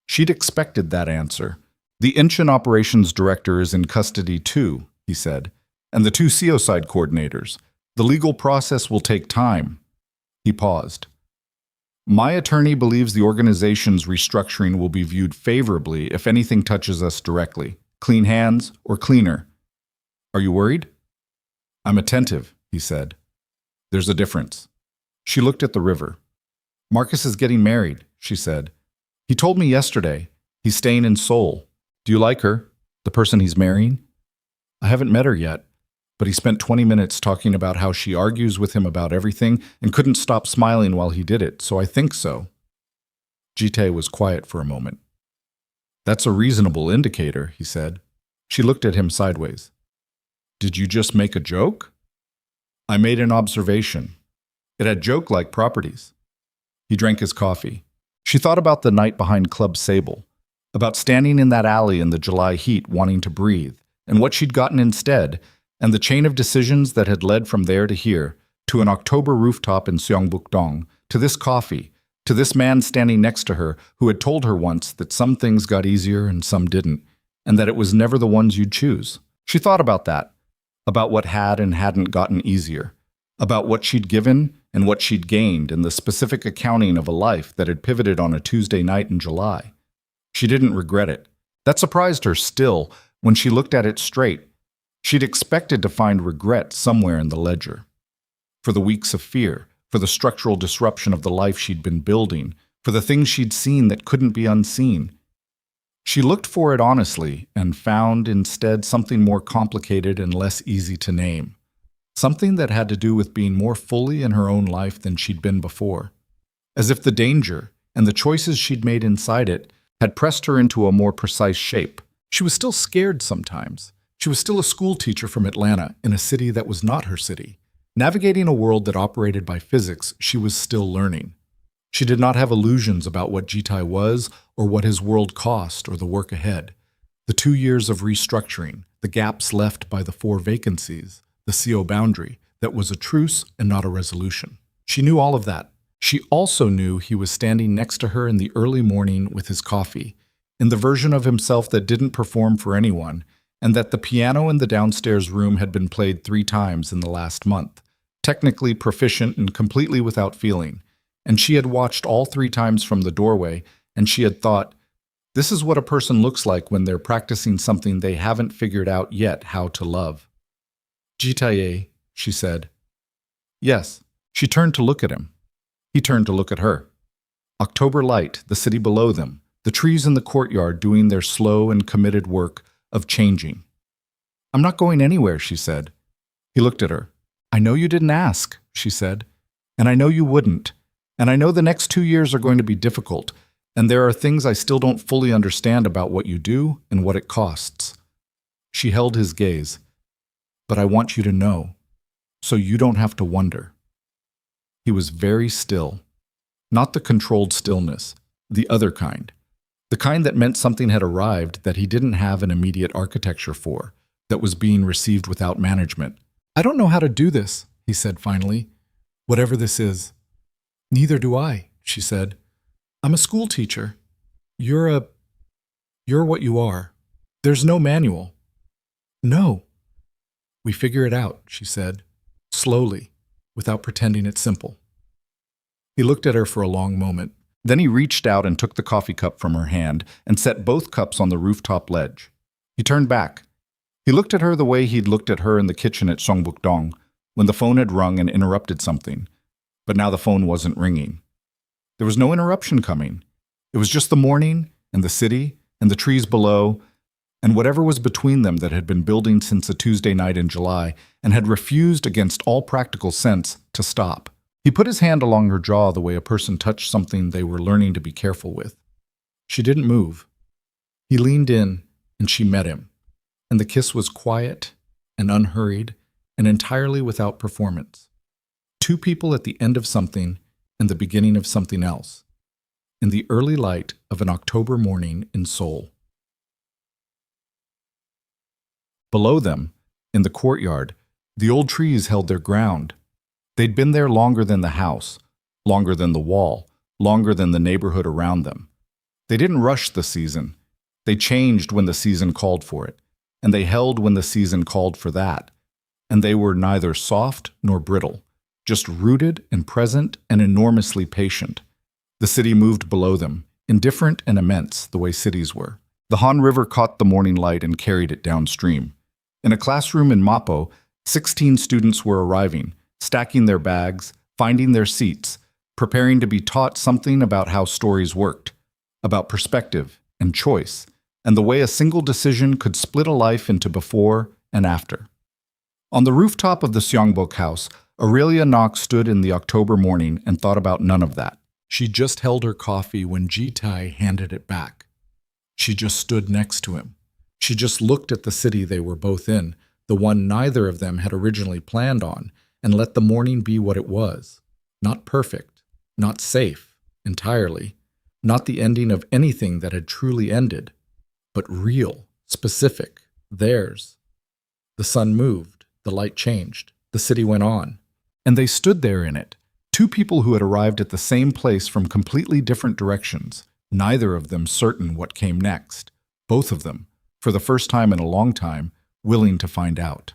She'd expected that answer. The Incheon operations director is in custody too, he said, and the 2 Seoside coordinators. The legal process will take time. He paused. My attorney believes the organization's restructuring will be viewed favorably if anything touches us directly. Clean hands or cleaner. Are you worried? I'm attentive, he said. There's a difference. She looked at the river. Marcus is getting married, she said. He told me yesterday. He's staying in Seoul. Do you like her, the person he's marrying? I haven't met her yet, but he spent 20 minutes talking about how she argues with him about everything and couldn't stop smiling while he did it, so I think so. Ji-Tae was quiet for a moment. That's a reasonable indicator, he said. She looked at him sideways. Did you just make a joke? I made an observation. It had joke-like properties. He drank his coffee. She thought about the night behind Club Sable, about standing in that alley in the July heat wanting to breathe, and what she'd gotten instead, and the chain of decisions that had led from there to here, to an October rooftop in Seongbuk-dong, to this coffee, to this man standing next to her who had told her once that some things got easier and some didn't, and that it was never the ones you'd choose. She thought about that, about what had and hadn't gotten easier, about what she'd given and what she'd gained in the specific accounting of a life that had pivoted on a Tuesday night in July. She didn't regret it. That surprised her still when she looked at it straight. She'd expected to find regret somewhere in the ledger. For the weeks of fear, for the structural disruption of the life she'd been building, for the things she'd seen that couldn't be unseen. She looked for it honestly and found instead something more complicated and less easy to name. Something that had to do with being more fully in her own life than she'd been before. As if the danger and the choices she'd made inside it had pressed her into a more precise shape. She was still scared sometimes. She was still a school teacher from Atlanta in a city that was not her city. Navigating a world that operated by physics, she was still learning. She did not have illusions about what Ji-Tae was or what his world cost or the work ahead. The 2 years of restructuring, the gaps left by the 4 vacancies, the CO boundary, that was a truce and not a resolution. She knew all of that. She also knew he was standing next to her in the early morning with his coffee, in the version of himself that didn't perform for anyone, and that the piano in the downstairs room had been played 3 times in the last month, technically proficient and completely without feeling. And she had watched all 3 times from the doorway, and she had thought, this is what a person looks like when they're practicing something they haven't figured out yet how to love. Ji-Tae, she said. Yes. She turned to look at him. He turned to look at her. October light, the city below them, the trees in the courtyard doing their slow and committed work of changing. I'm not going anywhere, she said. He looked at her. I know you didn't ask, she said. And I know you wouldn't. And I know the next 2 years are going to be difficult. And there are things I still don't fully understand about what you do and what it costs. She held his gaze. But I want you to know, so you don't have to wonder. He was very still. Not the controlled stillness, the other kind. The kind that meant something had arrived that he didn't have an immediate architecture for, that was being received without management. I don't know how to do this, he said finally. Whatever this is. Neither do I, she said. I'm a school teacher. You're what you are. There's no manual. No. We figure it out, she said, slowly, without pretending it's simple. He looked at her for a long moment. Then he reached out and took the coffee cup from her hand and set both cups on the rooftop ledge. He turned back. He looked at her the way he'd looked at her in the kitchen at Songbuk-dong, when the phone had rung and interrupted something. But now the phone wasn't ringing. There was no interruption coming. It was just the morning and the city and the trees below and whatever was between them that had been building since a Tuesday night in July and had refused against all practical sense to stop. He put his hand along her jaw the way a person touched something they were learning to be careful with. She didn't move. He leaned in and she met him, and the kiss was quiet and unhurried and entirely without performance. Two people at the end of something and the beginning of something else, in the early light of an October morning in Seoul. Below them, in the courtyard, the old trees held their ground. They'd been there longer than the house, longer than the wall, longer than the neighborhood around them. They didn't rush the season. They changed when the season called for it, and they held when the season called for that. And they were neither soft nor brittle, just rooted and present and enormously patient. The city moved below them, indifferent and immense the way cities were. The Han River caught the morning light and carried it downstream. In a classroom in Mapo, 16 students were arriving, stacking their bags, finding their seats, preparing to be taught something about how stories worked, about perspective and choice, and the way a single decision could split a life into before and after. On the rooftop of the Seongbuk house, Aurelia Knox stood in the October morning and thought about none of that. She just held her coffee when Ji-Tae handed it back. She just stood next to him. She just looked at the city they were both in, the one neither of them had originally planned on, and let the morning be what it was. Not perfect, not safe, entirely, not the ending of anything that had truly ended, but real, specific, theirs. The sun moved, the light changed, the city went on, and they stood there in it, two people who had arrived at the same place from completely different directions, neither of them certain what came next, both of them, for the first time in a long time, willing to find out.